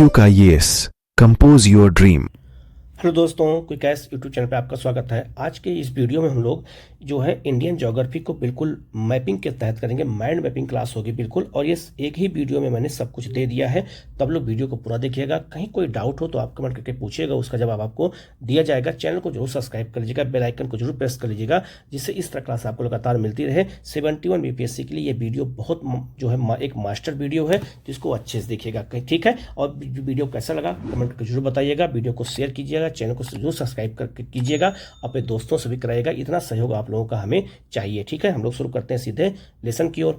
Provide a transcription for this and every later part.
IQ का yes compose your dream. Hello दोस्तों, quick S YouTube channel पे आपका स्वागत है। आज के इस वीडियो में हम लोग जो है इंडियन ज्योग्राफी को बिल्कुल मैपिंग के तहत करेंगे। माइंड मैपिंग क्लास होगी बिल्कुल, और ये एक ही वीडियो में मैंने सब कुछ दे दिया है। तब लोग वीडियो को पूरा देखिएगा। कहीं कोई डाउट हो तो आप कमेंट करके पूछिएगा, उसका जवाब आपको दिया जाएगा। चैनल को जरूर सब्सक्राइब कर लीजिएगा, बेल आइकन को जरूर प्रेस कर लीजिएगा, जिससे इस तरह क्लास आपको लगातार मिलती रहे। 71 बीपीएससी के लिए ये वीडियो बहुत जो है एक मास्टर वीडियो है, जिसको अच्छे से देखिएगा, ठीक है। और वीडियो कैसा लगा कमेंट करके जरूर बताइएगा। वीडियो को शेयर कीजिएगा, चैनल को जरूर सब्सक्राइब करके कीजिएगा, अपने दोस्तों से भी कराइएगा। इतना सहयोग आप लोगों का हमें चाहिए, ठीक है। हम लोग शुरू करते हैं सीधे लेसन की ओर।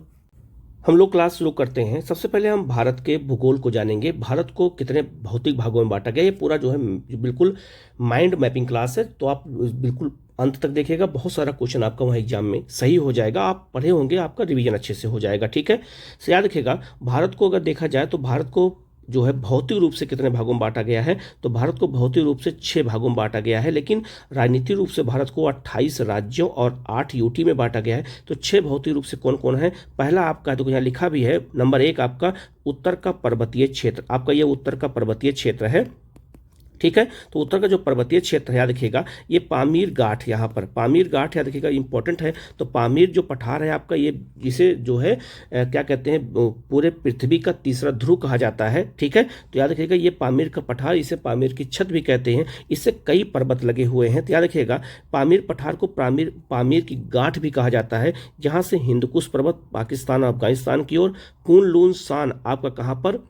हम लोग क्लास शुरू करते हैं। सबसे पहले हम भारत के भूगोल को जानेंगे। भारत को कितने भौतिक भागों में बांटा गया, ये पूरा जो है बिल्कुल माइंड मैपिंग क्लास है, तो आप बिल्कुल अंत तक देखिएगा। बहुत सारा क्वेश्चन आपका वहाँ एग्जाम में सही हो जाएगा। आप पढ़े होंगे, आपका रिवीजन अच्छे से हो जाएगा, ठीक है। तो याद रखिएगा, भारत को अगर देखा जाए तो भारत को जो है भौतिक रूप से कितने भागों में बांटा गया है, तो भारत को भौतिक रूप से 6 भागों में बांटा गया है। लेकिन राजनीतिक रूप से भारत को 28 राज्यों और 8 यूटी में बांटा गया है। तो 6 भौतिक रूप से कौन कौन है? पहला आपका, तो यहाँ लिखा भी है, नंबर 1 आपका उत्तर का पर्वतीय क्षेत्र। आपका ये उत्तर का पर्वतीय क्षेत्र है, ठीक है। तो उत्तर का जो पर्वतीय क्षेत्र याद रखिएगा, ये पामीर घाट, यहाँ पर पामीर घाट याद रखिएगा, इंपॉर्टेंट है। तो पामीर जो पठार है आपका, ये जिसे जो है क्या कहते हैं, पूरे पृथ्वी का तीसरा ध्रुव कहा जाता है, ठीक है। तो याद रखिएगा, ये पामीर का पठार, इसे पामीर की छत भी कहते हैं। इससे कई पर्वत लगे हुए हैं। तो याद रखिएगा, पामीर पठार को पामीर की गांठ भी कहा जाता है, जहाँ से हिंदकुश पर्वत पाकिस्तान अफगानिस्तान की ओर, कुन लून सान आपका कहाँ पर,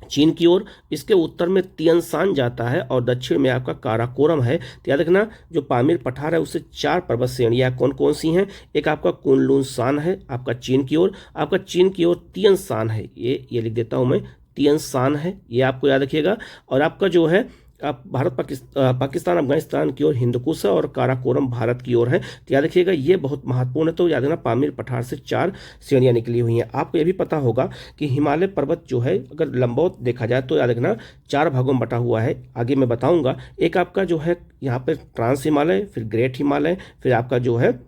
चीन की ओर, इसके उत्तर में तियनसान जाता है, और दक्षिण में आपका काराकोरम है। तो याद रखना, जो पामीर पठार है उससे 4 पर्वत श्रेणियां कौन कौन सी हैं? एक आपका कुनलुन सान है आपका चीन की ओर, आपका चीन की ओर तियनसान है, ये लिख देता हूं मैं, तियनसान है, ये आपको याद रखिएगा। और आपका जो है आप भारत पाकिस्तान अफगानिस्तान की ओर हिंदकुश है, और काराकोरम भारत की ओर है। तो याद रखिएगा, ये बहुत महत्वपूर्ण है। तो याद रखना, पामीर पठार से 4 श्रेणियां निकली हुई हैं। आपको ये भी पता होगा कि हिमालय पर्वत जो है, अगर लंबवत देखा जाए तो याद रखना 4 भागों में बटा हुआ है, आगे मैं बताऊंगा। एक आपका जो है यहाँ पे ट्रांस हिमालय, फिर ग्रेट हिमालय, फिर आपका जो है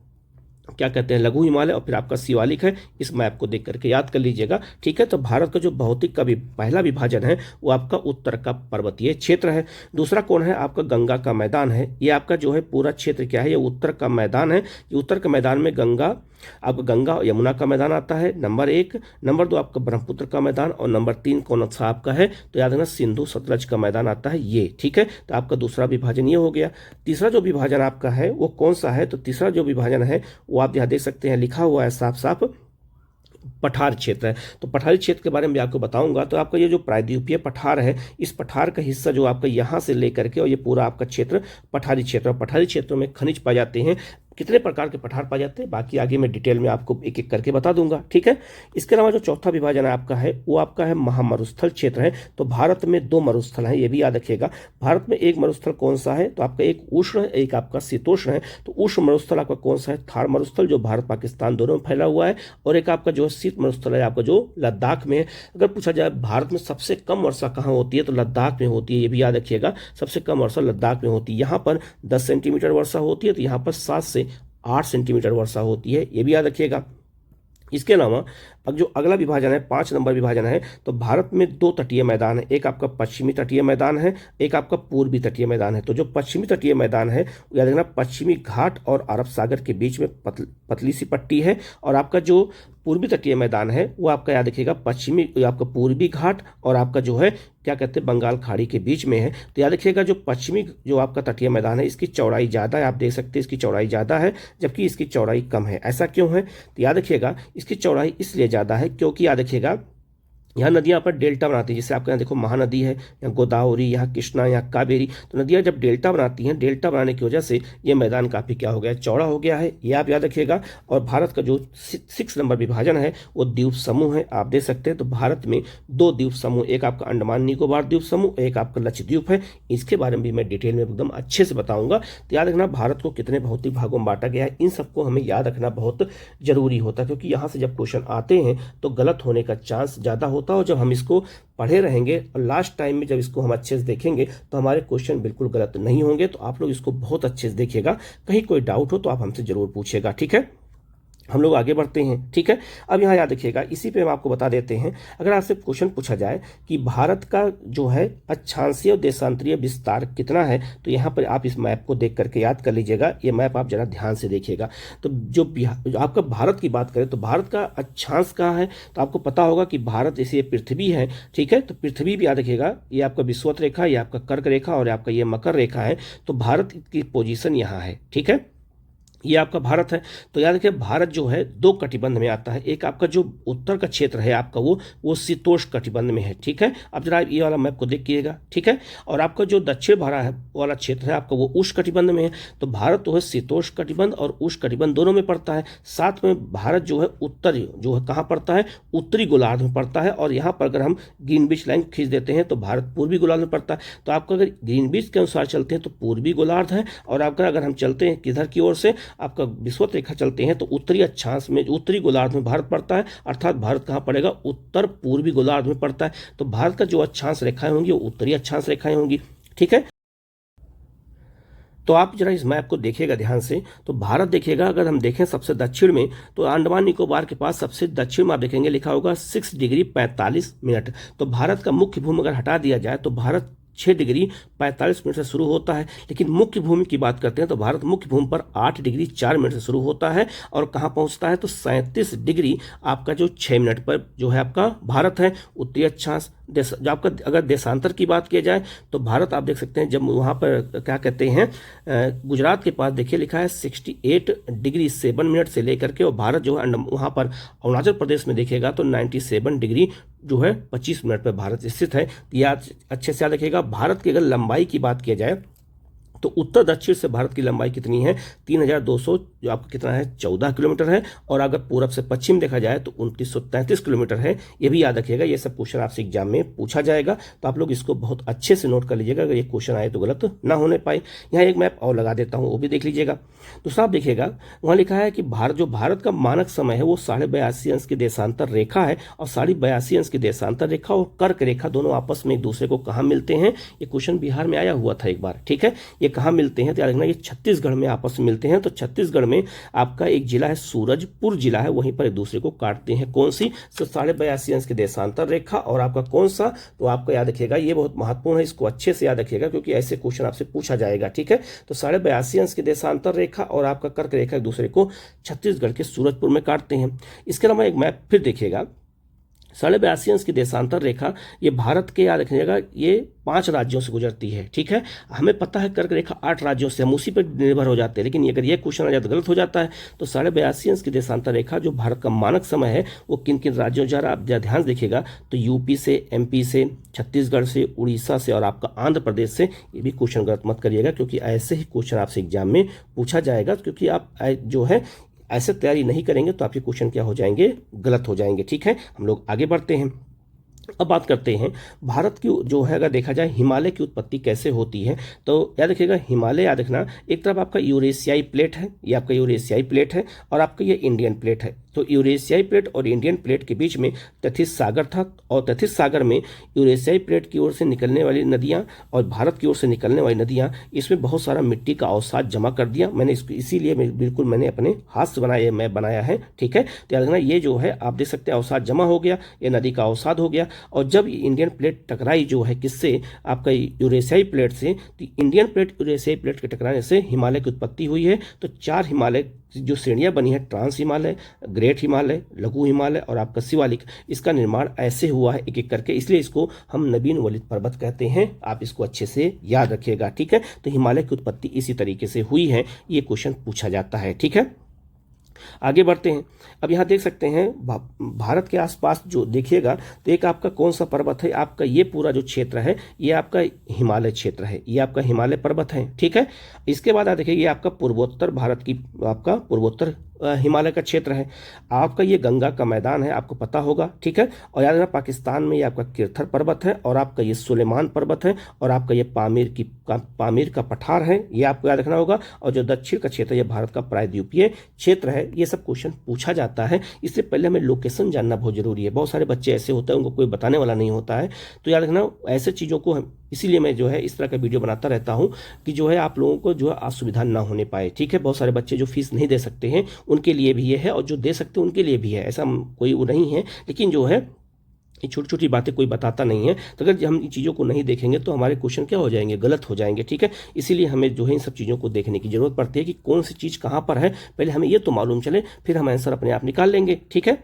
क्या कहते हैं लघु हिमालय, और फिर आपका शिवालिक है। इस मैप को देख करके याद कर लीजिएगा, ठीक है। तो भारत का जो भौतिक का भी पहला विभाजन है वो आपका उत्तर का पर्वतीय क्षेत्र है। दूसरा कौन है? आपका गंगा का मैदान है। ये आपका जो है पूरा क्षेत्र क्या है? ये उत्तर का मैदान है। ये उत्तर के मैदान में गंगा, आपका गंगा और यमुना का मैदान आता है, नंबर 1। नंबर 2 आपका ब्रह्मपुत्र का मैदान, और नंबर 3 कौन सा आपका है? तो याद रखना, सिंधु सतलज का मैदान आता है, ये, ठीक है। तो आपका दूसरा विभाजन ये हो गया। तीसरा जो विभाजन आपका है वो कौन सा है? तो तीसरा जो विभाजन है वो आप यहाँ देख सकते हैं, लिखा हुआ है साफ साफ, पठार क्षेत्र है। तो पठारी क्षेत्र के बारे में भी आपको बताऊंगा। तो आपका ये जो प्रायद्वीपीय पठार है, इस पठार का हिस्सा जो आपका यहाँ से लेकर के, और ये पूरा आपका क्षेत्र पठारी क्षेत्र, और पठारी क्षेत्रों में खनिज पाए जाते हैं। कितने प्रकार के पठार पाए जाते हैं बाकी आगे मैं डिटेल में आपको एक एक करके बता दूंगा, ठीक है। इसके अलावा जो चौथा विभाजन आपका है वो आपका है महामरुस्थल क्षेत्र है। तो भारत में 2 मरुस्थल हैं, ये भी याद रखिएगा। भारत में एक मरुस्थल कौन सा है? तो आपका एक उष्ण है, एक आपका शीतोष्ण है। तो उष्ण मरुस्थल आपका कौन सा है? थार मरुस्थल, जो भारत पाकिस्तान दोनों में फैला हुआ है। और एक आपका जो है शीत मरुस्थल है आपका, जो लद्दाख में है। अगर पूछा जाए भारत में सबसे कम वर्षा कहाँ होती है, तो लद्दाख में होती है, ये भी याद रखिएगा। सबसे कम वर्षा लद्दाख में होती है। यहाँ पर 10 सेंटीमीटर वर्षा होती है, तो यहाँ पर 7 से 8 सेंटीमीटर वर्षा होती है, ये भी याद रखिएगा। इसके अलावा अब जो अगला विभाजन है, 5 नंबर विभाजन है, तो भारत में 2 तटीय मैदान है। एक आपका पश्चिमी तटीय मैदान है, एक आपका पूर्वी तटीय मैदान है। तो जो पश्चिमी तटीय मैदान है, याद रखना, पश्चिमी घाट और अरब सागर के बीच में पतली सी पट्टी है। और आपका जो पूर्वी तटीय मैदान है वो आपका याद रखिएगा, पश्चिमी आपका पूर्वी घाट और आपका जो है क्या कहते हैं बंगाल खाड़ी के बीच में है। तो याद रखिएगा, जो पश्चिमी जो आपका तटीय मैदान है, इसकी चौड़ाई ज़्यादा है, आप देख सकते हैं इसकी चौड़ाई ज़्यादा है, जबकि इसकी चौड़ाई कम है। ऐसा क्यों है? तो याद रखिएगा, इसकी चौड़ाई इसलिए ज़्यादा है क्योंकि याद रखिएगा, यहाँ नदियाँ पर डेल्टा बनाती है। जैसे आपके यहाँ देखो महानदी है, यहाँ गोदावरी, यहाँ कृष्णा, यहाँ कावेरी। तो नदियाँ जब डेल्टा बनाती हैं, डेल्टा बनाने की वजह से ये मैदान काफ़ी क्या हो गया है, चौड़ा हो गया है, ये आप याद रखिएगा। और भारत का जो 6 नंबर विभाजन है वो द्वीप समूह है, आप देख सकते हैं। तो भारत में 2 द्वीप समूह, एक आपका अंडमान निकोबार द्वीप समूह, एक आपका लक्षद्वीप है। इसके बारे में भी मैं डिटेल में एकदम अच्छे से बताऊंगा। तो याद रखना, भारत को कितने भौतिक भागों में बांटा गया है, इन सबको हमें याद रखना बहुत जरूरी होता है, क्योंकि यहाँ से जब क्वेश्चन आते हैं तो गलत होने का चांस ज़्यादा होता है। और जब हम इसको पढ़े रहेंगे और लास्ट टाइम में जब इसको हम अच्छे से देखेंगे तो हमारे क्वेश्चन बिल्कुल गलत नहीं होंगे। तो आप लोग इसको बहुत अच्छे से देखिएगा, कहीं कोई डाउट हो तो आप हमसे जरूर पूछिएगा, ठीक है। हम लोग आगे बढ़ते हैं। ठीक है, अब यहाँ याद रखिएगा, इसी पे हम आपको बता देते हैं, अगर आपसे क्वेश्चन पूछा जाए कि भारत का जो है अक्षांशीय और देशांतरीय विस्तार कितना है, तो यहाँ पर आप इस मैप को देख करके याद कर लीजिएगा। ये मैप आप जरा ध्यान से देखिएगा। तो जो आपका भारत की बात करें तो भारत का अक्षांश कहाँ है, तो आपको पता होगा कि भारत जैसे पृथ्वी है। ठीक है, तो पृथ्वी भी याद रखिएगा, ये आपका विषुवत रेखा, ये आपका कर्क रेखा और आपका ये मकर रेखा है। तो भारत की पोजीशन यहाँ है। ठीक है, ये आपका भारत है। तो याद रखिए, भारत जो है दो कटिबंध में आता है। एक आपका जो उत्तर का क्षेत्र है आपका वो शीतोष्ण कटिबंध में है। ठीक है, अब जरा ये वाला मैप को देखिएगा। ठीक है, और आपका जो दक्षिण भारत है वाला क्षेत्र है आपका वो उष्ण कटिबंध में है। तो भारत जो है शीतोष्ण कटिबंध और उष्ण कटिबंध दोनों में पड़ता है। साथ में भारत जो है उत्तर जो है कहाँ पड़ता है, उत्तरी गोलार्ध में पड़ता है। और यहाँ पर अगर हम ग्रीनविच लाइन खींच देते हैं तो भारत पूर्वी गोलार्ध में पड़ता है। तो आपका अगर ग्रीनविच के अनुसार चलते हैं तो पूर्वी गोलार्ध है, और आपका अगर हम चलते हैं किधर की ओर से आपका विषुवत रेखा चलते हैं तो उत्तरी अक्षांश में उत्तरी गोलार्ध में भारत पड़ता है। अर्थात भारत कहाँ पड़ेगा, उत्तर पूर्वी गोलार्ध में पड़ता है। तो भारत का जो अक्षांश रेखाएं होंगी वो उत्तरी अक्षांश रेखाएं होंगी। ठीक है, तो आप जरा इस मैप को देखिएगा ध्यान से। तो भारत देखिएगा, अगर हम देखें सबसे दक्षिण में तो अंडमान निकोबार के पास सबसे दक्षिण में आप देखेंगे लिखा होगा 6 डिग्री 45 मिनट। तो भारत का मुख्य भूमि अगर हटा दिया जाए तो भारत 6 डिग्री 45 मिनट से शुरू होता है। लेकिन मुख्य भूमि की बात करते हैं तो भारत मुख्य भूमि पर 8 डिग्री 4 मिनट से शुरू होता है और कहाँ पहुँचता है तो 37 डिग्री आपका जो 6 मिनट पर जो है आपका भारत है उत्तरी अक्षांश। जो आपका अगर देशांतर की बात किया जाए तो भारत आप देख सकते हैं, जब वहाँ पर क्या कहते हैं गुजरात के पास देखिए लिखा है 68 डिग्री 7 मिनट से लेकर के, और भारत जो है वहाँ पर अरुणाचल प्रदेश में देखिएगा तो 97 डिग्री जो है 25 मिनट पर भारत स्थित है। याद अच्छे से याद रखिएगा। भारत की अगर लंबाई की बात किया जाए तो उत्तर दक्षिण से भारत की लंबाई कितनी है, 3200 जो आपका कितना है 14 किलोमीटर है। और अगर पूरब से पश्चिम देखा जाए तो 2933 किलोमीटर है। ये भी याद रखिएगा, ये सब क्वेश्चन आपसे एग्जाम में पूछा जाएगा, तो आप लोग इसको बहुत अच्छे से नोट कर लीजिएगा, अगर ये क्वेश्चन आए तो गलत ना होने पाए। यहाँ एक मैप और लगा देता हूँ, वो भी देख लीजिएगा। दूसरा आप देखिएगा, वहाँ लिखा है कि भारत का मानक समय है वो 82.5 अंश की देशांतर रेखा है, और 82.5 अंश की देशांतर रेखा और कर्क रेखा दोनों आपस में एक दूसरे को कहाँ मिलते हैं। ये क्वेश्चन बिहार में आया हुआ था एक बार। ठीक है, ये कहाँ मिलते हैं तो याद रखना, ये छत्तीसगढ़ में आपस में मिलते हैं। तो छत्तीसगढ़ में आपका एक जिला है सूरजपुर जिला है, वहीं पर एक दूसरे को काटते हैं। कौन सी, तो 82.5 अंश की देशांतर रेखा और आपका कौन सा, तो आपको याद रखिएगा, ये बहुत महत्वपूर्ण है, इसको अच्छे से याद रखिएगा क्योंकि ऐसे क्वेश्चन आपसे पूछा जाएगा। ठीक है, तो 82.5 अंश की देशांतर रेखा और आपका कर्क रेखा एक दूसरे को छत्तीसगढ़ के सूरजपुर में काटते हैं। इसके अलावा एक मैप फिर देखिएगा, 82.5 अंश की देशांतर रेखा ये भारत के याद रखिएगा ये 5 राज्यों से गुजरती है। ठीक है, हमें पता है कर्क रेखा 8 राज्यों से, हम उसी पर निर्भर हो जाते हैं, लेकिन अगर ये क्वेश्चन आ जाए तो गलत हो जाता है। तो 82.5 अंश की देशांतर रेखा जो भारत का मानक समय है वो किन किन राज्यों, जरा आप ध्यान देखिएगा, तो यूपी से, एमपी से, छत्तीसगढ़ से, उड़ीसा से और आपका आंध्र प्रदेश से। ये भी क्वेश्चन गलत मत करिएगा क्योंकि ऐसे ही क्वेश्चन आपसे एग्जाम में पूछा जाएगा, क्योंकि आप जो है ऐसे तैयारी नहीं करेंगे तो आपके क्वेश्चन क्या हो जाएंगे, गलत हो जाएंगे। ठीक है, हम लोग आगे बढ़ते हैं। अब बात करते हैं भारत की जो है, अगर देखा जाए हिमालय की उत्पत्ति कैसे होती है, तो याद रखिएगा हिमालय याद रखना, एक तरफ आपका यूरेशियाई प्लेट है, ये आपका यूरेशियाई प्लेट है, और आपका ये इंडियन प्लेट है। तो यूरेशियाई प्लेट और इंडियन प्लेट के बीच में तथित सागर था, और तथित सागर में यूरेशियाई प्लेट की ओर से निकलने वाली नदियाँ और भारत की ओर से निकलने वाली नदियाँ, इसमें बहुत सारा मिट्टी का अवसाद जमा कर दिया। मैंने इसको इसीलिए बिल्कुल मैंने अपने हाथ से बनाया मैप बनाया है। ठीक है, तो याद रखना ये जो है आप देख सकते हैं अवसाद जमा हो गया, ये नदी का अवसाद हो गया। और जब इंडियन प्लेट टकराई जो है किससे, आपका यूरेशियाई प्लेट से, तो इंडियन प्लेट यूरेशियाई प्लेट के टकराने से हिमालय की उत्पत्ति हुई है। तो 4 हिमालय जो श्रेणियां बनी है, ट्रांस हिमालय, ग्रेट हिमालय, लघु हिमालय और आपका शिवालिक, इसका निर्माण ऐसे हुआ है एक एक करके, इसलिए इसको हम नवीन वलित पर्वत कहते हैं। आप इसको अच्छे से याद रखिएगा। ठीक है, तो हिमालय की उत्पत्ति इसी तरीके से हुई है, ये क्वेश्चन पूछा जाता है। ठीक है, आगे बढ़ते हैं। अब यहाँ देख सकते हैं भारत के आसपास जो देखिएगा तो एक आपका कौन सा पर्वत है, आपका ये पूरा जो क्षेत्र है ये आपका हिमालय क्षेत्र है, ये आपका हिमालय पर्वत है। ठीक है, इसके बाद आप देखिए ये आपका पूर्वोत्तर भारत की आपका पूर्वोत्तर हिमालय का क्षेत्र है, आपका ये गंगा का मैदान है, आपको पता होगा। ठीक है, और याद रखना पाकिस्तान में ये आपका किरथर पर्वत है, और आपका ये सुलेमान पर्वत है, और आपका ये पामीर का पठार है, ये आपको याद रखना होगा। और जो दक्षिण का क्षेत्र है ये भारत का प्रायद्वीपीय क्षेत्र है। ये सब क्वेश्चन पूछा जाता है, इससे पहले हमें लोकेशन जानना बहुत जरूरी है। बहुत सारे बच्चे ऐसे होते हैं उनको कोई बताने वाला नहीं होता है, तो याद रखना ऐसे चीज़ों को इसीलिए मैं जो है इस तरह का वीडियो बनाता रहता हूं कि जो है आप लोगों को जो है असुविधा ना होने पाए। ठीक है, बहुत सारे बच्चे जो फीस नहीं दे सकते हैं उनके लिए भी ये है, और जो दे सकते हैं उनके लिए भी है, ऐसा कोई वो नहीं है। लेकिन जो है ये छोटी छोटी बातें कोई बताता नहीं है, तो अगर हम इन चीज़ों को नहीं देखेंगे तो हमारे क्वेश्चन क्या हो जाएंगे, गलत हो जाएंगे। ठीक है, इसीलिए हमें जो है इन सब चीज़ों को देखने की जरूरत पड़ती है कि कौन सी चीज़ कहाँ पर है, पहले हमें ये तो मालूम चले, फिर हम आंसर अपने आप निकाल लेंगे। ठीक है,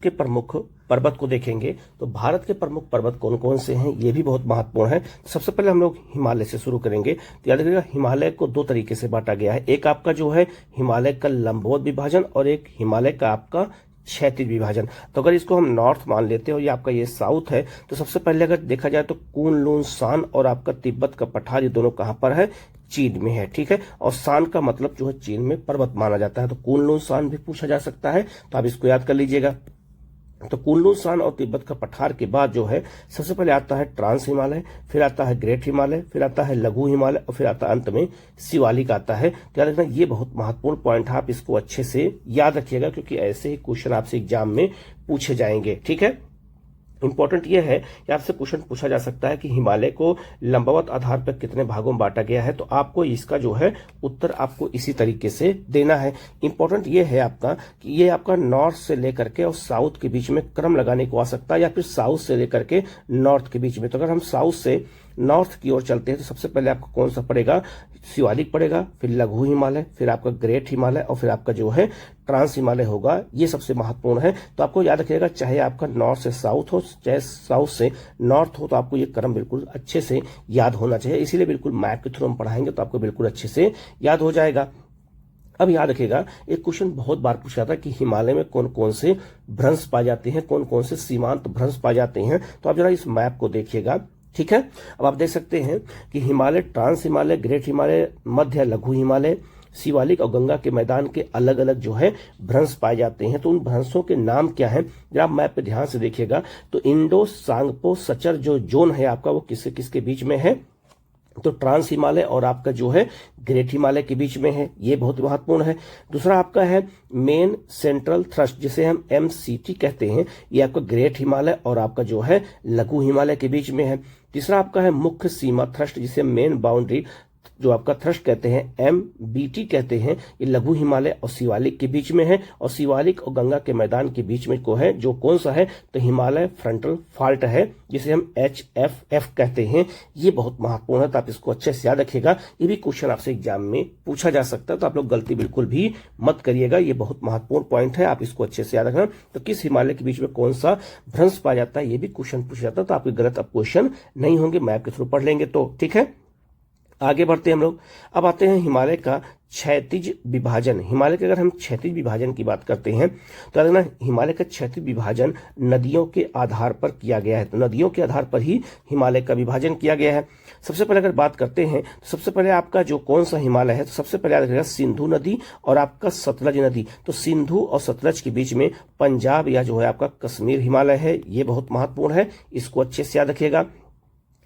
के प्रमुख पर्वत को देखेंगे तो भारत के प्रमुख पर्वत कौन कौन से हैं, ये भी बहुत महत्वपूर्ण है। सबसे पहले हम लोग हिमालय से शुरू करेंगे। तो याद रखिएगा, हिमालय को दो तरीके से बांटा गया है, एक आपका जो है हिमालय का लंबवत विभाजन और एक हिमालय का आपका क्षैतिज विभाजन। तो अगर इसको हम नॉर्थ मान लेते हैं और ये आपका ये साउथ है, तो सबसे पहले अगर देखा जाए तो कुनलुन सान और आपका तिब्बत का पठार, ये दोनों कहां पर है, चीन में है। ठीक है, और सान का मतलब जो है चीन में पर्वत माना जाता है, तो कुनलुन सान भी पूछा जा सकता है, तो आप इसको याद कर लीजिएगा। तो कुनलुन सान और तिब्बत का पठार के बाद जो है सबसे पहले आता है ट्रांस हिमालय, फिर आता है ग्रेट हिमालय, फिर आता है लघु हिमालय और फिर आता है अंत में शिवालिक आता है। तो याद रखना, ये बहुत महत्वपूर्ण पॉइंट है, आप इसको अच्छे से याद रखिएगा क्योंकि ऐसे ही क्वेश्चन आपसे एग्जाम में पूछे जाएंगे। ठीक है, इंपॉर्टेंट यह है कि आपसे क्वेश्चन पूछा जा सकता है कि हिमालय को लंबवत आधार पर कितने भागों में बांटा गया है, तो आपको इसका जो है उत्तर आपको इसी तरीके से देना है। इंपॉर्टेंट यह है आपका कि ये आपका नॉर्थ से लेकर के और साउथ के बीच में क्रम लगाने को आ सकता है, या फिर साउथ से लेकर के नॉर्थ के बीच में। तो अगर हम साउथ से नॉर्थ की ओर चलते हैं तो सबसे पहले आपको कौन सा पड़ेगा, शिवालिक पड़ेगा, फिर लघु हिमालय, फिर आपका ग्रेट हिमालय और फिर आपका जो है ट्रांस हिमालय होगा। ये सबसे महत्वपूर्ण है, तो आपको याद रखिएगा, चाहे आपका नॉर्थ से साउथ हो चाहे साउथ से नॉर्थ हो, तो आपको ये क्रम बिल्कुल अच्छे से याद होना चाहिए। इसीलिए बिल्कुल मैप के थ्रू हम पढ़ाएंगे तो आपको बिल्कुल अच्छे से याद हो जाएगा। अब याद रखिएगा, एक क्वेश्चन बहुत बार पूछा था कि हिमालय में कौन कौन से भ्रंश पाए जाते हैं, कौन कौन से सीमांत भ्रंश पाए जाते हैं, तो आप जरा इस मैप को देखिएगा। ठीक है, अब आप देख सकते हैं कि हिमालय, ट्रांस हिमालय, ग्रेट हिमालय, मध्य लघु हिमालय, शिवालिक और गंगा के मैदान के अलग अलग जो है भ्रंश पाए जाते हैं। तो उन भ्रंशों के नाम क्या हैं, जरा आप मैप पे ध्यान से देखिएगा। तो इंडो सांगपो सचर जो जोन है आपका, वो किससे किसके बीच में है, तो ट्रांस हिमालय और आपका जो है ग्रेट हिमालय के बीच में है, ये बहुत महत्वपूर्ण है। दूसरा आपका है मेन सेंट्रल थ्रस्ट, जिसे हम MCT कहते हैं, ये आपका ग्रेट हिमालय और आपका जो है लघु हिमालय के बीच में है। तीसरा आपका है मुख्य सीमा थ्रस्ट, जिसे मेन बाउंड्री जो आपका थ्रस्ट कहते हैं, MBT कहते हैं, ये लघु हिमालय और शिवालिक के बीच में है, और शिवालिक और गंगा के मैदान के बीच में को है जो कौन सा है, तो हिमालय फ्रंटल फॉल्ट है, जिसे हम HFF कहते हैं। ये बहुत महत्वपूर्ण है, तो आप इसको अच्छे से याद रखिएगा, ये भी क्वेश्चन आपसे एग्जाम में पूछा जा सकता है, तो आप लोग गलती बिल्कुल भी मत करिएगा, ये बहुत महत्वपूर्ण पॉइंट है, आप इसको अच्छे से याद रखना। तो किस हिमालय के बीच में कौन सा भ्रंश पाया जाता है, ये भी क्वेश्चन पूछा जाता है, तो आपके गलत अब क्वेश्चन नहीं होंगे, मैप के थ्रू पढ़ लेंगे तो। ठीक है, आगे बढ़ते हैं हम लोग। अब आते हैं हिमालय का क्षैतिज विभाजन। हिमालय के अगर हम क्षैतिज विभाजन की बात करते हैं तो याद रखना, हिमालय का क्षैतिज विभाजन नदियों के आधार पर किया गया है, तो नदियों के आधार पर ही हिमालय का विभाजन किया गया है। सबसे पहले अगर बात करते हैं तो सबसे पहले आपका जो कौन सा हिमालय है, तो सबसे पहले याद रखिएगा सिंधु नदी और आपका सतलज नदी। तो सिंधु और सतलज के बीच में पंजाब या जो है आपका कश्मीर हिमालय है, ये बहुत महत्वपूर्ण है, इसको अच्छे से याद रखिएगा।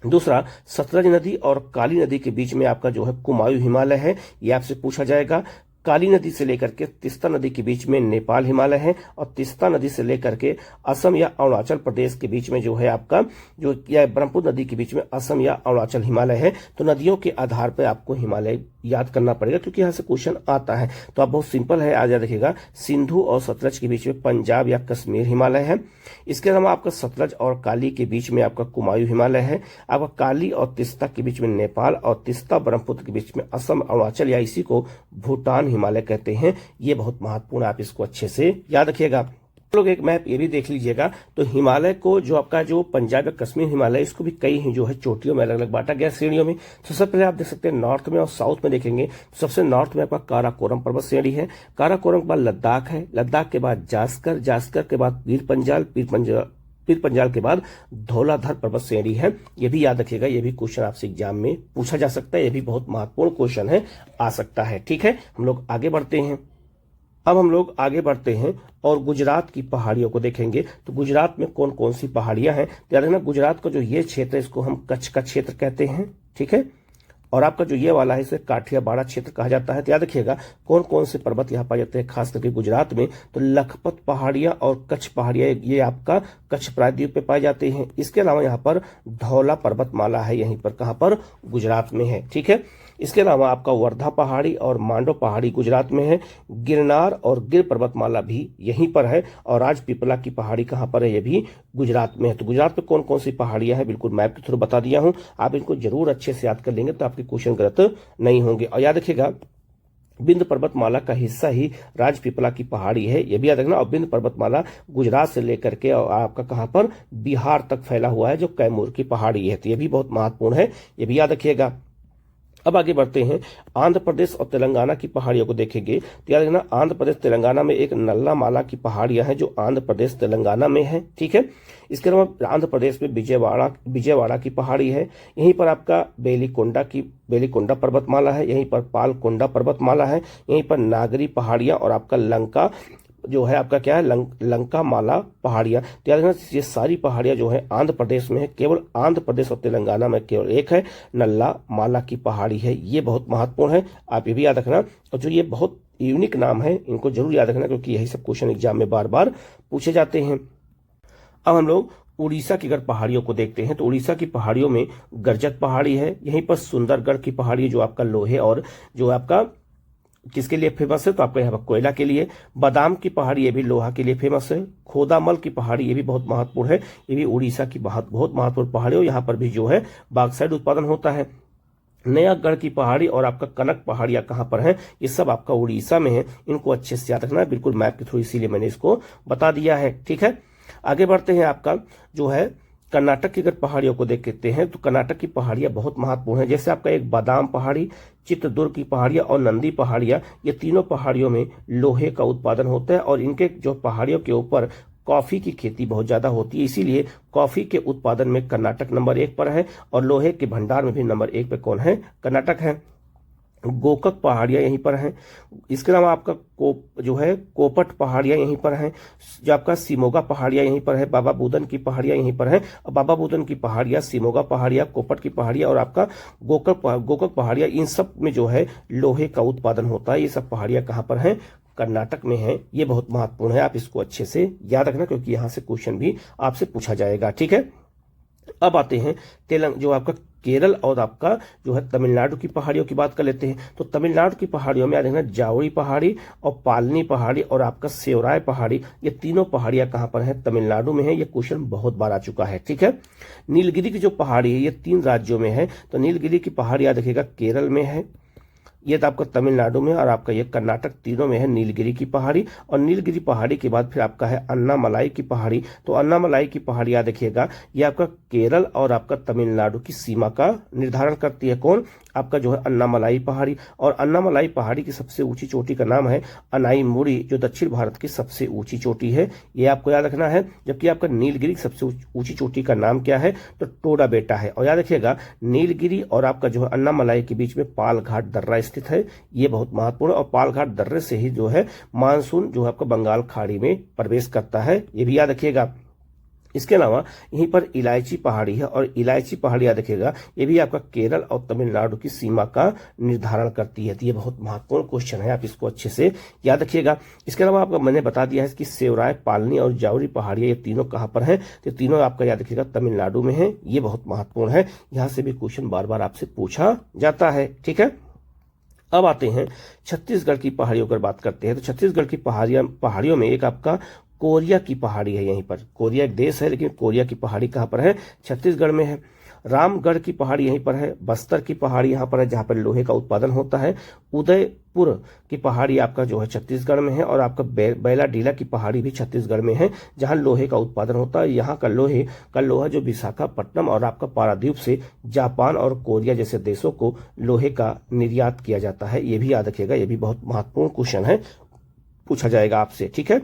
दूसरा, सतलज नदी और काली नदी के बीच में आपका जो है कुमायूं हिमालय है, ये आपसे पूछा जाएगा। काली नदी से लेकर के तीस्ता नदी के बीच में नेपाल हिमालय है, और तीस्ता नदी से लेकर के असम या अरुणाचल प्रदेश के बीच में जो है आपका जो या ब्रह्मपुत्र नदी के बीच में असम या अरुणाचल हिमालय है। तो नदियों के आधार पर आपको हिमालय याद करना पड़ेगा, क्योंकि यहाँ से क्वेश्चन आता है। तो आप बहुत सिंपल है, आज याद रखिएगा, सिंधु और सतलज के बीच में पंजाब या कश्मीर हिमालय है। इसके अलावा आपका सतलज और काली के बीच में आपका कुमायूं हिमालय है। आपका काली और तीस्ता के बीच में नेपाल, और तीस्ता ब्रह्मपुत्र के बीच में असम अरुणाचल या इसी को भूटान हिमालय कहते हैं। ये बहुत महत्वपूर्ण, आप इसको अच्छे से याद रखिएगा। लोग एक मैप ये भी देख लीजिएगा, तो हिमालय को जो आपका जो पंजाब या कश्मीर हिमालय, इसको भी कई जो है चोटियों में अलग अलग बांटा गया, श्रेणियों में। तो सबसे पहले आप देख सकते हैं नॉर्थ में और साउथ में देखेंगे, तो सबसे नॉर्थ में आपका काराकोरम पर्वत श्रेणी है, काराकोरम के बाद लद्दाख है, लद्दाख के बाद जास्कर, जास्कर के बाद पीर पंजाल के बाद धौलाधर पर्वत श्रेणी है। ये भी याद रखिएगा, ये भी क्वेश्चन आपसे एग्जाम में पूछा जा सकता है, ये भी बहुत महत्वपूर्ण क्वेश्चन है, आ सकता है। ठीक है, हम लोग आगे बढ़ते हैं। अब हम लोग आगे बढ़ते हैं और गुजरात की पहाड़ियों को देखेंगे। तो गुजरात में कौन कौन सी पहाड़ियां हैं, तो याद रखना, गुजरात का जो ये क्षेत्र है इसको हम कच्छ का क्षेत्र कहते हैं। ठीक है, और आपका जो ये वाला है इसे काठियावाड़ क्षेत्र कहा जाता है। तो याद रखिएगा कौन कौन से पर्वत यहाँ पाए जाते हैं, खास करके गुजरात में, तो लखपत पहाड़ियां और कच्छ पहाड़ियां, ये आपका कच्छ प्रायद्वीप पे पाए जाते हैं। इसके अलावा यहाँ पर धौला पर्वतमाला है, यहीं पर कहाँ पर, गुजरात में है। ठीक है, इसके अलावा आपका वर्धा पहाड़ी और मांडव पहाड़ी गुजरात में है। गिरनार और गिर पर्वतमाला भी यहीं पर है। और राजपीपला की पहाड़ी कहाँ पर है, ये भी गुजरात में है। तो गुजरात में कौन कौन सी पहाड़ियां हैं बिल्कुल मैप के थ्रू बता दिया हूं। आप इनको जरूर अच्छे से याद कर लेंगे तो आपके क्वेश्चन गलत नहीं होंगे। और याद रखिएगा विंध्य पर्वतमाला का हिस्सा ही राजपीपला की पहाड़ी है, यह भी याद रखना। और विंध्य पर्वतमाला गुजरात से लेकर के और आपका कहां पर बिहार तक फैला हुआ है, जो कैमूर की पहाड़ी है। तो यह भी बहुत महत्वपूर्ण है, यह भी याद रखिएगा। अब आगे बढ़ते हैं, आंध्र प्रदेश और तेलंगाना की पहाड़ियों को देखेंगे तो याद रखना आंध्र प्रदेश तेलंगाना में एक नल्लामाला की पहाड़ियां हैं जो आंध्र प्रदेश तेलंगाना में है, ठीक है। इसके अलावा आंध्र प्रदेश में विजयवाड़ा की पहाड़ी है। यहीं पर आपका बेलीकोंडा पर्वतमाला है। यहीं पर पालकोंडा पर्वतमाला है। यहीं पर नागरी पहाड़ियां और आपका लंका जो है आपका क्या है लंका माला पहाड़ियां। तो याद रखना ये सारी पहाड़ियां जो है आंध्र प्रदेश में है। केवल आंध्र प्रदेश और तेलंगाना में केवल एक है, नल्ला माला की पहाड़ी है। ये बहुत महत्वपूर्ण है, आप ये भी याद रखना। और जो ये बहुत यूनिक नाम है इनको जरूर याद रखना, क्योंकि यही सब क्वेश्चन एग्जाम में बार बार पूछे जाते हैं। अब हम लोग उड़ीसा की अगर पहाड़ियों को देखते हैं तो उड़ीसा की पहाड़ियों में गरजत पहाड़ी है। यहीं पर सुंदरगढ़ की पहाड़ी जो आपका लोहे और जो आपका किसके लिए फेमस है, तो आपका यहाँ पर कोयला के लिए। बादाम की पहाड़ी ये भी लोहा के लिए फेमस है। खोदामल की पहाड़ी ये भी बहुत महत्वपूर्ण है, ये भी उड़ीसा की बहुत महत्वपूर्ण पहाड़ी है। यहाँ पर भी जो है बॉक्साइट उत्पादन होता है। नयागढ़ की पहाड़ी और आपका कनक पहाड़ियां कहाँ पर हैं, ये सब आपका उड़ीसा में है। इनको अच्छे से याद रखना है, बिल्कुल मैप के थ्रू, इसीलिए मैंने इसको बता दिया है, ठीक है। आगे बढ़ते हैं, आपका जो है कर्नाटक की अगर पहाड़ियों को देखते हैं तो कर्नाटक की पहाड़ियां बहुत महत्वपूर्ण है। जैसे आपका एक बादाम पहाड़ी, चित्रदुर्ग की पहाड़ियां और नंदी पहाड़ियां, ये तीनों पहाड़ियों में लोहे का उत्पादन होता है। और इनके जो पहाड़ियों के ऊपर कॉफी की खेती बहुत ज्यादा होती है, इसीलिए कॉफी के उत्पादन में कर्नाटक नंबर 1 पर है। और लोहे के भंडार में भी नंबर 1 पे कौन है, कर्नाटक है। गोकक पहाड़ियां यहीं पर हैं। इसके अलावा आपका जो है कोपट पहाड़ियां यहीं पर हैं। जो आपका सिमोगा पहाड़ियां यहीं पर है। बाबा बुदन की पहाड़ियां यहीं पर हैं। और बाबा बुदन की पहाड़ियां, सिमोगा पहाड़ियां, कोपट की पहाड़ियां और आपका गोकक पहाड़ियां, इन सब में जो है लोहे का उत्पादन होता है। ये सब पहाड़ियां कहाँ पर हैं, कर्नाटक में है। ये बहुत महत्वपूर्ण है, आप इसको अच्छे से याद रखना, क्योंकि यहां से क्वेश्चन भी आपसे पूछा जाएगा, ठीक है। अब आते हैं जो आपका केरल और आपका जो है तमिलनाडु की पहाड़ियों की बात कर लेते हैं। तो तमिलनाडु की पहाड़ियों में याद रखना जावड़ी पहाड़ी और पालनी पहाड़ी और आपका सेवराय पहाड़ी, ये तीनों पहाड़ियां कहां पर हैं, तमिलनाडु में है। ये क्वेश्चन बहुत बार आ चुका है, ठीक है। नीलगिरी की जो पहाड़ी है ये 3 राज्यों में है। तो नीलगिरी की पहाड़ी याद रखिएगा केरल में है, ये तो आपका तमिलनाडु में और आपका ये कर्नाटक, तीनों में है नीलगिरी की पहाड़ी। और नीलगिरी पहाड़ी के बाद फिर आपका है अन्नामलाई की पहाड़ी। तो अन्नामलाई की पहाड़ी याद रखिएगा, ये आपका केरल और आपका तमिलनाडु की सीमा का निर्धारण करती है। कौन, आपका जो है अन्नामलाई पहाड़ी। और अन्नामलाई पहाड़ी की सबसे ऊंची चोटी का नाम है अनाईमुड़ी, जो दक्षिण भारत की सबसे ऊंची चोटी है, ये आपको याद रखना है। जबकि आपका नीलगिरी की सबसे ऊंची चोटी का नाम क्या है, तो टोडा बेटा है। और याद रखिएगा नीलगिरी और आपका जो है अन्नामलाई के बीच में पालघाट दर्रा स्थित है, ये बहुत महत्वपूर्ण है। और पालघाट दर्रे से ही जो है मानसून जो है आपका बंगाल खाड़ी में प्रवेश करता है, ये भी याद रखिएगा। इसके अलावा यहीं पर इलायची पहाड़ी है और इलायची पहाड़ी याद रखिएगा, ये भी आपका केरल और तमिलनाडु की सीमा का निर्धारण करती है। तो ये बहुत महत्वपूर्ण क्वेश्चन है, आप इसको अच्छे से याद रखिएगा। इसके अलावा आपको मैंने बता दिया है कि सेवराय, पालनी और जावरी पहाड़ियां, ये तीनों कहां पर हैं, तो तीनों आपका याद रखिएगा तमिलनाडु में है। ये बहुत महत्वपूर्ण है, यहां से भी क्वेश्चन बार बार आपसे पूछा जाता है, ठीक है। अब आते हैं छत्तीसगढ़ की पहाड़ियों पर बात करते हैं। तो छत्तीसगढ़ की पहाड़ियों में एक आपका कोरिया की पहाड़ी है। यहीं पर कोरिया एक देश है, लेकिन कोरिया की पहाड़ी कहाँ पर है, छत्तीसगढ़ में है। रामगढ़ की पहाड़ी यहीं पर है। बस्तर की पहाड़ी यहाँ पर है, जहाँ पर लोहे का उत्पादन होता है। उदयपुर की पहाड़ी आपका जो है छत्तीसगढ़ में है। और आपका बैलाडीला की पहाड़ी भी छत्तीसगढ़ में है, जहाँ लोहे का उत्पादन होता है। यहाँ का लोहा जो विशाखापट्टनम और आपका पारादीप से जापान और कोरिया जैसे देशों को लोहे का निर्यात किया जाता है, ये भी याद रखिएगा। ये भी बहुत महत्वपूर्ण क्वेश्चन है, पूछा जाएगा आपसे, ठीक है।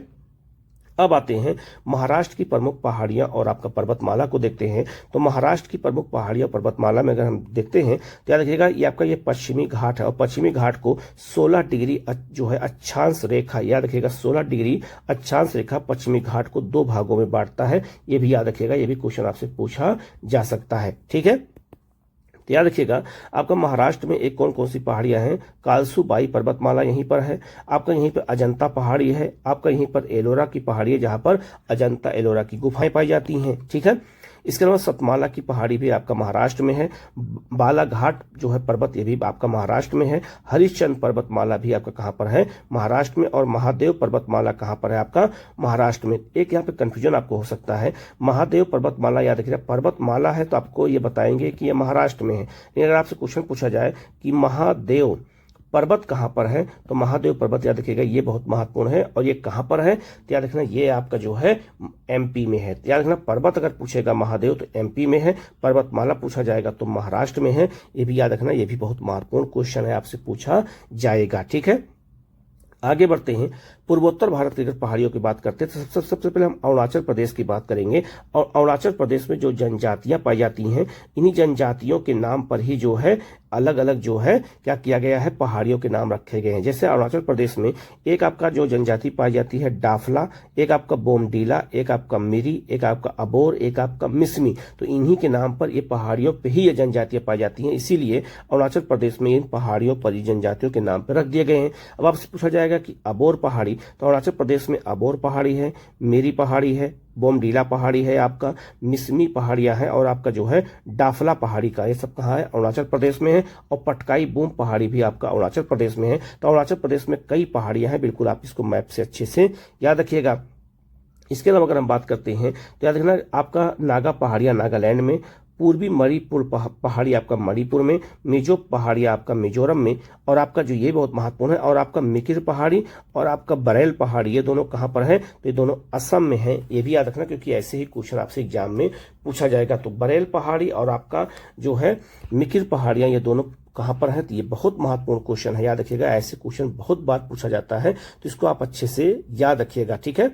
अब आते हैं महाराष्ट्र की प्रमुख पहाड़ियां और आपका पर्वतमाला को देखते हैं। तो महाराष्ट्र की प्रमुख पहाड़ियां पर्वतमाला में अगर हम देखते हैं तो याद रखिएगा, ये आपका ये पश्चिमी घाट है। और पश्चिमी घाट को 16 डिग्री जो है अक्षांश रेखा, याद रखिएगा 16 डिग्री अक्षांश रेखा पश्चिमी घाट को 2 भागों में बांटता है। ये भी याद रखिएगा, ये भी क्वेश्चन आपसे पूछा जा सकता है, ठीक है। तो याद रखिएगा, आपका महाराष्ट्र में एक कौन कौन सी पहाड़ियां हैं, कालसूबाई पर्वतमाला यहीं पर है। आपका यहीं पर अजंता पहाड़ी है। आपका यहीं पर एलोरा की पहाड़ी है, जहां पर अजंता एलोरा की गुफाएं पाई जाती हैं, ठीक है। इसके अलावा सतमाला की पहाड़ी भी आपका महाराष्ट्र में है। बालाघाट जो है पर्वत, ये भी आपका महाराष्ट्र में है। हरिश्चंद्र पर्वतमाला भी आपका कहाँ पर है? महाराष्ट्र में। और महादेव पर्वतमाला कहाँ पर है? आपका महाराष्ट्र में। एक यहाँ पे कंफ्यूजन आपको हो सकता है, महादेव पर्वतमाला याद रखिएगा, पर्वतमाला है तो आपको ये बताएंगे कि ये महाराष्ट्र में है। लेकिन अगर आपसे क्वेश्चन पूछा जाए कि महादेव पर्वत कहाँ पर है, तो महादेव पर्वत याद रखिएगा, ये बहुत महत्वपूर्ण है। और ये कहाँ पर है तो याद रखना, ये आपका जो है एमपी में है। याद रखना, पर्वत अगर पूछेगा महादेव तो एमपी में है, पर्वतमाला पूछा जाएगा तो महाराष्ट्र में है। ये भी याद रखना, ये भी बहुत महत्वपूर्ण क्वेश्चन है, आपसे पूछा जाएगा। ठीक है, आगे बढ़ते हैं। पूर्वोत्तर भारत की अगर पहाड़ियों की बात करते हैं तो सबसे पहले हम अरुणाचल प्रदेश की बात करेंगे। और अरुणाचल प्रदेश में जो जनजातियां पाई जाती हैं, इन्हीं जनजातियों के नाम पर ही जो है अलग अलग जो है क्या किया गया है, पहाड़ियों के नाम रखे गए हैं। जैसे अरुणाचल प्रदेश में एक आपका जो जनजाति पाई जाती है डाफला, एक आपका बोमडीला, एक आपका मिरी, एक आपका अबोर, एक आपका मिसमी। तो इन्हीं के नाम पर ये पहाड़ियों पे ही ये जनजातियां पाई जाती हैं, इसीलिए अरुणाचल प्रदेश में इन पहाड़ियों पर जनजातियों के नाम पर रख दिए गए हैं। अब आपसे पूछा जाएगा कि अबोर पहाड़ी, तो अरुणाचल प्रदेश में अबोर पहाड़ी है, मेरी पहाड़ी है, बोमडीला पहाड़ी है, आपका मिसमी पहाड़ियां हैं, और आपका जो है डाफला पहाड़ी का, ये सब कहाँ है? अरुणाचल प्रदेश में है। और पटकाई बूम पहाड़ी भी आपका अरुणाचल प्रदेश में है। तो अरुणाचल प्रदेश में कई पहाड़ियां हैं, बिल्कुल आप इसको मैप से अच्छे से याद रखिएगा। इसके अलावा अगर हम बात करते हैं तो याद रखना, आपका नागा पहाड़ियां नागालैंड में, पूर्वी मणिपुर पहाड़ी आपका मणिपुर में, मिजो पहाड़ी आपका मिजोरम में, और आपका जो ये बहुत महत्वपूर्ण है, और आपका मिकिर पहाड़ी और आपका बरेल पहाड़ी, ये दोनों कहाँ पर है? तो ये दोनों असम में है। ये भी याद रखना, क्योंकि ऐसे ही क्वेश्चन आपसे एग्जाम में पूछा जाएगा। तो बरेल पहाड़ी और आपका जो है मिकिर पहाड़ियां, ये दोनों कहाँ पर है? तो ये बहुत महत्वपूर्ण क्वेश्चन है, याद रखिएगा। ऐसे क्वेश्चन बहुत बार पूछा जाता है, तो इसको आप अच्छे से याद रखिएगा। ठीक है,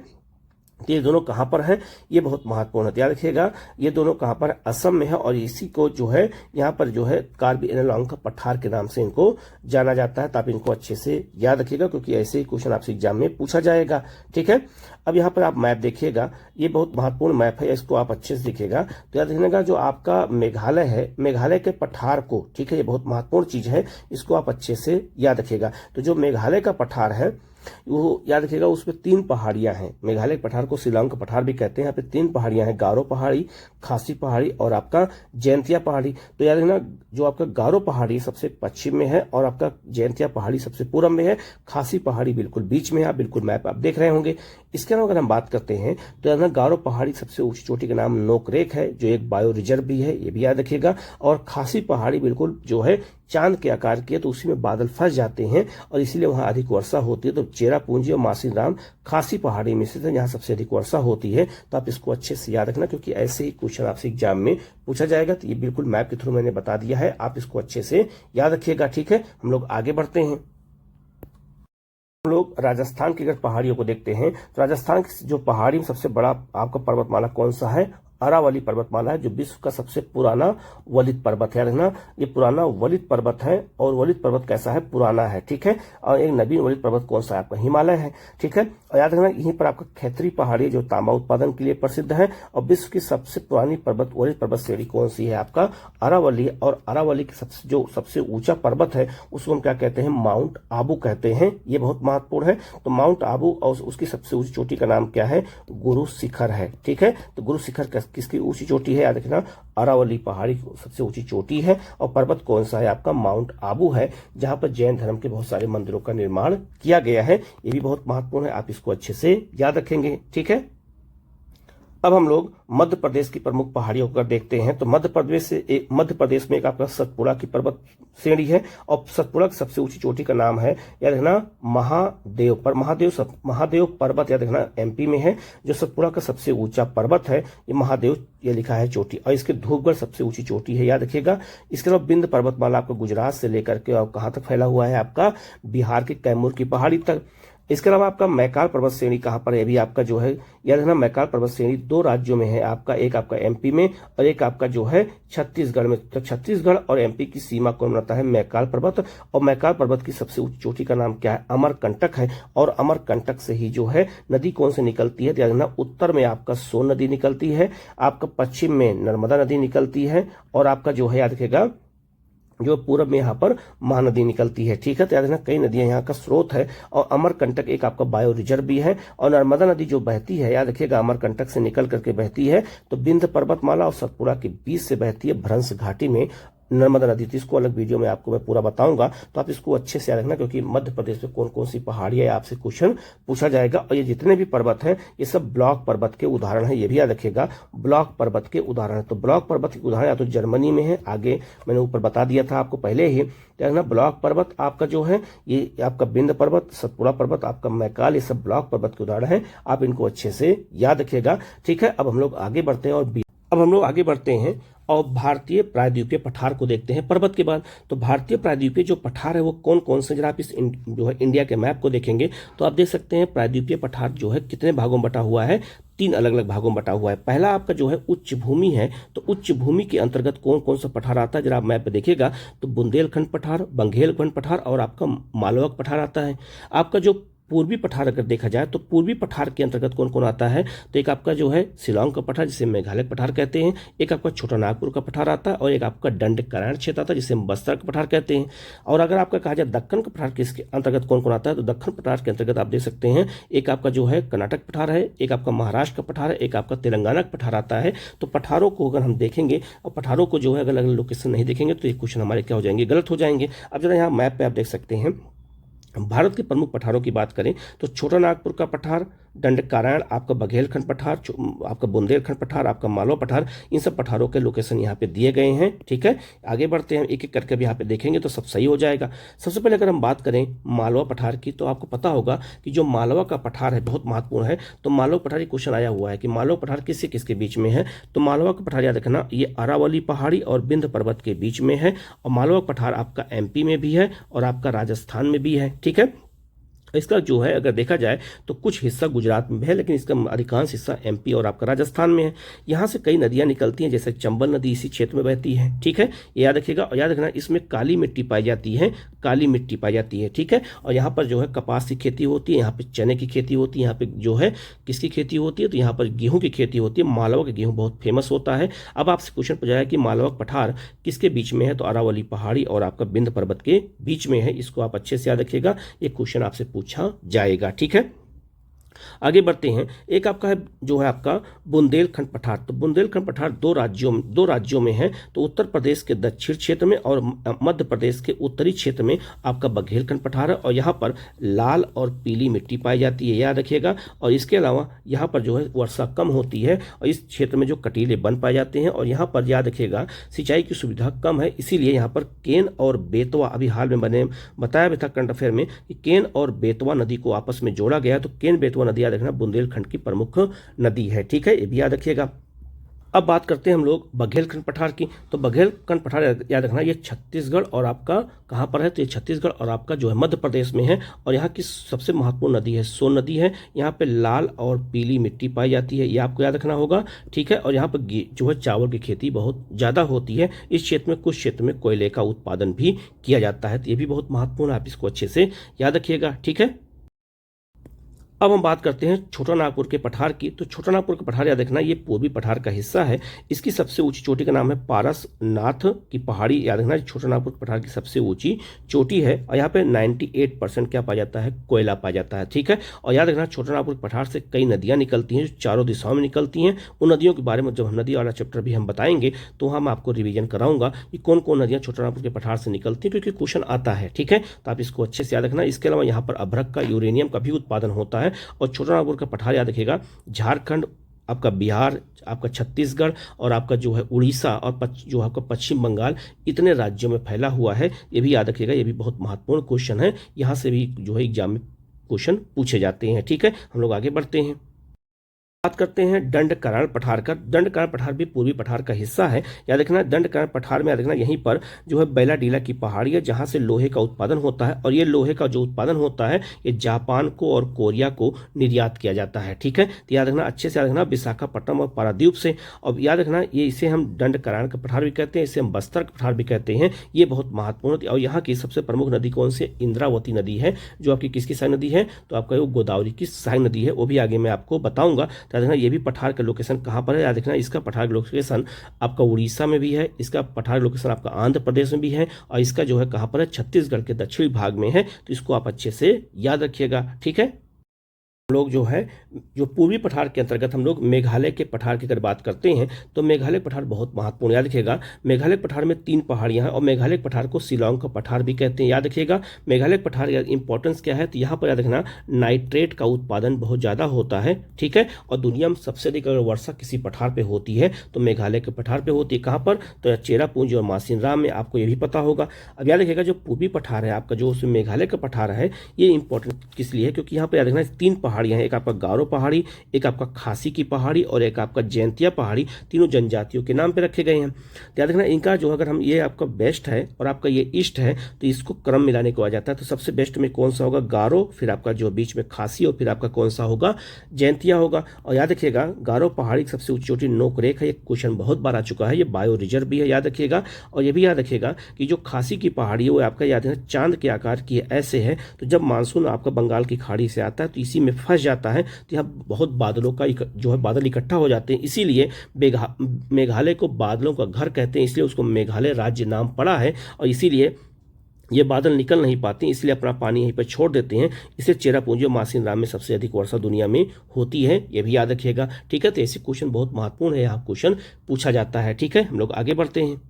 तो ये दोनों कहाँ पर है? ये बहुत महत्वपूर्ण है, याद रखिएगा। ये दोनों कहाँ पर? असम में है। और इसी को जो है यहाँ पर जो है कार्बी एनालॉन्ग का पठार के नाम से इनको जाना जाता है। तो आप इनको अच्छे से याद रखिएगा, क्योंकि ऐसे ही क्वेश्चन आपसे एग्जाम में पूछा जाएगा। ठीक है, अब यहाँ पर आप मैप देखिएगा, ये बहुत महत्वपूर्ण मैप है, इसको आप अच्छे से देखिएगा। तो याद रखिएगा, जो आपका मेघालय है, मेघालय के पठार को, ठीक है, ये बहुत महत्वपूर्ण चीज है, इसको आप अच्छे से याद रखिएगा। तो जो मेघालय का पठार है वो याद रखिएगा, उसमें 3 पहाड़ियां हैं। मेघालय के पठार को शिलांग का पठार भी कहते हैं। यहाँ पे 3 पहाड़ियां हैं, गारो पहाड़ी, खासी पहाड़ी और आपका जयंतिया पहाड़ी। तो याद रखना, जो आपका गारो पहाड़ी सबसे पश्चिम में है और आपका जयंतिया पहाड़ी सबसे पूर्व में है, खासी पहाड़ी बिल्कुल बीच में है। आप बिल्कुल मैप आप देख रहे होंगे। इसके अलावा अगर हम बात करते हैं तो याद रखना, गारो पहाड़ी सबसे ऊंची चोटी का नाम नोकरेक है, जो एक बायो रिजर्व भी है, ये भी याद रखिएगा। और खासी पहाड़ी बिल्कुल जो है चांद के आकार की है, तो उसी में बादल फंस जाते हैं और इसीलिए वहां अधिक वर्षा होती है। तो चेरापूंजी और मासिनराम खासी पहाड़ी में से जहां सबसे अधिक वर्षा होती है। तो आप इसको अच्छे से याद रखना, क्योंकि ऐसे ही क्वेश्चन आपसे एग्जाम में पूछा जाएगा। तो ये बिल्कुल मैप के थ्रू मैंने बता दिया है, आप इसको अच्छे से याद रखिएगा। ठीक है, हम लोग आगे बढ़ते हैं। हम लोग राजस्थान की अगर पहाड़ियों को देखते हैं तो राजस्थान की जो पहाड़ी में सबसे बड़ा आपका पर्वतमाला कौन सा है? अरावली पर्वतमाला है, जो विश्व का सबसे पुराना वलित पर्वत है। ना, ये पुराना वलित पर्वत है। और वलित पर्वत कैसा है? पुराना है। ठीक है, और एक नवीन वलित पर्वत कौन सा है? आपका हिमालय है। ठीक है, और याद रखना, यहीं पर आपका खैतरी पहाड़ी जो तांबा उत्पादन के लिए प्रसिद्ध है। और विश्व की सबसे पुरानी वलित पर्वत श्रेणी कौन सी है? आपका अरावली। और अरावली की सबसे ऊंचा पर्वत है उसको हम क्या कहते हैं? माउंट आबू कहते हैं। ये बहुत महत्वपूर्ण है। तो माउंट आबू और उसकी सबसे ऊंची चोटी का नाम क्या है? गुरु शिखर है। ठीक है, तो गुरु शिखर किसकी ऊंची चोटी है? याद रखना, अरावली पहाड़ी सबसे ऊंची चोटी है। और पर्वत कौन सा है? आपका माउंट आबू है, जहां पर जैन धर्म के बहुत सारे मंदिरों का निर्माण किया गया है। ये भी बहुत महत्वपूर्ण है, आप इसको अच्छे से याद रखेंगे। ठीक है, अब हम लोग मध्य प्रदेश की प्रमुख पहाड़ियों को देखते हैं। तो मध्य प्रदेश में एक आपका सतपुड़ा की पर्वत श्रेणी है। और सतपुड़ा की सबसे ऊंची चोटी का नाम है, याद रखना, महादेव। पर महादेव पर्वत याद रखना एमपी में है। जो सतपुड़ा का सबसे ऊंचा पर्वत है ये महादेव, ये लिखा है चोटी। और इसके धूपगढ़ सबसे ऊंची चोटी है, याद रखिएगा। इसके अलावा विंध्य पर्वतमाला आपका गुजरात से लेकर के और कहां तक फैला हुआ है? आपका बिहार के कैमूर की पहाड़ी तक। इसके अलावा आपका मैकाल पर्वत श्रेणी कहाँ पर है? भी आपका जो है याद रखना, मैकाल पर्वत श्रेणी 2 राज्यों में है आपका, एक आपका एमपी में और एक आपका जो है छत्तीसगढ़ में। तो छत्तीसगढ़ और एमपी की सीमा कौन बनाता है? मैकाल पर्वत। और मैकाल पर्वत की सबसे ऊंची चोटी का नाम क्या है? अमरकंटक है। और अमरकंटक से ही जो है नदी कौन से निकलती है? याद रखना, उत्तर में आपका सोन नदी निकलती है, आपका पश्चिम में नर्मदा नदी निकलती है, और आपका जो है याद रखेगा जो पूरब में यहाँ पर महानदी निकलती है। ठीक है, तो याद रखना कई नदियां यहाँ का स्रोत है। और अमरकंटक एक आपका बायो रिजर्व भी है। और नर्मदा नदी जो बहती है, याद रखिएगा अमरकंटक से निकल करके बहती है, तो विंध्य पर्वतमाला और सतपुड़ा के बीच से बहती है भ्रंश घाटी में नर्मदा नदी। तो इसको अलग वीडियो में आपको मैं पूरा बताऊंगा, तो आप इसको अच्छे से याद रखना, क्योंकि मध्य प्रदेश में कौन कौन सी पहाड़ियां है आपसे क्वेश्चन पूछा जाएगा। और ये जितने भी पर्वत हैं ये सब ब्लॉक पर्वत के उदाहरण है, ये भी याद रखिएगा ब्लॉक पर्वत के उदाहरण। तो ब्लॉक पर्वत के उदाहरण या तो जर्मनी में है, आगे मैंने ऊपर बता दिया था आपको पहले ही। तो ब्लॉक पर्वत आपका जो है ये आपका विंध्य पर्वत, सतपुड़ा पर्वत, आपका मैकाल, ये सब ब्लॉक पर्वत के उदाहरण है। आप इनको अच्छे से याद रखिएगा। ठीक है, अब हम लोग आगे बढ़ते हैं और भारतीय प्रायद्वीपीय पठार को देखते हैं पर्वत के बाद। तो भारतीय प्रायद्वीपीय जो पठार है वो कौन कौन से, जरा आप इस जो है इंडिया के मैप को देखेंगे तो आप देख सकते हैं प्रायद्वीपीय पठार जो है कितने भागों में बटा हुआ है, 3 अलग अलग भागों में बटा हुआ है। पहला आपका जो है उच्च भूमि है, तो उच्च भूमि के अंतर्गत कौन कौन सा पठार आता है, जरा आप मैप पे देखिएगा तो बुंदेलखंड पठार, बघेलखंड पठार और आपका मालवा पठार आता है। आपका जो पूर्वी पठार अगर देखा जाए तो पूर्वी पठार के अंतर्गत कौन कौन आता है, तो एक आपका जो है शिलांग का पठार जिसे मेघालय पठार कहते हैं, एक आपका छोटा नागपुर का पठार आता है, और एक आपका दंडकारण्य क्षेत्र आता है जिसे हम बस्तर का पठार कहते हैं। और अगर आपका कहा जाए दक्कन का पठार किसके अंतर्गत कौन कौन आता है, तो दक्कन पठार के अंतर्गत आप देख सकते हैं एक आपका जो है कर्नाटक पठार है, एक आपका महाराष्ट्र का पठार है, एक आपका तेलंगाना का पठार आता है। तो पठारों को अगर हम देखेंगे और पठारों को जो है अलग अलग लोकेशन नहीं देखेंगे तो ये क्वेश्चन हमारे क्या हो जाएंगे, गलत हो जाएंगे। अब जरा यहाँ मैप पे आप देख सकते हैं भारत के प्रमुख पठारों की बात करें तो छोटा नागपुर का पठार, दंडकारण्य, आपका बघेलखंड पठार, आपका बुंदेलखंड पठार, आपका मालवा पठार, इन सब पठारों के लोकेशन यहाँ पे दिए गए हैं। ठीक है, आगे बढ़ते हैं, एक एक करके भी यहाँ पे देखेंगे तो सब सही हो जाएगा। सबसे पहले अगर हम बात करें मालवा पठार की तो आपको पता होगा कि जो मालवा का पठार है बहुत महत्वपूर्ण है। तो मालवा पठार क्वेश्चन आया हुआ है कि मालवा पठार किससे किसके बीच में है, तो मालवा का पठार याद रखना ये अरावली पहाड़ी और विंध्य पर्वत के बीच में है। और मालवा पठार आपका एमपी में भी है और आपका राजस्थान में भी है। ठीक है, इसका जो है अगर देखा जाए तो कुछ हिस्सा गुजरात में है, लेकिन इसका अधिकांश हिस्सा एमपी और आपका राजस्थान में है। यहाँ से कई नदियाँ निकलती हैं, जैसे चंबल नदी इसी क्षेत्र में बहती है। ठीक है, ये याद रखिएगा। और याद रखना इसमें काली मिट्टी पाई जाती है, काली मिट्टी पाई जाती है। ठीक है, और यहाँ पर जो है कपास की खेती होती है, यहाँ पे चने की खेती होती है, यहाँ पे जो है किसकी खेती होती है, तो यहाँ पर गेहूँ की खेती होती है। मालवा का गेहूँ बहुत फेमस होता है। अब आपसे क्वेश्चन पूछा जाए कि मालवा पठार किसके बीच में है, तो अरावली पहाड़ी और आपका विंध्य पर्वत के बीच में है। इसको आप अच्छे से याद रखिएगा, ये क्वेश्चन आपसे पूछा जाएगा। ठीक है, आगे बढ़ते हैं। एक आपका है जो है आपका बुंदेलखंड पठार। तो बुंदेलखंड पठार दो राज्यों में है, तो उत्तर प्रदेश के दक्षिण क्षेत्र में और मध्य प्रदेश के उत्तरी क्षेत्र में आपका बघेलखंड पठार है। और यहाँ पर लाल और पीली मिट्टी पाई जाती है, याद रखिएगा। और इसके अलावा यहाँ पर जो है वर्षा कम होती है और इस क्षेत्र में जो कटीले वन पाए जाते हैं। और यहाँ पर याद रखिएगा सिंचाई की सुविधा कम है, इसीलिए यहाँ पर केन और बेतवा, अभी हाल में मैंने बताया भी था करंट अफेयर में कि केन और बेतवा नदी को आपस में जोड़ा गया। तो केन बेतवा नदी याद रखना बुंदेलखंड की प्रमुख नदी है। ठीक है, ये भी याद रखिएगा। अब बात करते हैं हम लोग बघेलखंड पठार की। तो बघेलखंड पठार याद रखना ये छत्तीसगढ़ और आपका कहाँ पर है, तो ये छत्तीसगढ़ और आपका जो है मध्य प्रदेश में है। और यहाँ की सबसे महत्वपूर्ण नदी है सोन नदी है। यहाँ पे लाल और पीली मिट्टी पाई जाती है, ये आपको याद रखना होगा। ठीक है, और यहाँ पर जो है चावल की खेती बहुत ज़्यादा होती है। इस क्षेत्र में कुछ क्षेत्र में कोयले का उत्पादन भी किया जाता है, तो ये भी बहुत महत्वपूर्ण है, आप इसको अच्छे से याद रखिएगा। ठीक है, अब हम बात करते हैं छोटा नागपुर के पठार की। तो छोटा नागपुर का पठार याद रखना ये पूर्वी पठार का हिस्सा है। इसकी सबसे ऊंची चोटी का नाम है पारसनाथ की पहाड़ी, याद रखना छोटा नागपुर पठार की सबसे ऊंची चोटी है। और यहाँ पे 98% क्या पाया जाता है, कोयला पाया जाता है। ठीक है, और याद रखना छोटा नागपुर पठार से कई नदियाँ निकलती हैं जो चारों दिशाओं में निकलती हैं। उन नदियों के बारे में जब हम नदी वाला चैप्टर भी हम बताएंगे तो हम आपको रिवीजन कराऊंगा कि कौन कौन नदियाँ छोटा नागपुर के पठार से निकलती हैं, क्योंकि क्वेश्चन आता है। ठीक है, तो आप इसको अच्छे से याद रखना। इसके अलावा यहाँ पर अभ्रक का, यूरेनियम का भी उत्पादन होता है। और छोटा नागपुर का पठार याद रखिएगा झारखंड, आपका बिहार, आपका छत्तीसगढ़ और आपका जो है उड़ीसा और जो आपका पश्चिम बंगाल, इतने राज्यों में फैला हुआ है। ये भी याद रखिएगा, ये भी बहुत महत्वपूर्ण क्वेश्चन है, यहाँ से भी जो है एग्जाम में क्वेश्चन पूछे जाते हैं। ठीक है, हम लोग आगे बढ़ते हैं। बात करते हैं दंडकारण्य पठार का। दंडकारण्य पठार भी पूर्वी पठार का हिस्सा है, याद रखना। दंडकारण्य पठार में याद रखना यहीं पर जो है बैलाडीला की पहाड़ी है जहां से लोहे का उत्पादन होता है। और ये लोहे का जो उत्पादन होता है ये जापान को और कोरिया को निर्यात किया जाता है। ठीक है, तो याद रखना, अच्छे से याद रखना, विशाखापट्टनम और पारादीप से। और याद रखना ये इसे हम दंडकारण्य का पठार भी कहते हैं, इसे हम बस्तर का पठार भी कहते हैं। ये बहुत महत्वपूर्ण। और यहाँ की सबसे प्रमुख नदी कौन सी, इंद्रावती नदी है, जो आपकी किसकी सहायक नदी है, तो आपका वो गोदावरी की सहायक नदी है। वो भी आगे मैं आपको बताऊंगा। तो याद रखना ये भी पठार का लोकेशन कहाँ पर है, याद रखना इसका पठार का लोकेशन आपका उड़ीसा में भी है, इसका पठार लोकेशन आपका आंध्र प्रदेश में भी है, और इसका जो है कहाँ पर है, छत्तीसगढ़ के दक्षिणी भाग में है। तो इसको आप अच्छे से याद रखिएगा, ठीक है। हम लोग जो है जो पूर्वी पठार के अंतर्गत हम लोग मेघालय के पठार की अगर बात करते हैं तो मेघालय पठार बहुत महत्वपूर्ण, याद रखिएगा। मेघालय पठार में 3 पहाड़ियां हैं और मेघालय पठार को शिलांग का पठार भी कहते हैं, याद रखिएगा। मेघालय पठार का इंपॉर्टेंस क्या है, तो यहाँ पर याद रखना नाइट्रेट का उत्पादन बहुत ज़्यादा होता है, ठीक है। और दुनिया में सबसे अधिक अगर वर्षा किसी पठार पर होती है तो मेघालय के पठार पर होती है। कहाँ पर, तो चेरापूंजी और मासिनराम में, आपको ये भी पता होगा। अब याद रखिएगा जो पूर्वी पठार है आपका, जो उसमें मेघालय का पठार है, ये इंपॉर्टेंट किस लिए है, क्योंकि यहाँ पर याद रखना 3 पहाड़ियाँ हैं, एक आपका गारो पहाड़ी, एक आपका खासी की पहाड़ी और एक आपका जैंतिया पहाड़ी। तीनों जनजातियों के नाम पे रखे गए हैं। तो याद रखना इनका जो, अगर हम ये आपका वेस्ट है और आपका ये ईस्ट है तो इसको क्रम मिलाने को आ जाता है। तो सबसे बेस्ट में कौन सा होगा, गारो, फिर आपका जो बीच में खासी और फिर आपका कौन सा होगा, जैंतिया होगा। और याद रखिएगा गारो पहाड़ी की सबसे ऊंची चोटी नोकरेख है, ये क्वेश्चन बहुत बार आ चुका है, ये बायो रिजर्व भी है, याद रखिएगा। और ये भी याद रखिएगा कि जो खासी की पहाड़ी है वो आपका याद है चांद के आकार की ऐसे है। तो जब मानसून आपका बंगाल की खाड़ी से आता है तो इसी में फंस जाता है, तो यहाँ बहुत बादलों का जो है बादल इकट्ठा हो जाते हैं, इसीलिए मेघालय को बादलों का घर कहते हैं, इसलिए उसको मेघालय राज्य नाम पड़ा है। और इसीलिए ये बादल निकल नहीं पाते, इसलिए अपना पानी यहीं पर छोड़ देते हैं। इससे चेरापूंजी और मासिनराम में सबसे अधिक वर्षा दुनिया में होती है, ये भी याद रखिएगा, ठीक है। तो ऐसे क्वेश्चन बहुत महत्वपूर्ण है, यहाँ क्वेश्चन पूछा जाता है, ठीक है। हम लोग आगे बढ़ते हैं।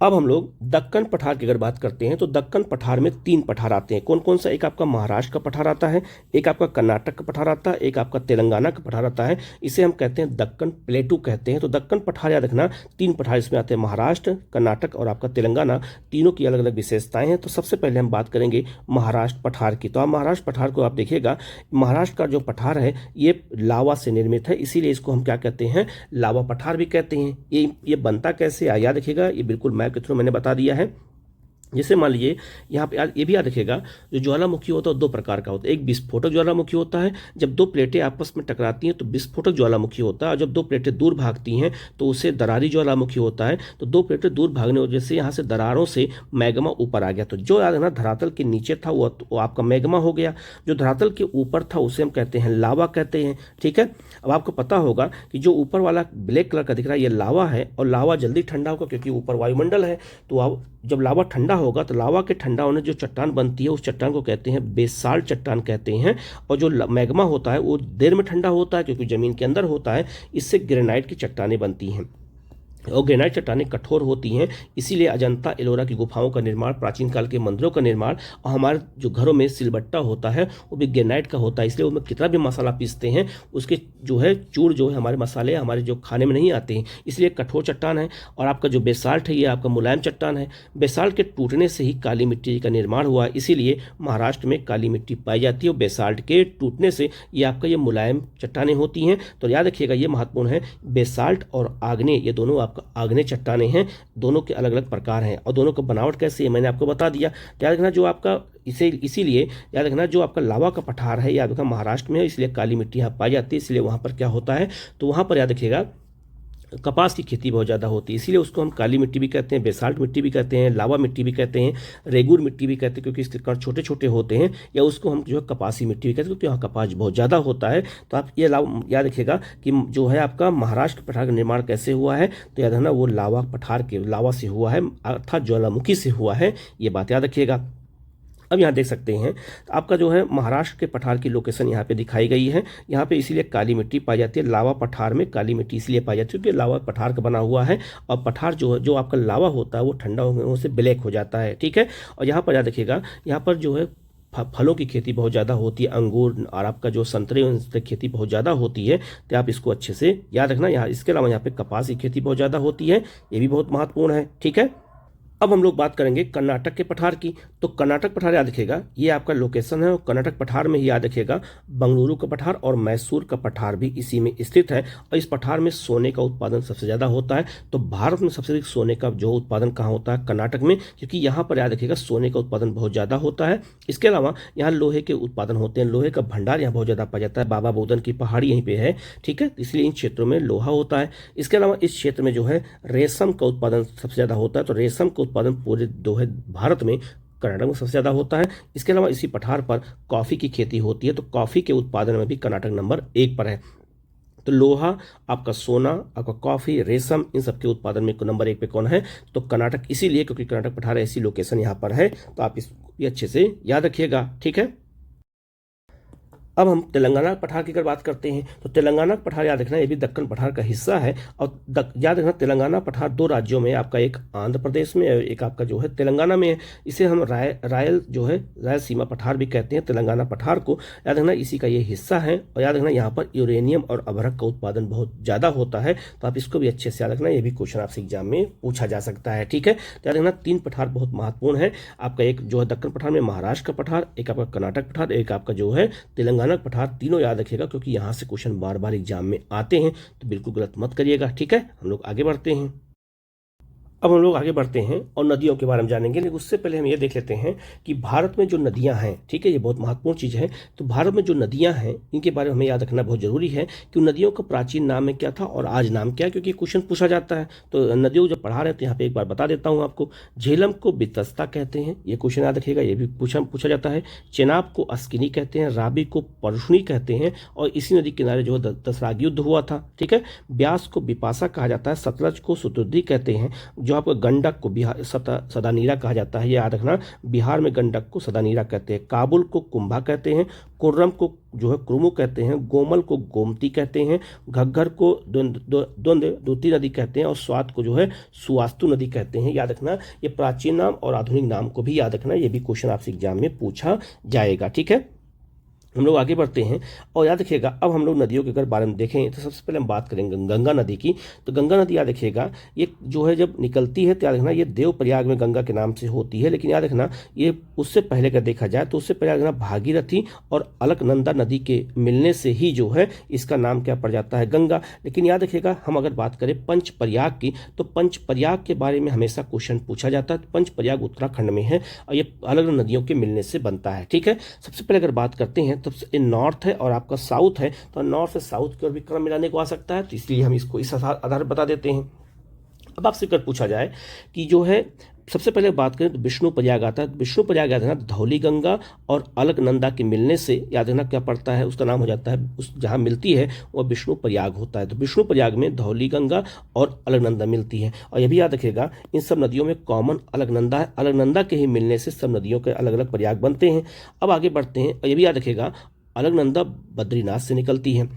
अब हम लोग दक्कन पठार की अगर बात करते हैं तो दक्कन पठार में 3 पठार आते हैं। कौन कौन सा, एक आपका महाराष्ट्र का पठार आता है, एक आपका कर्नाटक का पठार आता है, एक आपका तेलंगाना का पठार आता है। इसे हम कहते हैं दक्कन प्लेटू कहते हैं। तो दक्कन पठार याद रखना 3 पठार इसमें आते हैं, महाराष्ट्र, कर्नाटक और आपका तेलंगाना, तीनों की अलग अलग विशेषताएं हैं। तो सबसे पहले हम बात करेंगे महाराष्ट्र पठार की। तो आप महाराष्ट्र पठार को आप देखिएगा, महाराष्ट्र का जो पठार है ये लावा से निर्मित है, इसीलिए इसको हम क्या कहते हैं, लावा पठार भी कहते हैं। ये बनता कैसे, याद रखिएगा, ये बिल्कुल के थ्रू मैंने बता दिया है। जैसे मान लीजिए यहाँ पे ये भी याद रखिएगा, जो ज्वालामुखी होता है 2 प्रकार का होता है। एक विस्फोटक ज्वालामुखी होता है, जब 2 प्लेटें आपस में टकराती हैं तो विस्फोटक ज्वालामुखी होता है, और जब 2 प्लेटें दूर भागती हैं तो उसे दरारी ज्वालामुखी होता है। तो 2 प्लेटें दूर भागने की वजह से यहाँ से दरारों से मैग्मा ऊपर आ गया, तो जो याद है ना धरातल के नीचे था वो आपका मैग्मा हो गया, जो धरातल के ऊपर था उसे हम कहते हैं लावा कहते हैं, ठीक है। अब आपको पता होगा कि जो ऊपर वाला ब्लैक कलर का दिख रहा है ये लावा है, और लावा जल्दी ठंडा होगा क्योंकि ऊपर वायुमंडल है। तो अब जब लावा ठंडा होगा तो लावा के ठंडा होने जो चट्टान बनती है उस चट्टान को कहते हैं बेसाल्ट चट्टान कहते हैं। और जो मैग्मा होता है वो देर में ठंडा होता है क्योंकि जमीन के अंदर होता है, इससे ग्रेनाइट की चट्टानें बनती हैं। और ग्रेनाइट चट्टानें कठोर होती हैं, इसीलिए अजंता एलोरा की गुफाओं का निर्माण, प्राचीन काल के मंदिरों का निर्माण, और हमारे जो घरों में सिलबट्टा होता है वो भी ग्रेनाइट का होता है। इसलिए उसमें कितना भी मसाला पीसते हैं उसके जो है चूर जो है हमारे मसाले हमारे जो खाने में नहीं आते हैं, इसलिए कठोर चट्टान है। और आपका जो बेसाल्ट है ये आपका मुलायम चट्टान है। बेसाल्ट के टूटने से ही काली मिट्टी का निर्माण हुआ है, इसीलिए महाराष्ट्र में काली मिट्टी पाई जाती है। और बेसाल्ट के टूटने से ये आपका ये मुलायम चट्टानें होती हैं। तो याद रखिएगा ये महत्वपूर्ण है, बेसाल्ट और आग्नेय ये दोनों आपका आग्नेय चट्टानें हैं, दोनों के अलग अलग प्रकार हैं और दोनों का बनावट कैसे है मैंने आपको बता दिया। याद रखना जो आपका इसीलिए याद रखना जो आपका लावा का पठार है याद रखना महाराष्ट्र में है, इसलिए काली मिट्टी यहाँ पाई जाती है। इसलिए वहाँ पर क्या होता है, तो वहाँ पर याद रखिएगा कपास की खेती बहुत ज़्यादा होती है, इसीलिए उसको हम काली मिट्टी भी कहते हैं, बेसाल्ट मिट्टी भी कहते हैं, लावा मिट्टी भी कहते हैं, रेगुर मिट्टी भी कहते हैं क्योंकि इसके कण छोटे छोटे होते हैं, या उसको हम जो है कपासी मिट्टी भी कहते हैं क्योंकि वहाँ कपास बहुत ज़्यादा होता है। तो आप ये याद रखिएगा कि जो है आपका महाराष्ट्र पठार का निर्माण कैसे हुआ है, तो याद रखना वो लावा पठार के लावा से हुआ है अर्थात ज्वालामुखी से हुआ है, ये बात याद रखिएगा। अब यहाँ देख सकते हैं आपका जो है महाराष्ट्र के पठार की लोकेशन यहाँ पे दिखाई गई है। यहाँ पे इसीलिए काली मिट्टी पाई जाती है, लावा पठार में काली मिट्टी इसलिए पाई जाती है क्योंकि लावा पठार का बना हुआ है और पठार जो आपका लावा होता है वो ठंडा होने से ब्लैक हो जाता है, ठीक है। और यहाँ पर याद रखिएगा यहाँ पर जो है फलों की खेती बहुत ज़्यादा होती है, अंगूर और आपका जो संतरे खेती बहुत ज़्यादा होती है, तो आप इसको अच्छे से याद रखना। यहाँ इसके अलावा यहाँ पे कपास की खेती बहुत ज़्यादा होती है, ये भी बहुत महत्वपूर्ण है, ठीक है। अब हम लोग बात करेंगे कर्नाटक के पठार की। तो कर्नाटक पठार याद रखिएगा ये आपका लोकेशन है और कर्नाटक पठार में ही याद रखिएगा बंगलुरु का पठार और मैसूर का पठार भी इसी में स्थित है। और इस पठार में सोने का उत्पादन सबसे ज़्यादा होता है। तो भारत में सबसे अधिक सोने का जो उत्पादन कहाँ होता है, कर्नाटक में, क्योंकि यहाँ पर याद रखिएगा सोने का उत्पादन बहुत ज़्यादा होता है। इसके अलावा यहाँ लोहे के उत्पादन होते हैं, लोहे का भंडार यहाँ बहुत ज़्यादा पाया जाता है, बाबा बोदन की पहाड़ी यहीं पर है, ठीक है, इसलिए इन क्षेत्रों में लोहा होता है। इसके अलावा इस क्षेत्र में जो है रेशम का उत्पादन सबसे ज़्यादा होता है। तो रेशम का उत्पादन पूरे भारत में कर्नाटक में सबसे ज़्यादा होता है। इसके अलावा इसी पठार पर कॉफ़ी की खेती होती है, तो कॉफ़ी के उत्पादन में भी कर्नाटक नंबर 1 पर है। तो लोहा, आपका सोना, आपका कॉफ़ी, रेशम, इन सब के उत्पादन में नंबर 1 पे कौन है? तो कर्नाटक, इसीलिए क्योंकि कर्नाटक पठार ऐसी लोकेशन यहाँ पर है, तो आप इसको भी अच्छे से याद रखिएगा, ठीक है। अब हम तेलंगाना पठार की अगर बात करते हैं तो तेलंगाना पठार याद रखना, ये भी दक्कन पठार का हिस्सा है। और याद रखना तेलंगाना पठार 2 राज्यों में, आपका एक आंध्र प्रदेश में और एक आपका जो है तेलंगाना में है। इसे हम रायल जो है रायलसीमा पठार भी कहते हैं तेलंगाना पठार को। याद रखना इसी का ये हिस्सा है। और याद रखना यहाँ पर यूरेनियम और अभ्रक का उत्पादन बहुत ज़्यादा होता है, तो आप इसको भी अच्छे से याद रखना, ये भी क्वेश्चन आपसे एग्जाम में पूछा जा सकता है, ठीक है। तो याद रखना 3 पठार बहुत महत्वपूर्ण है आपका, एक जो है दक्कन पठार में महाराष्ट्र का पठार, एक आपका कर्नाटक पठार, एक आपका जो है तेलंगाना पठार। तीनों याद रखिएगा क्योंकि यहाँ से क्वेश्चन बार बार एग्जाम में आते हैं, तो बिल्कुल गलत मत करिएगा, ठीक है। हम लोग आगे बढ़ते हैं। अब हम लोग आगे बढ़ते हैं और नदियों के बारे में जानेंगे, लेकिन उससे पहले हम ये देख लेते हैं कि भारत में जो नदियां हैं, ठीक है, ये बहुत महत्वपूर्ण चीज़ है। तो भारत में जो नदियां हैं इनके बारे में हमें याद रखना बहुत जरूरी है कि उन नदियों का प्राचीन नाम में क्या था और आज नाम क्या है, क्योंकि क्वेश्चन पूछा जाता है। तो नदियों जब पढ़ा रहे हैं तो यहाँ पे एक बार बता देता हूँ आपको। झेलम को बितस्ता कहते हैं, ये क्वेश्चन याद रखिएगा, ये भी पूछा जाता है। चेनाब को अस्किनी कहते हैं, राबी को परशुनी कहते हैं, और इसी नदी किनारे जो है दसराग युद्ध हुआ था, ठीक है। ब्यास को बिपाशा कहा जाता है, सतलज को सुतुद्दी कहते हैं, जो आपको गंडक को बिहार सदानीरा कहा जाता है, ये याद रखना, बिहार में गंडक को सदानीरा कहते हैं। काबुल को कुंभा कहते हैं, कुर्रम को जो है क्रुमु कहते हैं, गोमल को गोमती कहते हैं, घग्गर को द्वंद्वती नदी कहते हैं, और स्वात को जो है सुवास्तु नदी कहते हैं। याद रखना ये प्राचीन नाम और आधुनिक नाम को भी याद रखना, ये भी क्वेश्चन आपसे एग्जाम में पूछा जाएगा, ठीक है। हम लोग आगे बढ़ते हैं और याद रखिएगा, अब हम लोग नदियों के अगर बारे में देखें तो सबसे पहले हम बात करेंगे गंगा नदी की। तो गंगा नदी याद रखिएगा, ये जो है जब निकलती है तो याद रखना ये देवप्रयाग में गंगा के नाम से होती है, लेकिन याद रखना ये उससे पहले अगर देखा जाए तो उससे पहले याद रखना भागीरथी और अलकनंदा नदी के मिलने से ही जो है इसका नाम क्या पड़ जाता है? गंगा। लेकिन याद रखिएगा हम अगर बात करें पंचप्रयाग की, तो पंचप्रयाग के बारे में हमेशा क्वेश्चन पूछा जाता है। पंचप्रयाग उत्तराखंड में है और ये अलग अलग नदियों के मिलने से बनता है, ठीक है। सबसे पहले अगर बात करते हैं तो नॉर्थ है और आपका साउथ है, तो नॉर्थ से साउथ की ओर भी क्रम मिलाने को आ सकता है, तो इसलिए हम इसको इस आधार पर बता देते हैं। अब आपसे अगर पूछा जाए कि जो है सबसे पहले बात करें तो विष्णु प्रयाग आता है। विष्णु प्रयाग याद रखना धौली गंगा और अलकनंदा के मिलने से याद रखना क्या पड़ता है, उसका नाम हो जाता है, उस जहाँ मिलती है वो विष्णु प्रयाग होता है। तो विष्णु प्रयाग में धौली गंगा और अलकनंदा मिलती है। और यह भी याद रखिएगा इन सब नदियों में कॉमन अलकनंदा है, अलकनंदा के ही मिलने से सब नदियों के अलग अलग प्रयाग बनते हैं। अब आगे बढ़ते हैं और यह भी याद रखिएगा अलकनंदा बद्रीनाथ से निकलती है।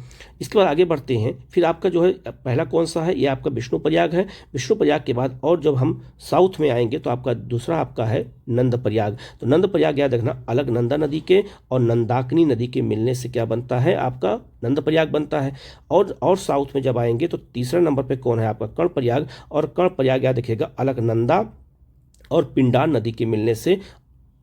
इसके बाद आगे बढ़ते हैं, फिर आपका जो है पहला कौन सा है, ये आपका विष्णु प्रयाग है। विष्णु प्रयाग के बाद और जब हम साउथ में आएंगे तो आपका दूसरा आपका है नंद प्रयाग। तो नंद प्रयाग याद रखना अलकनंदा नदी के और नंदाकिनी नदी के मिलने से क्या बनता है, आपका नंद प्रयाग बनता है। और साउथ में जब आएंगे तो तीसरा नंबर पर कौन है, आपका कर्ण प्रयाग। और कर्ण प्रयाग याद रखिएगा अलकनंदा और पिंडार नदी के मिलने से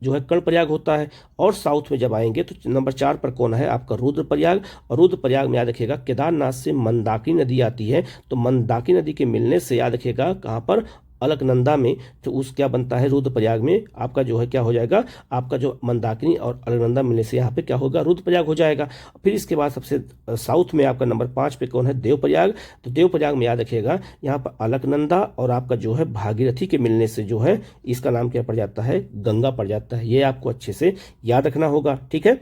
जो है कर्ण प्रयाग होता है। और साउथ में जब आएंगे तो नंबर 4 पर कौन है, आपका रुद्र प्रयाग। और रुद्र प्रयाग में याद रखिएगा केदारनाथ से मंदाकिनी नदी आती है, तो मंदाकिनी नदी के मिलने से याद रखिएगा कहाँ पर, अलकनंदा में, तो उस क्या बनता है रुद्रप्रयाग में आपका जो है क्या हो जाएगा, आपका जो मंदाकिनी और अलकनंदा मिलने से यहाँ पे क्या होगा, रुद्रप्रयाग हो जाएगा। फिर इसके बाद सबसे साउथ में आपका नंबर 5 पे कौन है, देवप्रयाग। तो देवप्रयाग में याद रखिएगा यहाँ पर अलकनंदा और आपका जो है भागीरथी के मिलने से जो है इसका नाम क्या पड़ जाता है, गंगा पड़ जाता है। ये आपको अच्छे से याद रखना होगा, ठीक है।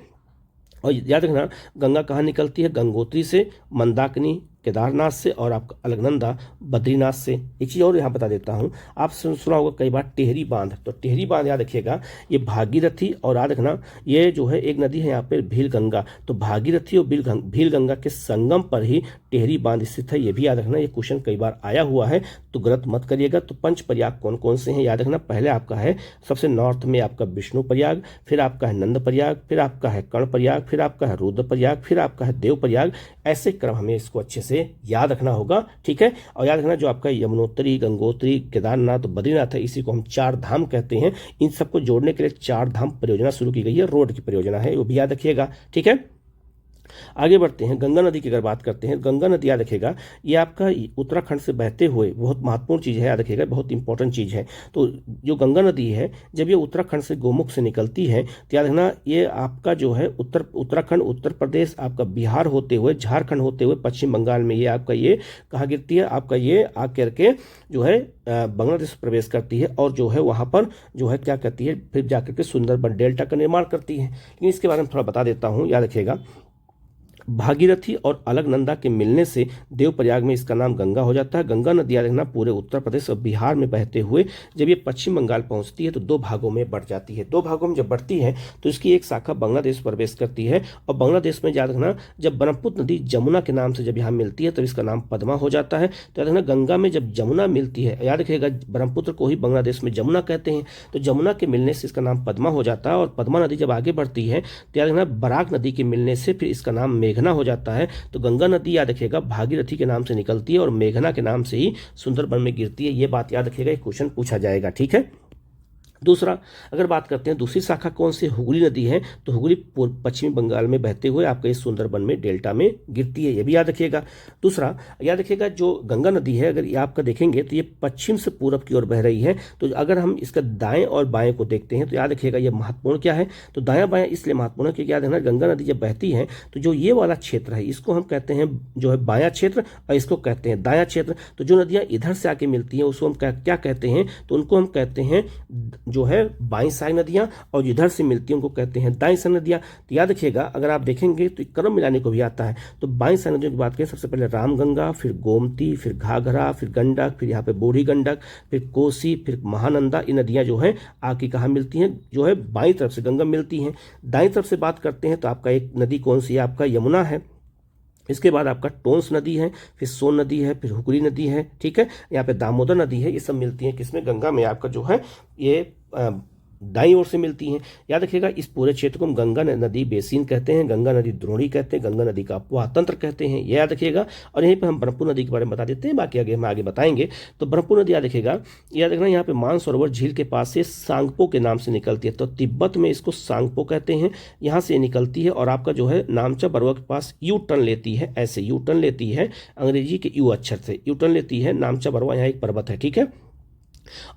और याद रखना गंगा कहाँ निकलती है, गंगोत्री से, मंदाकिनी केदारनाथ से, और आपका अलकनंदा बद्रीनाथ से। एक चीज़ और यहाँ बता देता हूँ, आप सुना होगा कई बार टेहरी बांध। तो टेहरी बांध याद रखिएगा ये भागीरथी और याद रखना ये जो है एक नदी है यहाँ पे भील गंगा, तो भागीरथी और भील गंगा के संगम पर ही टेहरी बांध स्थित है। ये भी याद रखना, ये क्वेश्चन कई बार आया हुआ है, तो गलत मत करिएगा। तो पंच प्रयाग कौन कौन से हैं याद रखना, पहले आपका है सबसे नॉर्थ में आपका विष्णु प्रयाग, फिर आपका है नंद प्रयाग, फिर आपका है कर्ण प्रयाग, फिर आपका है रुद्र प्रयाग, फिर आपका है देव प्रयाग। ऐसे क्रम हमें इसको अच्छे से याद रखना होगा, ठीक है। और याद रखना जो आपका यमुनोत्री, गंगोत्री, केदारनाथ, बद्रीनाथ है, इसी को हम 4 धाम कहते हैं। इन सबको जोड़ने के लिए 4 धाम परियोजना शुरू की गई है, रोड की परियोजना है, वो भी याद रखिएगा, ठीक है। आगे बढ़ते हैं, गंगा नदी की अगर बात करते हैं, गंगा नदी याद रखिएगा ये आपका उत्तराखंड से बहते हुए बहुत महत्वपूर्ण चीज़ है, याद रखिएगा बहुत इंपॉर्टेंट चीज़ है। तो जो गंगा नदी है जब ये उत्तराखंड से गोमुख से निकलती है तो याद रखना ये आपका जो है उत्तराखंड, उत्तर प्रदेश, आपका बिहार होते हुए, झारखंड होते हुए पश्चिम बंगाल में ये आपका ये कहाँ गिरती है, आपका ये आ करके जो है बांग्लादेश प्रवेश करती है और जो है वहाँ पर जो है क्या करती है, फिर जाकर के सुंदरबन डेल्टा का निर्माण करती है। लेकिन इसके बारे में थोड़ा बता देता हूँ, याद रखिएगा भागीरथी और अलकनंदा के मिलने से देवप्रयाग में इसका नाम गंगा हो जाता है। गंगा नदी याद रखना पूरे उत्तर प्रदेश और बिहार में बहते हुए जब ये पश्चिम बंगाल पहुंचती है तो दो भागों में बढ़ जाती है। दो भागों में जब बढ़ती है तो इसकी एक शाखा बांग्लादेश प्रवेश करती है और बांग्लादेश में याद रखना जब ब्रह्मपुत्र नदी जमुना के नाम से जब यहाँ मिलती है तो इसका नाम पद्मा हो जाता है। तो याद रखना गंगा में जब जमुना मिलती है, याद रखिएगा ब्रह्मपुत्र को ही बांग्लादेश में जमुना कहते हैं, तो जमुना के मिलने से इसका नाम पद्मा हो जाता है। और पद्मा नदी जब आगे बढ़ती है तो याद रखना बराक नदी के मिलने से फिर इसका नाम मेघना हो जाता है। तो गंगा नदी याद रखिएगा भागीरथी के नाम से निकलती है और मेघना के नाम से ही सुंदरबन में गिरती है। ये बात याद रखिएगा, एक क्वेश्चन पूछा जाएगा, ठीक है। दूसरा अगर बात करते हैं दूसरी शाखा कौन सी, हुगली नदी है, तो हुगली पश्चिमी बंगाल में बहते हुए आपका इस सुंदरबन में डेल्टा में गिरती है, ये भी याद रखिएगा। दूसरा याद रखिएगा जो गंगा नदी है अगर ये आपका देखेंगे तो ये पश्चिम से पूरब की ओर बह रही है। तो अगर हम इसका दाएं और बाएं को देखते हैं तो याद रखिएगा ये महत्वपूर्ण क्या है, तो दायां बायां इसलिए महत्वपूर्ण है क्योंकि याद रखना गंगा नदी जब बहती है तो जो ये वाला क्षेत्र है इसको हम कहते हैं जो है बायां क्षेत्र और इसको कहते हैं दायां क्षेत्र। तो जो नदियां इधर से आके मिलती हैं उसको हम क्या कहते हैं, तो उनको हम कहते हैं जो है बाईं साई नदियां, और इधर से मिलती हैं उनको कहते हैं दाईं साई नदियां। तो याद रखिएगा अगर आप देखेंगे तो क्रम मिलाने को भी आता है। तो बाईं साई नदियों की बात करें, सबसे पहले रामगंगा, फिर गोमती, फिर घाघरा, फिर गंडक, फिर यहाँ पे बूढ़ी गंडक, फिर कोसी, फिर महानंदा। ये नदियां जो है आके कहाँ मिलती हैं, जो है बाईं तरफ से गंगा मिलती हैं। दाईं तरफ से बात करते हैं तो आपका एक नदी कौन सी है, आपका यमुना है। इसके बाद आपका टोंस नदी है, फिर सोन नदी है, फिर हुगली नदी है, ठीक है। यहाँ पे दामोदर नदी है, ये सब मिलती हैं किसमें, गंगा में। आपका जो है ये दाईं ओर से मिलती हैं। याद रखिएगा इस पूरे क्षेत्र को हम गंगा नदी बेसिन कहते हैं, गंगा नदी द्रोणी कहते हैं, गंगा नदी का अपवाह तंत्र कहते हैं, ये याद रखिएगा। और यहीं पर हम ब्रह्मपुत्र नदी के बारे में बता देते हैं, बाकी हम आगे बताएंगे। तो ब्रह्मपुत्र नदी याद रखिएगा, याद रखना यहाँ पे मानसरोवर झील के पास से सांगपो के नाम से निकलती है। तो तिब्बत में इसको सांगपो कहते हैं, यहाँ से निकलती है और आपका जो है नामचा बरवा के पास यू टर्न लेती है, ऐसे यू टर्न लेती है, अंग्रेजी के यू अक्षर से यू टर्न लेती है। नामचा बरवा यहाँ एक पर्वत है, ठीक है।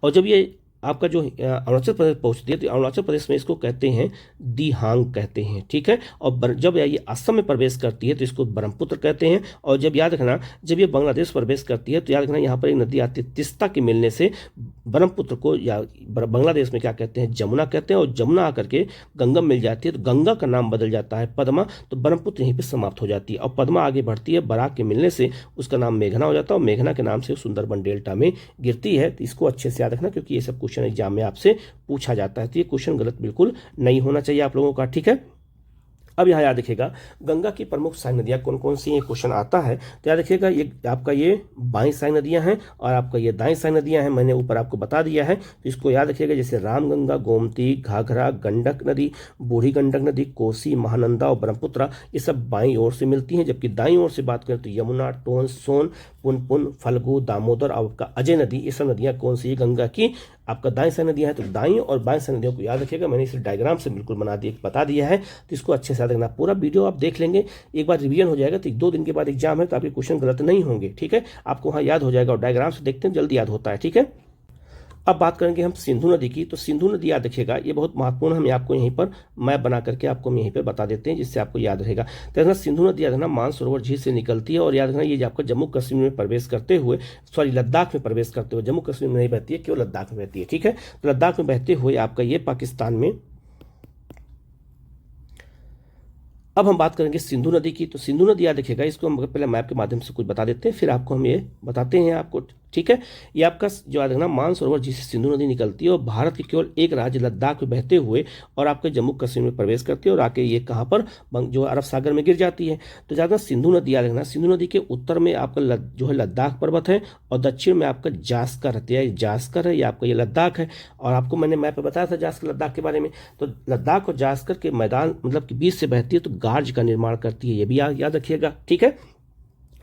और जब ये आपका जो अरुणाचल प्रदेश पहुंचती है तो अरुणाचल प्रदेश में इसको कहते हैं दिहांग कहते हैं, ठीक है। और जब ये असम में प्रवेश करती है तो इसको ब्रह्मपुत्र कहते हैं। और जब याद रखना जब ये बांग्लादेश प्रवेश करती है तो याद रखना यहाँ पर एक नदी आती है तिस्ता के मिलने से ब्रह्मपुत्र को या बांग्लादेश में क्या कहते हैं, जमुना कहते हैं। और जमुना आकर के गंगा मिल जाती है तो गंगा का नाम बदल जाता है पद्मा, तो ब्रह्मपुत्र यहीं पर समाप्त हो जाती है। और पद्मा आगे बढ़ती है, बराक के मिलने से उसका नाम मेघना हो जाता है और मेघना के नाम से सुंदरबन डेल्टा में गिरती है। तो इसको अच्छे से याद रखना क्योंकि ये सब क्वेश्चन एग्जाम में आपसे पूछा जाता है, तो ये क्वेश्चन गलत बिल्कुल नहीं होना चाहिए आप लोगों का, ठीक है। अब यहाँ याद रखिएगा गंगा की प्रमुख साई नदियाँ कौन कौन सी, ये क्वेश्चन आता है। तो याद रखिएगा ये आपका ये बाईं साई नदियाँ हैं और आपका ये दाईं साई नदियाँ हैं, मैंने ऊपर आपको बता दिया है। तो इसको याद रखिएगा जैसे रामगंगा, गोमती, घाघरा, गंडक नदी, बूढ़ी गंडक नदी, कोसी, महानंदा और ब्रह्मपुत्र, ये सब बाईं ओर से मिलती हैं। जबकि दाईं ओर से बात करें तो यमुना, टोंस, सोन, पुनपुन, फल्गु, दामोदर और आपका अजय नदी, ये सब नदियाँ कौन सी, गंगा की आपका दाईं साई नदियाँ हैं। तो दाईं और बाईं साई नदियों को याद रखिएगा, मैंने इसे डायग्राम से बिल्कुल बता दिया है। तो इसको अच्छे से याद रखना, पूरा वीडियो आप देख लेंगे, एक बार रिवीजन हो जाएगा तो 1-2 दिन के बाद एग्जाम है तो आपके क्वेश्चन गलत नहीं होंगे, ठीक है। आपको वहाँ याद हो जाएगा और डायग्राम से देखते हैं जल्दी याद होता है, ठीक है। अब बात करेंगे हम सिंधु नदी की। तो सिंधु नदी याद रखिएगा ये बहुत महत्वपूर्ण, हम आपको यहीं पर मैप बना करके आपको यहीं पर बता देते हैं जिससे आपको याद रहेगा। तो याद सिंधु नदी याद रखना मानसरोवर झील से निकलती है और याद रखना ये आपका जम्मू कश्मीर में प्रवेश करते हुए, लद्दाख में प्रवेश करते हुए, जम्मू कश्मीर में नहीं बहती है, केवल लद्दाख में बहती है, ठीक है। तो लद्दाख में बहते हुए आपका ये पाकिस्तान में। अब हम बात करेंगे सिंधु नदी की। तो सिंधु नदी याद रखिएगा, इसको हम पहले मैप के माध्यम से कुछ बता देते हैं, फिर आपको हम ये बताते हैं आपको, ठीक है। ये आपका जो याद रखना मानसरोवर जिससे सिंधु नदी निकलती है और भारत के केवल एक राज्य लद्दाख में बहते हुए और आपके जम्मू कश्मीर में प्रवेश करती है और आके ये कहाँ पर जो अरब सागर में गिर जाती है। तो याद रखना सिंधु नदी याद रखना, सिंधु नदी के उत्तर में आपका जो है लद्दाख पर्वत है और दक्षिण में आपका जास्कर रहती है, जास्कर है, ये आपका ये लद्दाख है। और आपको मैंने मैप पे बताया था जास्कर लद्दाख के बारे में। तो लद्दाख और जास्कर के मैदान मतलब कि बीच से बहती है तो गार्ज का निर्माण करती है, ये भी याद रखिएगा, ठीक है।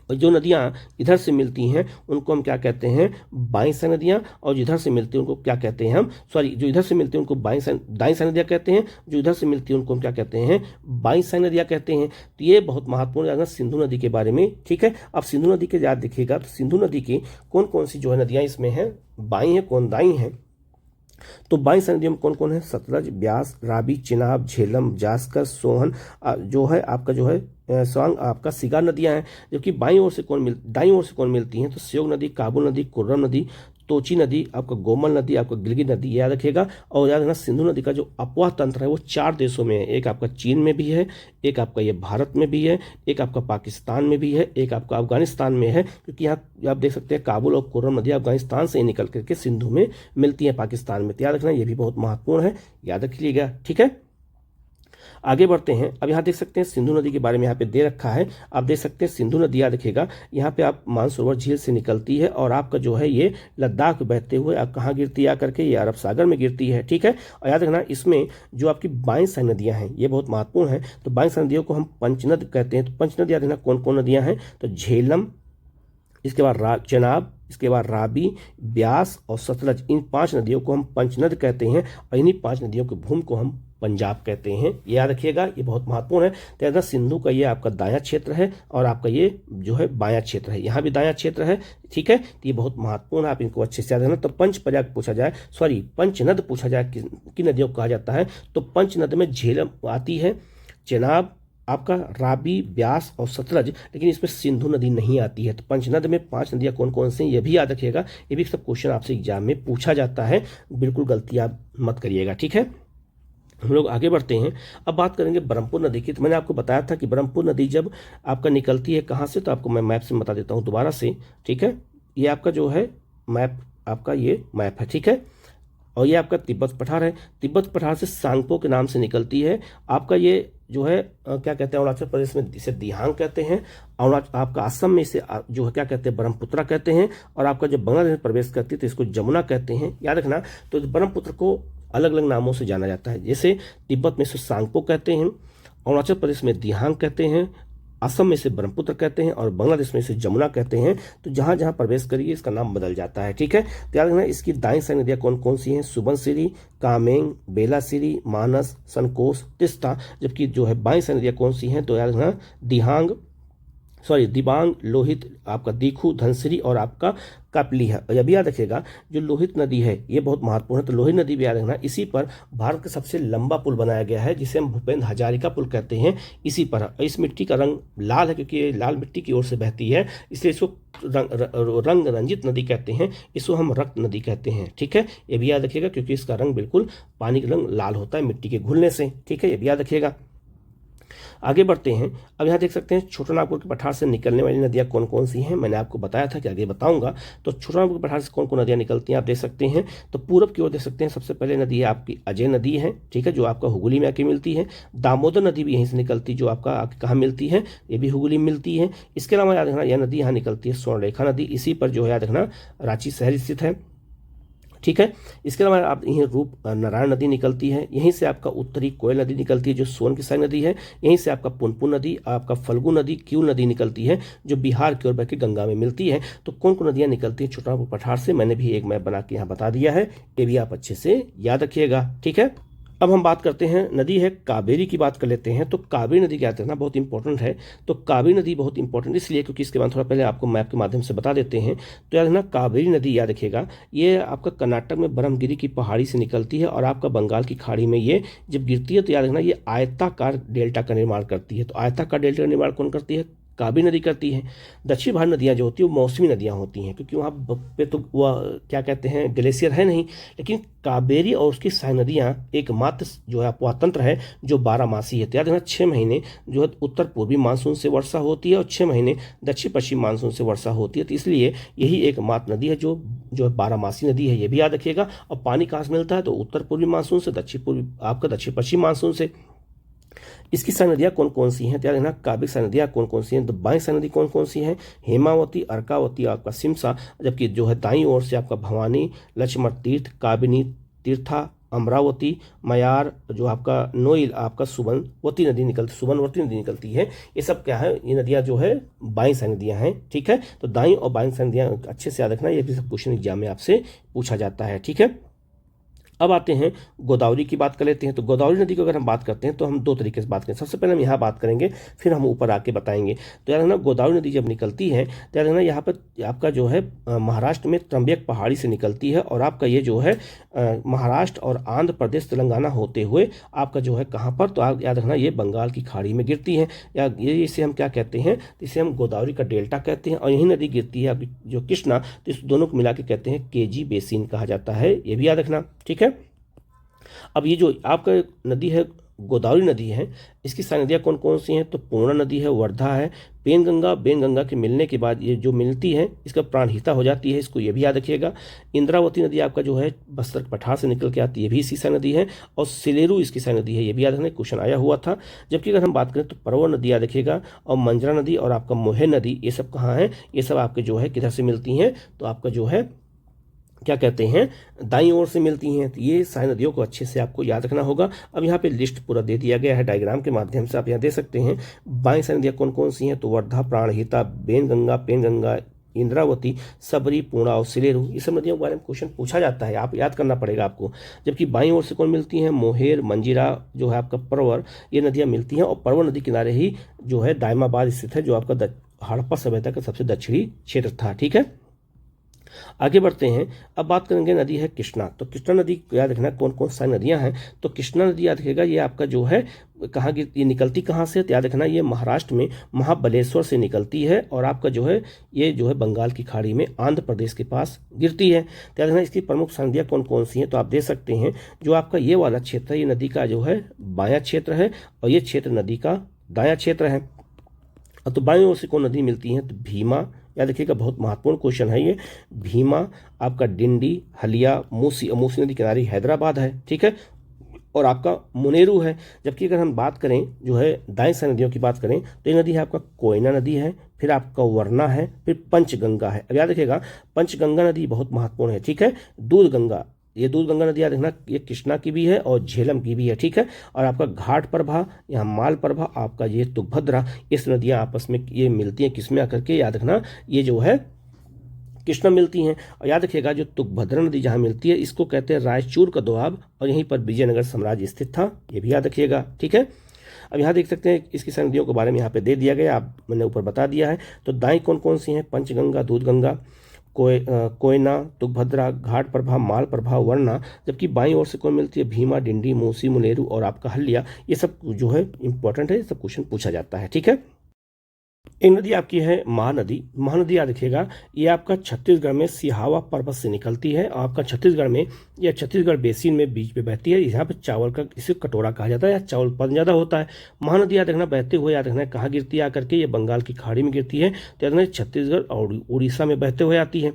और जो नदियाँ इधर से मिलती हैं उनको हम क्या कहते हैं, बाईं साई नदियाँ, और जो इधर से मिलती हैं उनको क्या कहते हैं हम, जो इधर से मिलती हैं उनको दाईं साई नदियाँ कहते हैं, जो इधर से मिलती हैं उनको हम क्या कहते हैं, बाईं साई नदियाँ कहते हैं। तो ये बहुत महत्वपूर्ण जानना सिंधु नदी के बारे में, ठीक है। अब सिंधु नदी के याद देखिएगा तो सिंधु नदी की कौन कौन सी जो है नदियाँ इसमें हैं, बाईं हैं, कौन दाईं हैं। तो बाईं साई नदियों में कौन कौन है, सतलज, ब्यास, रावी, चिनाब, झेलम, जास्कर, सोहन, जो है आपका जो है स्वांग, आपका सिगार नदियां हैं। जबकि दाईं ओर से कौन मिलती हैं, तो स्योग नदी, काबुल नदी, कुर्रम नदी, तोची नदी, आपका गोमल नदी, आपका गिलगित नदी, याद रखिएगा। और याद रखना सिंधु नदी का जो अपवाह तंत्र है वो 4 देशों में है, एक आपका चीन में भी है, एक आपका ये भारत में भी है, एक आपका पाकिस्तान में भी है, एक आपका अफगानिस्तान में है। क्योंकि यहाँ आप देख सकते हैं काबुल और कुर्रम नदी अफगानिस्तान से निकल करके सिंधु में मिलती है पाकिस्तान में। तो याद रखना ये भी बहुत महत्वपूर्ण है, याद रखिएगा, ठीक है। आगे बढ़ते हैं। अब यहाँ देख सकते हैं सिंधु नदी के बारे में यहाँ पे दे रखा है। आप देख सकते हैं सिंधु नदी, याद रखिएगा यहाँ पे आप मानसरोवर झील से निकलती है और आपका जो है ये लद्दाख बहते हुए आप कहाँ गिरती है आकर के, ये अरब सागर में गिरती है, ठीक है। और याद रखना इसमें जो आपकी बाईं साई नदियाँ हैं ये बहुत महत्वपूर्ण है। तो बाईं साई नदियों को हम पंचनद कहते हैं। तो पंचनद याद रखना कौन कौन नदियाँ हैं, तो झेलम, इसके बाद चेनाब, इसके बाद रावी, ब्यास और सतलज, इन 5 नदियों को हम पंचनद कहते हैं। और इन्हीं 5 नदियों के भूमि को हम पंजाब कहते हैं, याद रखिएगा, ये बहुत महत्वपूर्ण है। तो याद सिंधु का ये आपका दायां क्षेत्र है और आपका ये जो है बायां क्षेत्र है, यहाँ भी दायां क्षेत्र है, ठीक है। तो ये बहुत महत्वपूर्ण है, आप इनको अच्छे से याद रखना। तो पंचनद पूछा जाए किन नदियों को कहा जाता है, तो पंचनद में झेलम आती है, चेनाब, आपका रावी, ब्यास और सतलज, लेकिन इसमें सिंधु नदी नहीं आती है। तो पंचनद में 5 नदियां कौन कौन सी हैं ये भी याद रखिएगा, ये भी सब क्वेश्चन आपसे एग्जाम में पूछा जाता है, बिल्कुल गलती आप मत करिएगा, ठीक है। हम लोग आगे बढ़ते हैं। अब बात करेंगे ब्रह्मपुत्र नदी की। तो मैंने आपको बताया था कि ब्रह्मपुत्र नदी जब आपका निकलती है कहाँ से, तो आपको मैं मैप से बता देता हूँ दोबारा से, ठीक है। ये आपका जो है मैप, आपका ये मैप है, ठीक है। और ये आपका तिब्बत पठार है। तिब्बत पठार से सांगपो के नाम से निकलती है। आपका ये जो है क्या कहते हैं, अरुणाचल प्रदेश में इसे दिहांग कहते हैं। आपका असम में इसे जो है क्या कहते हैं, ब्रह्मपुत्रा कहते हैं। और आपका जब बांग्लादेश में प्रवेश करती है तो इसको जमुना कहते हैं, याद रखना। तो ब्रह्मपुत्र को अलग अलग नामों से जाना जाता है, जैसे तिब्बत में इसे सांगपो कहते हैं, अरुणाचल प्रदेश में दिहांग कहते हैं, असम में इसे ब्रह्मपुत्र कहते हैं और बांग्लादेश में इसे जमुना कहते हैं। तो जहां जहां प्रवेश करिए इसका नाम बदल जाता है, ठीक है। तो याद रखना इसकी दाईं साई नदियां कौन कौन सी हैं, सुबनसिरी, कामेंग, बेलासिरी, मानस, संकोस, तिस्ता। जबकि जो है बाईं साई नदियां कौन सी हैं, तो याद रखना दिबांग, लोहित, आपका दीखू, धनसिरी और आपका कापली है। और यह भी याद रखिएगा जो लोहित नदी है ये बहुत महत्वपूर्ण है। तो लोहित नदी भी याद रखना, इसी पर भारत का सबसे लंबा पुल बनाया गया है जिसे हम भूपेंद्र हजारिका पुल कहते हैं। इसी पर इस मिट्टी का रंग लाल है क्योंकि ये लाल मिट्टी की ओर से बहती है, इसलिए इसको रंग रंजित नदी कहते हैं, इसको हम रक्त नदी कहते हैं, ठीक है। ये भी याद रखिएगा क्योंकि इसका रंग बिल्कुल पानी का रंग लाल होता है मिट्टी के घुलने से, ठीक है। ये भी याद रखिएगा। आगे बढ़ते हैं। अब यहाँ देख सकते हैं छोटा नागपुर के पठार से निकलने वाली नदियाँ कौन कौन सी हैं, मैंने आपको बताया था कि आगे बताऊंगा। तो छोटा नागपुर के पठार से कौन कौन नदियाँ निकलती हैं आप देख सकते हैं। तो पूरब की ओर देख सकते हैं सबसे पहले नदी है आपकी अजय नदी है, ठीक है, जो आपका हुगली में आके मिलती है। दामोदर नदी भी यहीं से निकलती है, जो आपका आके कहाँ मिलती है, ये भी हुगली में मिलती है। इसके अलावा याद रखना यह नदी यहाँ निकलती है स्वर्णरेखा नदी, इसी पर जो है याद रखना रांची शहर स्थित है, ठीक है। इसके अलावा आप यहीं रूप नारायण नदी निकलती है, यहीं से आपका उत्तरी कोयल नदी निकलती है जो सोन की साई नदी है, यहीं से आपका पुनपुन नदी, आपका फल्गु नदी, क्यूल नदी निकलती है जो बिहार की ओर बह के गंगा में मिलती है। तो कौन कौन नदियाँ निकलती है छोटा नागपुर पठार से, मैंने भी एक मैप बना के यहाँ बता दिया है, ये भी आप अच्छे से याद रखिएगा, ठीक है। अब हम बात करते हैं नदी है कावेरी की बात कर लेते हैं। तो कावेरी नदी क्या कहना बहुत इंपॉर्टेंट है। तो कावेरी नदी बहुत इंपॉर्टेंट इसलिए क्योंकि इसके बाद थोड़ा पहले आपको मैप के माध्यम से बता देते हैं। तो याद रखना कावेरी नदी याद रखिएगा ये आपका कर्नाटक में ब्रह्मगिरी की पहाड़ी से निकलती है और आपका बंगाल की खाड़ी में ये जब गिरती है तो याद रखना ये आयताकार डेल्टा का निर्माण करती है। तो आयताकार डेल्टा का निर्माण कौन करती है, कावेरी नदी करती है। दक्षिण भारत नदियाँ जो होती है वो मौसमी नदियाँ होती हैं क्योंकि वहाँ पे तो वह क्या कहते हैं ग्लेशियर है नहीं, लेकिन कावेरी और उसकी साई नदियाँ एकमात्र जो है अपवातंत्र है जो 12 मासी है। तो याद रखना 6 महीने जो है उत्तर पूर्वी मानसून से वर्षा होती है और 6 महीने दक्षिण पश्चिम मानसून से वर्षा होती है। तो इसलिए यही एकमात्र नदी है जो 12 मासी नदी है, ये भी याद रखिएगा। और पानी कहाँ से मिलता है, तो उत्तर पूर्वी मानसून से, दक्षिण पश्चिम मानसून से। इसकी साई नदियाँ कौन कौन सी हैं, तो याद रखना कावेरी साई नदियाँ कौन कौन सी हैं। तो बाईं साई नदी कौन कौन सी हैं, हेमावती, अर्कावती, आपका सिमसा। जबकि जो है दाईं ओर से आपका भवानी, लक्ष्मण तीर्थ, काबिनी, तीर्था, अमरावती, मयार, जो आपका नोइल, आपका सुबनवती नदी निकलती है। ये सब क्या है, ये नदियाँ जो है बाईं साइड नदियाँ हैं, ठीक है। तो दाईं और बाईं साइड नदियाँ अच्छे से याद रखना, ये भी सब क्वेश्चन एग्जाम में आपसे पूछा जाता है, ठीक है। अब आते हैं गोदावरी की बात कर लेते हैं। तो गोदावरी नदी की अगर हम बात करते हैं तो हम दो तरीके से बात करें। सबसे पहले हम यहाँ बात करेंगे, फिर हम ऊपर आके बताएंगे। तो याद रखना, गोदावरी नदी जब निकलती है तो याद रखना यहाँ पर आपका जो है महाराष्ट्र में त्र्यंबक पहाड़ी से निकलती है, और आपका ये जो है महाराष्ट्र और आंध्र प्रदेश, तेलंगाना होते हुए आपका जो है कहाँ पर, तो याद रखना ये बंगाल की खाड़ी में गिरती है। या ये इसे हम क्या कहते हैं, इसे हम गोदावरी का डेल्टा कहते हैं। और यही नदी गिरती है आपकी जो कृष्णा, तो इस दोनों को मिला के कहते हैं केजी बेसिन कहा जाता है, ये भी याद रखना, ठीक है। अब ये जो आपका नदी है गोदावरी नदी है, इसकी सारी नदियाँ कौन कौन सी हैं, तो पूर्णा नदी है, वर्धा है, बेनगंगा के मिलने के बाद ये जो मिलती है इसका प्राणहिता हो जाती है, इसको ये भी याद रखिएगा। इंद्रावती नदी आपका जो है बस्तर पठार से निकल के आती है, ये भी इसी सारी नदी है। और सिलेरू इसकी सारी नदी है, ये भी याद रखना, क्वेश्चन आया हुआ था। जबकि अगर हम बात करें तो परवर नदी याद रखिएगा, और मंजरा नदी और आपका मोहे नदी, ये सब कहाँ है, ये सब आपके जो है किधर से मिलती हैं, तो आपका जो है क्या कहते हैं, दाईं ओर से मिलती हैं। तो ये सारी नदियों को अच्छे से आपको याद रखना होगा। अब यहाँ पे लिस्ट पूरा दे दिया गया है डायग्राम के माध्यम से, आप यहाँ दे सकते हैं बाईं सारी नदियाँ कौन कौन सी हैं, तो वर्धा, प्राणहिता, पेनगंगा, इंद्रावती, सबरी, पूर्णा और सिलेरू, ये सब नदियों के बारे में क्वेश्चन पूछा जाता है, आप याद करना पड़ेगा आपको। जबकि बाईं ओर से कौन मिलती हैं, मोहेर, मंजीरा, जो है आपका परवर, ये नदियाँ मिलती हैं। और परवर नदी किनारे ही जो है दायमाबाद स्थित है, जो आपका हड़प्पा सभ्यता का सबसे दक्षिणी क्षेत्र था, ठीक है। आगे बढ़ते हैं, अब बात करेंगे नदी है कृष्णा। तो कृष्णा नदी याद रखना कौन कौन सी नदियां हैं, तो कृष्णा नदी याद रखेगा, ये आपका जो है कहाँ की, ये निकलती कहाँ से, तो याद रखना ये महाराष्ट्र में महाबलेश्वर से निकलती है, और आपका जो है ये जो है बंगाल की खाड़ी में आंध्र प्रदेश के पास गिरती है। तो याद रखना इसकी प्रमुख नदियाँ कौन कौन सी हैं, तो आप देख सकते हैं जो आपका ये वाला क्षेत्र है, ये नदी का जो है बायां क्षेत्र है, और ये क्षेत्र नदी का दायां क्षेत्र है। तो बाईं ओर से कौन नदी मिलती है, तो भीमा, याद रखिएगा बहुत महत्वपूर्ण क्वेश्चन है ये। भीमा, आपका डिंडी, हलिया, मूसी नदी किनारे हैदराबाद है, ठीक है। और आपका मुनेरू है। जबकि अगर हम बात करें जो है दाएं से नदियों की बात करें, तो ये नदी है आपका कोयना नदी है, फिर आपका वरना है, फिर पंचगंगा है। अब याद रखिएगा पंचगंगा नदी बहुत महत्वपूर्ण है, ठीक है। दूध गंगा, ये दूध गंगा नदी याद रखना, ये कृष्णा की भी है और झेलम की भी है, ठीक है। और आपका घाट प्रभा, यहाँ माल प्रभा, आपका ये तुंगभद्रा, इस नदियाँ आपस में ये मिलती हैं, किसमें आकर के, याद रखना ये जो है कृष्णा मिलती हैं। और याद रखिएगा जो तुंगभद्रा नदी जहाँ मिलती है इसको कहते हैं रायचूर का दोआब, और यहीं पर विजयनगर साम्राज्य स्थित था, ये भी याद रखिएगा, ठीक है। अब यहाँ देख सकते हैं इसकी सारी नदियों के बारे में यहाँ पे दे दिया गया, आप मैंने ऊपर बता दिया है। तो दाएं कौन कौन सी हैं, पंचगंगा, दूधगंगा, कोयना, तुंगभद्रा, घाट प्रभा, माल प्रभा, वरना। जबकि बाईं ओर से कौन मिलती है, भीमा, डिंडी, मूसी, मुनेरू और आपका हल्लिया। ये सब जो है इंपॉर्टेंट है, ये सब क्वेश्चन पूछा जाता है, ठीक है। एक नदी आपकी है महानदी याद रखिएगा, ये आपका छत्तीसगढ़ में सिहावा पर्वत से निकलती है। आपका छत्तीसगढ़ में या छत्तीसगढ़ बेसिन में बीच पे बहती है। यहाँ पे चावल का इसे कटोरा कहा जाता है, या चावल उत्पादन ज़्यादा होता है। महानदी याद रखना बहते हुए याद रखना कहाँ गिरती है आकर के, ये बंगाल की खाड़ी में गिरती है। तो याद रखना छत्तीसगढ़ और उड़ीसा में बहते हुए आती है।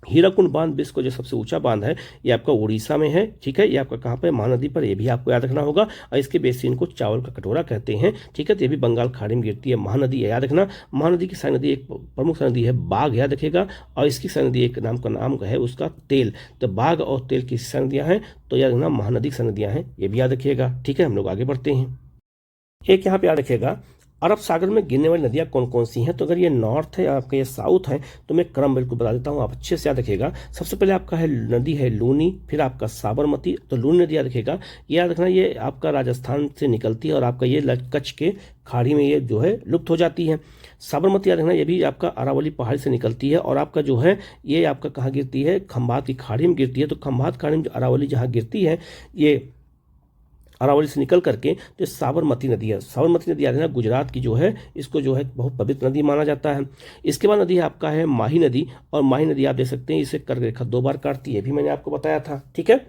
हीराकुंड बांध विश्व का जो सबसे ऊंचा बांध है ये आपका उड़ीसा में है, ठीक है। ये आपका कहाँ पर, महानदी पर, ये भी आपको याद रखना होगा। और इसके बेसिन को चावल का कटोरा कहते हैं, ठीक है। तो ये भी बंगाल खाड़ी में गिरती है, महानदी है, याद रखना। महानदी की सारी नदी एक प्रमुख नदी है बाघ, याद रखेगा। और इसकी सारी नदी एक नाम का नाम है उसका तेल। तो बाघ और तेल की सारी नदियाँ हैं, तो याद रखना महानदी की सारी नदियाँ हैं, ये भी याद रखिएगा, ठीक है। हम लोग आगे बढ़ते हैं। एक यहाँ पे याद रखिएगा अरब सागर में गिरने वाली नदियाँ कौन कौन सी हैं। तो अगर ये नॉर्थ है आपका, ये साउथ है, तो मैं क्रम बिल्कुल बता देता हूँ, आप अच्छे से याद रखिएगा। सबसे पहले आपका है नदी है लूनी, फिर आपका साबरमती। तो लूनी नदी याद रखिएगा, ये याद रखना ये आपका राजस्थान से निकलती है, और आपका ये कच्छ के खाड़ी में ये जो है लुप्त हो जाती है। साबरमती याद रखना ये भी आपका अरावली पहाड़ी से निकलती है, और आपका जो है ये आपका कहाँ गिरती है, खंभात की खाड़ी में गिरती है। तो खंभात खाड़ी में जो अरावली जहाँ गिरती है, ये अरावली से निकल करके तो साबरमती नदी है। साबरमती नदी याद है ना, गुजरात की जो है, इसको जो है बहुत पवित्र नदी माना जाता है। इसके बाद नदी है आपका है माही नदी, और माही नदी आप देख सकते हैं इसे कर्क रेखा 2 बार काटती है, भी मैंने आपको बताया था, ठीक है।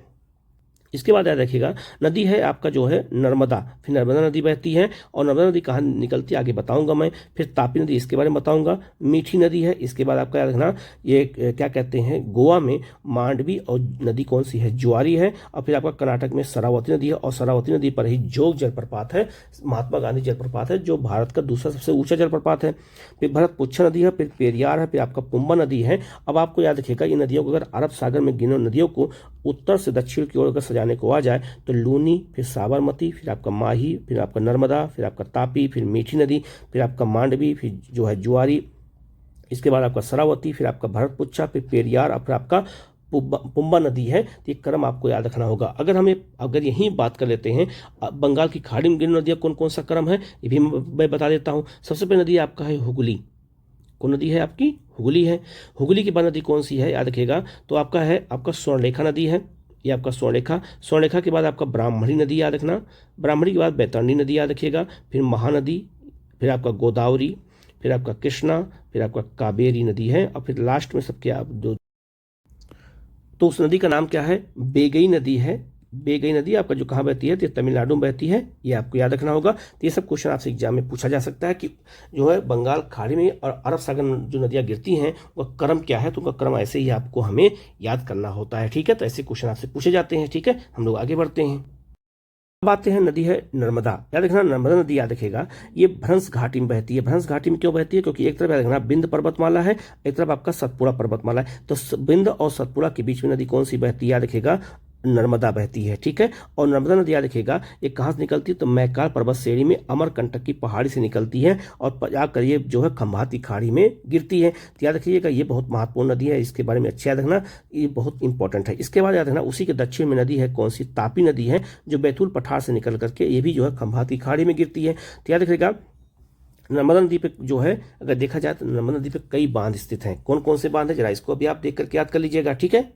इसके बाद याद रखिएगा नदी है आपका जो है नर्मदा, फिर नर्मदा नदी बहती है, और नर्मदा नदी कहाँ निकलती है आगे बताऊंगा मैं। फिर तापी नदी, इसके बारे में बताऊंगा। मीठी नदी है, इसके बाद आपका याद रखना ये क्या कहते हैं, गोवा में मांडवी, और नदी कौन सी है, ज्वारी है। और फिर आपका कर्नाटक में शरावती नदी है, और शरावती नदी पर ही जोग जलप्रपात है, महात्मा गांधी जलप्रपात है, जो भारत का दूसरा सबसे ऊंचा जलप्रपात है। फिर भरतपुच्छा नदी है, फिर पेरियार है, फिर आपका पुम्बा नदी है। अब आपको याद रखिएगा ये नदियों को अगर अरब सागर में गिनो नदियों को उत्तर से दक्षिण की ओर अगर सजाने को आ जाए तो लूनी, फिर साबरमती, फिर आपका माही, फिर आपका नर्मदा, फिर आपका तापी, फिर मीठी नदी, फिर आपका मांडवी, फिर जो है जुआरी, इसके बाद आपका शरावती, फिर आपका भरतपुच्छा, फिर पेरियार और फिर आपका पुम्बा नदी है। तो ये क्रम आपको याद रखना होगा। अगर यही बात कर लेते हैं बंगाल की खाड़ी में गिरी नदियाँ कौन कौन सा क्रम है, ये भी मैं बता देता हूँ। सबसे पहले नदी आपका है हुगली। कौन नदी है आपकी? हुगली है। हुगली के बाद नदी कौन सी है याद रखिएगा, तो आपका स्वर्णरेखा नदी है। ये आपका स्वर्णरेखा के बाद आपका ब्राह्मणी नदी याद रखना। ब्राह्मणी के बाद बैतरणी नदी याद रखिएगा, फिर महानदी, फिर आपका गोदावरी, फिर आपका कृष्णा, फिर आपका कावेरी नदी है, और फिर लास्ट में सबके आप दो। तो उस नदी का नाम क्या है? बेगई नदी है। बेगई नदी आपका जो कहाँ बहती है, तो तमिलनाडु में बहती है। ये आपको याद रखना होगा। तो ये सब क्वेश्चन आपसे एग्जाम में पूछा जा सकता है कि जो है बंगाल खाड़ी में और अरब सागर में जो नदियाँ गिरती हैं वह क्रम क्या है, तो उनका क्रम ऐसे ही आपको हमें याद करना होता है। ठीक है, तो ऐसे क्वेश्चन आपसे पूछे जाते हैं। ठीक है, हम लोग आगे बढ़ते हैं। अब आते हैं, नदी है नर्मदा। याद रखना, नर्मदा नदी याद रखेगा ये भ्रंश घाटी में बहती है। भ्रंश घाटी में क्यों बहती है? क्योंकि एक तरफ याद रखना बिंद पर्वतमाला है, एक तरफ आपका सतपुड़ा पर्वतमाला है। तो बिंद और सतपुड़ा के बीच में नदी कौन सी बहती है याद रखेगा? नर्मदा बहती है। ठीक है, और नर्मदा नदी याद रखेगा ये कहाँ से निकलती है? तो मैकाल पर्वत श्रेणी में अमरकंटक की पहाड़ी से निकलती है और जाकर ये जो है खंभाती खाड़ी में गिरती है। तो याद रखिएगा ये बहुत महत्वपूर्ण नदी है, इसके बारे में अच्छे याद रखना, ये बहुत इंपॉर्टेंट है। इसके बाद याद रखना उसी के दक्षिण में नदी है कौन सी? तापी नदी है, जो बैतूल पठार से निकल करके ये भी जो है खंभाती खाड़ी में गिरती है। तो याद रखिएगा नर्मदा नदी पे जो है अगर देखा जाए तो नर्मदा नदी पे कई बांध स्थित हैं। कौन कौन से बांध है, जरा इसको अभी आप देख करके याद कर लीजिएगा। ठीक है,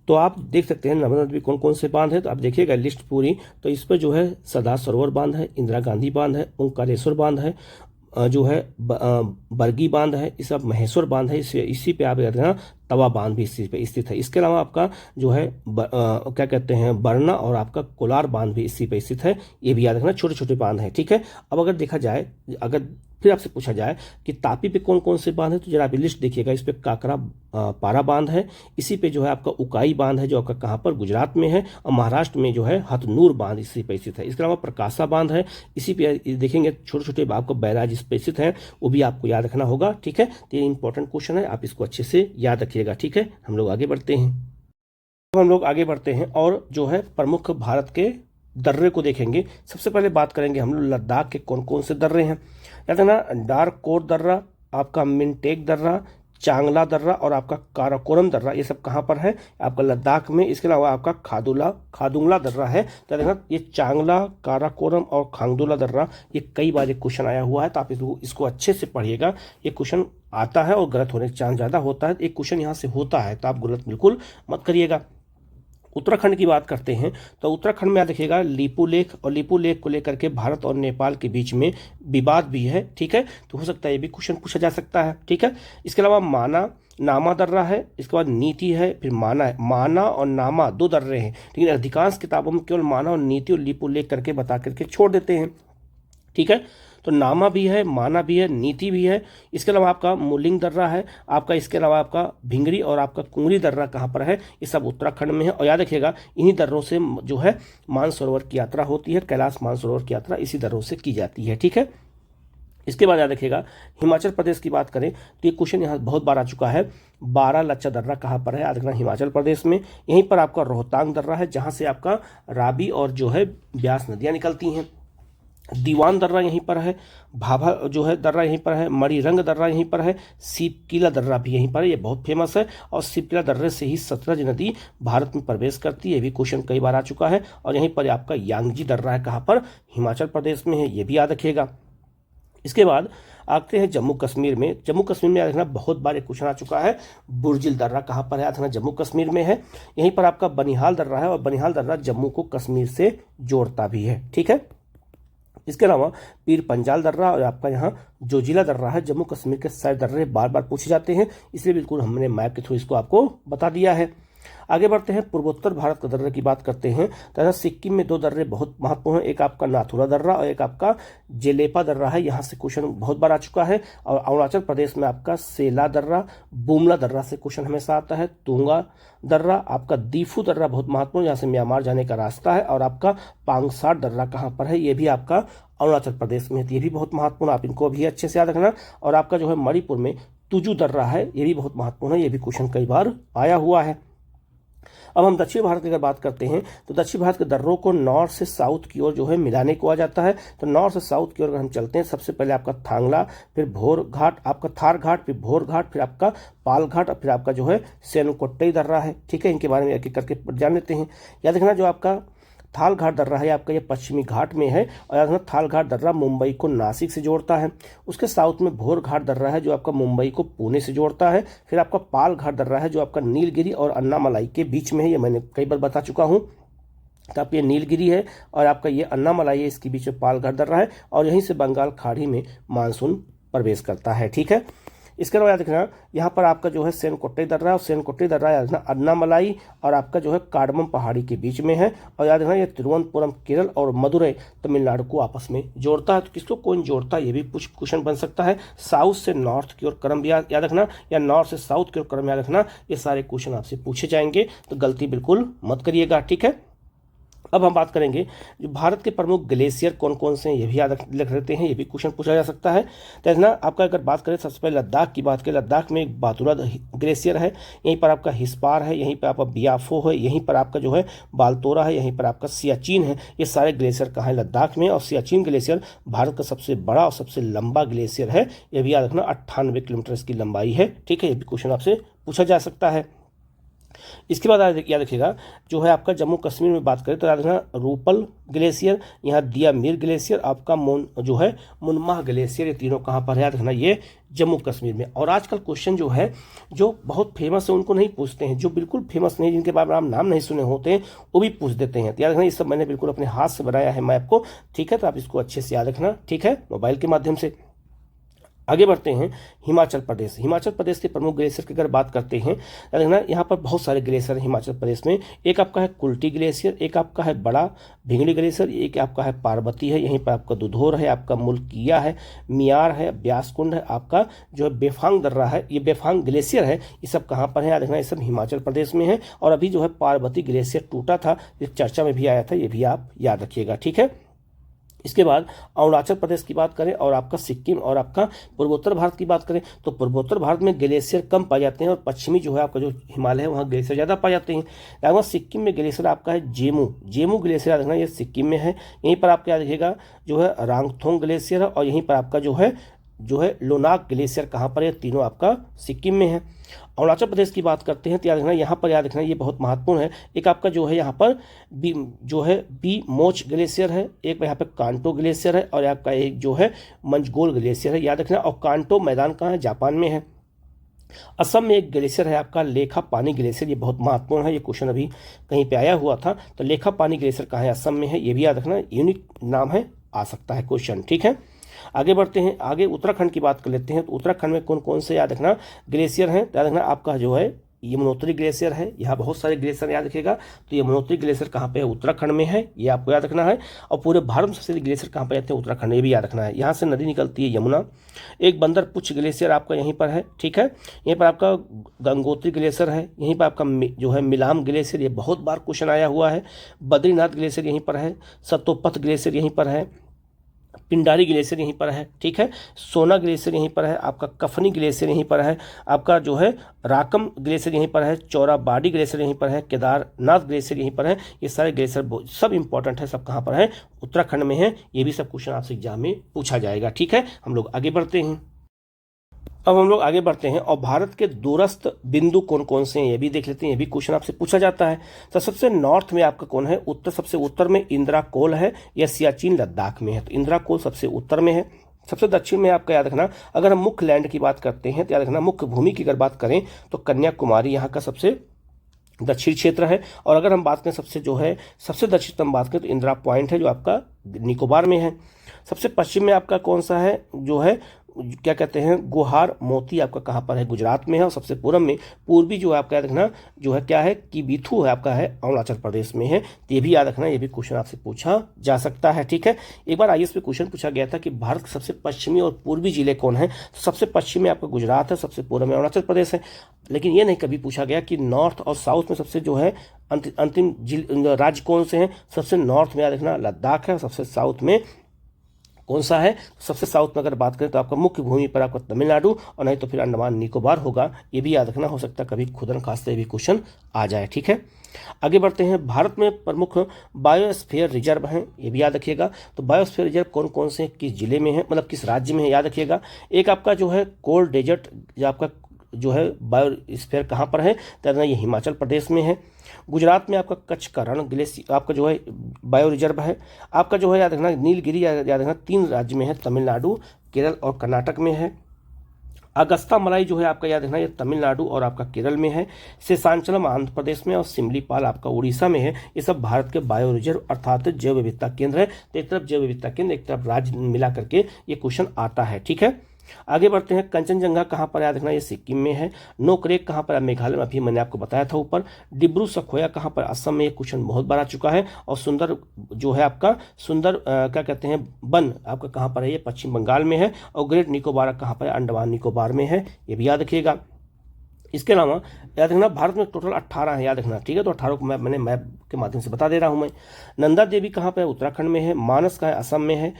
तो आप देख सकते हैं नर्मदा नदी कौन कौन से बांध है, तो आप देखिएगा लिस्ट पूरी। तो इस पर जो है सरदार सरोवर बांध है, इंदिरा गांधी बांध है, ओंकारेश्वर बांध है, जो है बरगी बांध है, इस अब महेश्वर बांध है, इसी पे आप याद रखना तवा बांध भी इसी पे स्थित है। इसके अलावा आपका जो है क्या कहते हैं बरना और आपका कोलार बांध भी इसी पे स्थित है। ये भी याद रखना, छोटे छोटे बांध है। ठीक है, अब अगर देखा जाए, अगर फिर आपसे पूछा जाए कि तापी पे कौन कौन से बांध है, तो जरा आप लिस्ट देखिएगा। इस पे काकरा पारा बांध है, इसी पे जो है आपका उकाई बांध है जो आपका कहाँ पर? गुजरात में है, और महाराष्ट्र में जो है हथनूर बांध इसी पे स्थित है। इसके अलावा प्रकाशा बांध है, इसी पे देखेंगे छोटे छोटे आपको बैराज इस पे स्थित है, वो भी आपको याद रखना होगा। ठीक है, तो ये इंपॉर्टेंट क्वेश्चन है, आप इसको अच्छे से याद रखिएगा। ठीक है, हम लोग आगे बढ़ते हैं। अब हम लोग आगे बढ़ते हैं और जो है प्रमुख भारत के दर्रे को देखेंगे। सबसे पहले बात करेंगे हम लोग लद्दाख के कौन कौन से दर्रे हैं। याद रखना डार्कोर दर्रा, आपका मिनटेक दर्रा, चांगला दर्रा और आपका काराकोरम दर्रा, ये सब कहाँ पर है? आपका लद्दाख में। इसके अलावा आपका खादुंगला दर्रा है। तो देखना ये चांगला, काराकोरम और खांगदुला दर्रा, ये कई बार एक क्वेश्चन आया हुआ है, तो आप इसको अच्छे से पढ़िएगा। ये क्वेश्चन आता है और गलत होने का चांस ज़्यादा होता है। एक क्वेश्चन यहाँ से होता है, तो आप गलत बिल्कुल मत करिएगा। उत्तराखंड की बात करते हैं, तो उत्तराखंड में याद रखिएगा लीपू लेक, और लीपू लेक को लेकर के भारत और नेपाल के बीच में विवाद भी है। ठीक है, तो हो सकता है ये भी क्वेश्चन पूछा जा सकता है। ठीक है, इसके अलावा नामा दर्रा है, इसके बाद नीति है, फिर माना है। माना और नामा दो दर्रे हैं, लेकिन अधिकांश किताबों में केवल माना और नीति और लीपू लेक करके बता करके छोड़ देते हैं। ठीक है, तो नामा भी है, माना भी है, नीति भी है। इसके अलावा आपका मुलिंग दर्रा है आपका, इसके अलावा आपका भिंगरी और आपका कुंगरी दर्रा कहाँ पर है? ये सब उत्तराखंड में है। और याद रखिएगा इन्हीं दर्रों से जो है मानसरोवर की यात्रा होती है, कैलाश मानसरोवर की यात्रा इसी दर्रों से की जाती है। ठीक है, इसके बाद याद रखिएगा हिमाचल प्रदेश की बात करें तो ये क्वेश्चन यहाँ बहुत बार आ चुका है। 12 लच्चा दर्रा कहाँ पर है? याद रखना हिमाचल प्रदेश में। यहीं पर आपका रोहतांग दर्रा है, जहाँ से आपका रावी और जो है ब्यास नदियाँ निकलती हैं। दीवान दर्रा यहीं पर है, भाभा जो है दर्रा यहीं पर है, मणिरंग दर्रा यहीं पर है, सिपकिला दर्रा भी यहीं पर है, ये बहुत फेमस है। और सिपकिला दर्रे से ही सतलज नदी भारत में प्रवेश करती है, ये भी क्वेश्चन कई बार आ चुका है। और यहीं पर आपका यांगजी दर्रा है, कहाँ पर? हिमाचल प्रदेश में है, ये भी याद रखिएगा। इसके बाद आते हैं जम्मू कश्मीर में। जम्मू कश्मीर में याद रखना बहुत बार एक क्वेश्चन आ चुका है, बुर्जिल दर्रा कहाँ पर है? याद रखना जम्मू कश्मीर में है। यहीं पर आपका बनिहाल दर्रा है, और बनिहाल दर्रा जम्मू को कश्मीर से जोड़ता भी है। ठीक है, इसके अलावा पीर पंजाल दर्रा और आपका यहाँ जोजिला दर्रा है। जम्मू कश्मीर के सारे दर्रे बार बार पूछे जाते हैं, इसलिए बिल्कुल हमने मैप के थ्रू इसको आपको बता दिया है। आगे बढ़ते हैं, पूर्वोत्तर भारत के दर्रे की बात करते हैं। तथा सिक्किम में दो दर्रे बहुत महत्वपूर्ण हैं, एक आपका नाथुरा दर्रा और एक आपका जेलेपा दर्रा है, यहाँ से क्वेश्चन बहुत बार आ चुका है। और अरुणाचल प्रदेश में आपका सेला दर्रा, बुमला दर्रा से क्वेश्चन हमेशा आता है। तुंगा दर्रा, आपका दीफू दर्रा बहुत महत्वपूर्ण, यहाँ से म्यांमार जाने का रास्ता है। और आपका पांगसार दर्रा कहाँ पर है? ये भी आपका अरुणाचल प्रदेश में है, ये भी बहुत महत्वपूर्ण, आप इनको भी अच्छे से याद रखना। और आपका जो है मणिपुर में तुजू दर्रा है, ये भी बहुत महत्वपूर्ण है, ये भी क्वेश्चन कई बार आया हुआ है। अब हम दक्षिण भारत की अगर बात करते हैं तो दक्षिण भारत के दर्रों को नॉर्थ से साउथ की ओर जो है मिलाने को आ जाता है। तो नॉर्थ से साउथ की ओर अगर हम चलते हैं, सबसे पहले आपका थांगला, फिर भोर घाट, आपका थार घाट, फिर भोर घाट, फिर आपका पाल घाट और फिर आपका जो है सेनकोट्टई दर्रा है। ठीक है, इनके बारे में एक एक करके जान लेते हैं। याद रखना जो आपका थाल घाट दर्रा है आपका ये पश्चिमी घाट में है, और याद रखना थाल घाट दर्रा मुंबई को नासिक से जोड़ता है। उसके साउथ में भोर घाट दर्रा है जो आपका मुंबई को पुणे से जोड़ता है। फिर आपका पाल घाट दर्रा है जो आपका नीलगिरी और अन्नामलाई के बीच में है, ये मैंने कई बार बता चुका हूँ। तो आप ये नीलगिरी है और आपका ये अन्नामलाई है, इसके बीच में पाल घाट दर्रा है, और यहीं से बंगाल खाड़ी में मानसून प्रवेश करता है। ठीक है, इसके अलावा याद रखना यहाँ पर आपका जो है सेनकोट्टई दर्रा, और सेनकोट्टई दर्रा याद रखना अन्नामलाई और आपका जो है कार्डमम पहाड़ी के बीच में है। और याद रखना ये तिरुवनंतपुरम केरल और मदुरई तमिलनाडु को आपस में जोड़ता है। तो किसको कौन जोड़ता है, ये भी कुछ क्वेश्चन बन सकता है। साउथ से नॉर्थ की ओर क्रम याद रखना, या नॉर्थ से साउथ की ओर क्रम याद रखना, ये सारे क्वेश्चन आपसे पूछे जाएंगे, तो गलती बिल्कुल मत करिएगा। ठीक है, अब हम बात करेंगे जो भारत के प्रमुख ग्लेशियर कौन कौन से हैं, ये भी याद रख लेते हैं, ये भी क्वेश्चन पूछा जा सकता है। तो ना आपका अगर बात करें सबसे पहले लद्दाख की बात करें, लद्दाख में एक बातुरा ग्लेशियर है, यहीं पर आपका हिस्पार है, यहीं पर आपका बियाफो है, यहीं पर आपका जो है बालतोरा है, यहीं पर आपका सियाचिन है। ये सारे ग्लेशियर कहाँ है, लद्दाख में। और सियाचिन ग्लेशियर भारत का सबसे बड़ा और सबसे लंबा ग्लेशियर है, ये भी याद रखना 98 किलोमीटर इसकी लंबाई है। ठीक है, ये भी क्वेश्चन आपसे पूछा जा सकता है। इसके बाद याद रखिएगा जो है आपका जम्मू कश्मीर में बात करें तो याद रखना रूपल ग्लेशियर, यहाँ दियामीर ग्लेशियर, आपका जो है मुनमाह ग्लेशियर, ये तीनों कहाँ पर है, याद रखना ये जम्मू कश्मीर में। और आजकल क्वेश्चन जो है जो बहुत फेमस है उनको नहीं पूछते हैं, जो बिल्कुल फेमस नहीं, जिनके बारे में आप नाम नहीं सुने होते हैं, वो भी पूछ देते हैं। तो याद रखना ये सब मैंने बिल्कुल अपने हाथ से बनाया है मैप को। ठीक है, तो आप इसको अच्छे से याद रखना। ठीक है, मोबाइल के माध्यम से। आगे बढ़ते हैं हिमाचल प्रदेश। हिमाचल प्रदेश के प्रमुख ग्लेशियर की अगर बात करते हैं, देखना यहाँ पर बहुत सारे ग्लेशियर हैं हिमाचल प्रदेश में। एक आपका है कुल्टी ग्लेशियर, एक आपका है बड़ा भिंगड़ी ग्लेशियर, एक आपका है पार्वती है, यहीं पर आपका दुधोर है, आपका मुल्किया है, मियार है, ब्यासकुंड है, आपका जो है बेफांग दर्रा है, ये बेफांग ग्लेशियर है। ये सब कहाँ पर है, याद रखना ये सब हिमाचल प्रदेश में है। और अभी जो है पार्वती ग्लेशियर टूटा था, इस चर्चा में भी आया था, ये भी आप याद रखिएगा। ठीक है, इसके बाद अरुणाचल प्रदेश की बात करें और आपका सिक्किम और आपका पूर्वोत्तर भारत की बात करें तो पूर्वोत्तर भारत में ग्लेशियर कम पाए जाते हैं, और पश्चिमी जो है आपका जो हिमालय है वहाँ ग्लेशियर ज़्यादा पाए जाते हैं। याद सिक्किम में ग्लेशियर आपका है जेमू ग्लेशियर, याद रखना ये सिक्किम में है। यहीं पर आपका याद रखिएगा जो है रांगथोंग ग्लेशियर है, और यहीं पर आपका जो है लोनाक ग्लेशियर कहाँ पर है, तीनों आपका सिक्किम में है। अरुणाचल प्रदेश की बात करते हैं तो याद रखना यहाँ पर, याद रखना ये बहुत महत्वपूर्ण है, एक आपका जो है यहाँ पर बी मोच ग्लेशियर है, एक यहाँ पे कांटो ग्लेशियर है, और आपका एक जो है मंचगोल ग्लेशियर है, याद रखना। और कांटो मैदान कहाँ है, जापान में है। असम में एक ग्लेशियर है आपका लेखा पानी ग्लेशियर, ये बहुत महत्वपूर्ण है, ये क्वेश्चन अभी कहीं पे आया हुआ था। तो लेखा पानी ग्लेशियर कहाँ है, असम में है, ये भी याद रखना, यूनिक नाम है, आ सकता है क्वेश्चन। ठीक है, आगे बढ़ते हैं, आगे उत्तराखंड की बात कर लेते हैं। तो उत्तराखंड में कौन कौन से याद रखना ग्लेशियर हैं, याद रखना आपका जो है यमुनोत्री ग्लेशियर है, यहाँ बहुत सारे ग्लेशियर याद रखिएगा। तो यमुनोत्री ग्लेशियर कहाँ पे है, उत्तराखंड में है, ये आपको याद रखना है। और पूरे भारत में सबसे ग्लेशियर कहाँ पे जाते हैं, उत्तराखंड, ये भी याद रखना है। यहाँ से नदी निकलती है यमुना। एक बंदर पुछ ग्लेशियर आपका यहीं पर है। ठीक है, यहीं पर आपका गंगोत्री ग्लेशियर है, यहीं पर आपका जो है मिलाम ग्लेशियर, ये बहुत बार क्वेश्चन आया हुआ है। बद्रीनाथ ग्लेशियर यहीं पर है, सतोपथ ग्लेशियर यहीं पर है, पिंडारी ग्लेशियर यहीं पर है। ठीक है, सोना ग्लेशियर यहीं पर है, आपका कफनी ग्लेशियर यहीं पर है, आपका जो है राकम ग्लेशियर यहीं पर है, चौराबाड़ी ग्लेशियर यहीं पर है, केदारनाथ ग्लेशियर यहीं पर है। ये सारे ग्लेशियर सब इंपॉर्टेंट है, सब कहाँ पर है, उत्तराखंड में है। ये भी सब क्वेश्चन आपसे एग्जाम में पूछा जाएगा। ठीक है, हम लोग आगे बढ़ते हैं। अब हम लोग आगे बढ़ते हैं और भारत के दूरस्थ बिंदु कौन कौन से हैं ये भी देख लेते हैं, ये भी क्वेश्चन आपसे पूछा जाता है। तो सबसे नॉर्थ में आपका कौन है, सबसे उत्तर में इंदिरा कोल है, या सियाचिन लद्दाख में है। तो इंदिरा कोल सबसे उत्तर में है। सबसे दक्षिण में आपका याद रखना, अगर हम मुख्य लैंड की बात करते हैं तो याद रखना मुख्य भूमि की अगर बात करें तो कन्याकुमारी यहाँ का सबसे दक्षिण क्षेत्र है। और अगर हम बात करें सबसे दक्षिणतम बात करें तो इंदिरा पॉइंट है जो आपका निकोबार में है। सबसे पश्चिम में आपका कौन सा है, जो है क्या कहते हैं गुहार मोती, आपका कहाँ पर है, गुजरात में है। और सबसे पूर्व में पूर्वी जो है आपका याद रखना जो है क्या है, किबीथू है आपका है, अरुणाचल प्रदेश में है। तो ये भी याद रखना, ये भी क्वेश्चन आपसे पूछा जा सकता है। ठीक है, एक बार आईएएस में क्वेश्चन पूछा गया था कि भारत के सबसे पश्चिमी और पूर्वी जिले कौन है, तो सबसे पश्चिम में आपका गुजरात है, सबसे पूर्व में अरुणाचल प्रदेश है। लेकिन ये नहीं कभी पूछा गया कि नॉर्थ और साउथ में सबसे जो है अंतिम राज्य कौन से हैं। सबसे नॉर्थ में याद रखना लद्दाख है, सबसे साउथ में कौन सा है? सबसे साउथ में अगर बात करें तो आपका मुख्य भूमि पर आपका तमिलनाडु, और नहीं तो फिर अंडमान निकोबार होगा। ये भी याद रखना, हो सकता है कभी खुदन खास्ते भी क्वेश्चन आ जाए। ठीक है, आगे बढ़ते हैं। भारत में प्रमुख बायोस्फीयर रिजर्व हैं, ये भी याद रखिएगा। तो बायोस्फीयर रिजर्व कौन कौन से किस जिले में है, मतलब किस राज्य में है, याद रखिएगा। एक आपका जो है कोल्ड डेजर्ट, जो आपका जो है बायोस्फीयर कहाँ पर है, तो ये हिमाचल प्रदेश में है। गुजरात में आपका कच्छ का रण ग्लेशियर आपका जो है बायो रिजर्व है। आपका जो है याद रखना नीलगिरी, याद रखना 3 राज्य में है, तमिलनाडु, केरल और कर्नाटक में है। अगस्ता मलाई जो है आपका याद रखना ये तमिलनाडु और आपका केरल में है। शेषांचलम आंध्र प्रदेश में और सिमलीपाल आपका उड़ीसा में है। ये सब भारत के बायो रिजर्व अर्थात जैव विविधता केंद्र है। तो एक तरफ जैव विविधता केंद्र, एक तरफ राज्य मिला करके ये क्वेश्चन आता है। ठीक है, आगे बढ़ते हैं। कंचनजंगा कहाँ पर, याद रखना ये सिक्किम में है। नोकरेक कहाँ पर, मेघालय में, अभी मैंने आपको बताया था ऊपर। डिब्रू सखोया कहाँ पर, असम में, ये क्वेश्चन बहुत बार आ चुका है। और सुंदर जो है आपका सुंदर क्या कहते हैं वन आपका कहाँ पर है, ये पश्चिम बंगाल में है। और ग्रेट निकोबार कहाँ पर है, अंडमान निकोबार में है, ये भी याद रखिएगा। इसके अलावा याद रखना भारत में टोटल 18 है, याद रखना। ठीक है, तो 18 को मैंने मैप के माध्यम से बता दे रहा हूँ मैं। नंदा देवी कहाँ पर है, उत्तराखंड में है। मानस कहाँ है, असम में है।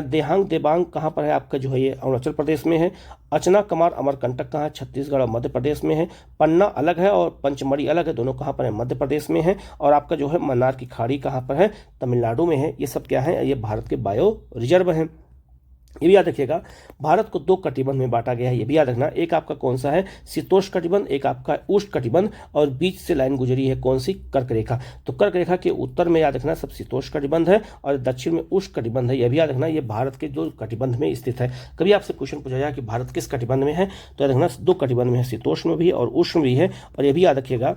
देहांग देबांग कहाँ पर है, आपका जो है ये अरुणाचल प्रदेश में है। अचना कमार अमरकंटक कहाँ है, छत्तीसगढ़ और मध्य प्रदेश में है। पन्ना अलग है और पंचमढ़ी अलग है, दोनों कहाँ पर है, मध्य प्रदेश में है। और आपका जो है मन्नार की खाड़ी कहाँ पर है, तमिलनाडु में है। ये सब क्या है, ये भारत के बायो रिजर्व हैं। ये भी याद रखिएगा। भारत को 2 कटिबंध में बांटा गया है, ये भी याद रखना। एक आपका कौन सा है, शीतोष्ण कटिबंध, एक आपका उष्ण कटिबंध, और बीच से लाइन गुजरी है कौन सी, कर्क रेखा। तो कर्क रेखा के उत्तर में याद रखना सब शीतोष्ण कटिबंध है और दक्षिण में उष्ण कटिबंध है, यह भी याद रखना। ये भारत के 2 कटिबंध में स्थित है। कभी आपसे क्वेश्चन पूछा जाए कि भारत किस कटिबंध में है, तो याद रखना 2 कटिबंध में है, शीतोष्ण में भी और उष्ण भी है। और ये भी याद रखिएगा,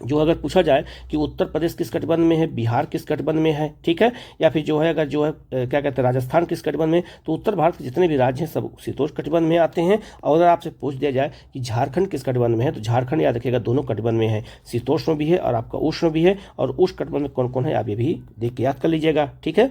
जो अगर पूछा जाए कि उत्तर प्रदेश किस कटिबंध में है, बिहार किस कटिबंध में है, ठीक है, या फिर जो है अगर जो है क्या कहते हैं राजस्थान किस कटिबंध में, तो उत्तर भारत के जितने भी राज्य हैं सब शीतोष्ण कटिबंध में आते हैं। और अगर आपसे पूछ दिया जाए कि झारखंड किस कटिबंध में है, तो झारखंड याद रखिएगा दोनों कटिबंध में है, शीतोष्ण भी है और आपका उष्ण भी है। और उष्ण कटिबंध में कौन कौन है आप ये भी देख के याद कर लीजिएगा। ठीक है,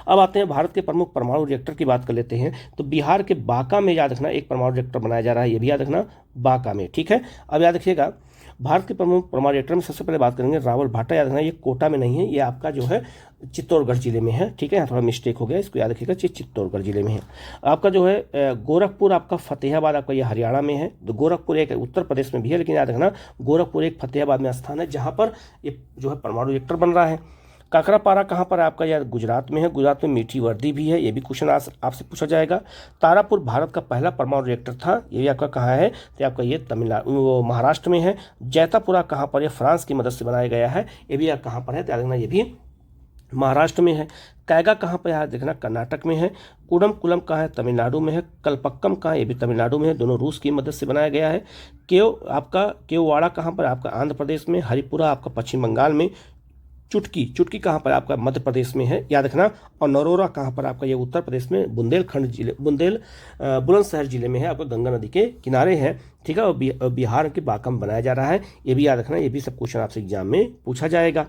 अब आते हैं भारत के प्रमुख परमाणु रिएक्टर की बात कर लेते हैं। तो बिहार के बांका में याद रखना एक परमाणु रिएक्टर बनाया जा रहा है, ये भी याद रखना, बांका में। ठीक है, अब याद रखिएगा भारत के प्रमुख परमाणु रिएक्टर में सबसे पहले बात करेंगे रावल भाटा, याद रखना ये कोटा में नहीं है, ये आपका जो है चित्तौड़गढ़ जिले में है। ठीक है, यहाँ थोड़ा मिस्टेक हो गया, इसको याद रखिएगा, चित्तौड़गढ़ जिले में है। आपका जो है गोरखपुर आपका फतेहाबाद आपका ये हरियाणा में है। तो गोरखपुर एक उत्तर प्रदेश में भी है, लेकिन याद रखना गोरखपुर एक फतेहाबाद में स्थान है जहाँ पर ये जो है परमाणु रिएक्टर बन रहा है। काकरापारा कहाँ पर है आपका, यार गुजरात में है। गुजरात में मीठी वर्दी भी है, ये भी क्वेश्चन आपसे पूछा जाएगा। तारापुर भारत का पहला परमाणु रिएक्टर था, ये भी आपका कहाँ है, तो आपका ये तमिलनाडु महाराष्ट्र में है। जैतापुरा कहाँ पर है, फ्रांस की मदद से बनाया गया है, ये भी कहाँ पर है, तो देखना ये भी महाराष्ट्र में है। कैगा कहाँ पर है, देखना कर्नाटक में है। कुडमकुलम कहाँ है, तमिलनाडु में है। कलपक्कम कहाँ है, ये भी तमिलनाडु में है, दोनों रूस की मदद से बनाया गया है। केववाड़ा कहाँ पर आपका आंध्र प्रदेश में। हरिपुरा आपका पश्चिम बंगाल में। चुटकी कहाँ पर आपका मध्य प्रदेश में है, याद रखना। और नरोरा कहाँ पर आपका ये उत्तर प्रदेश में बुलंदशहर जिले में है, आपका गंगा नदी के किनारे है। ठीक है, और बिहार के बांका में बनाया जा रहा है, ये भी याद रखना। ये भी सब क्वेश्चन आपसे एग्जाम में पूछा जाएगा।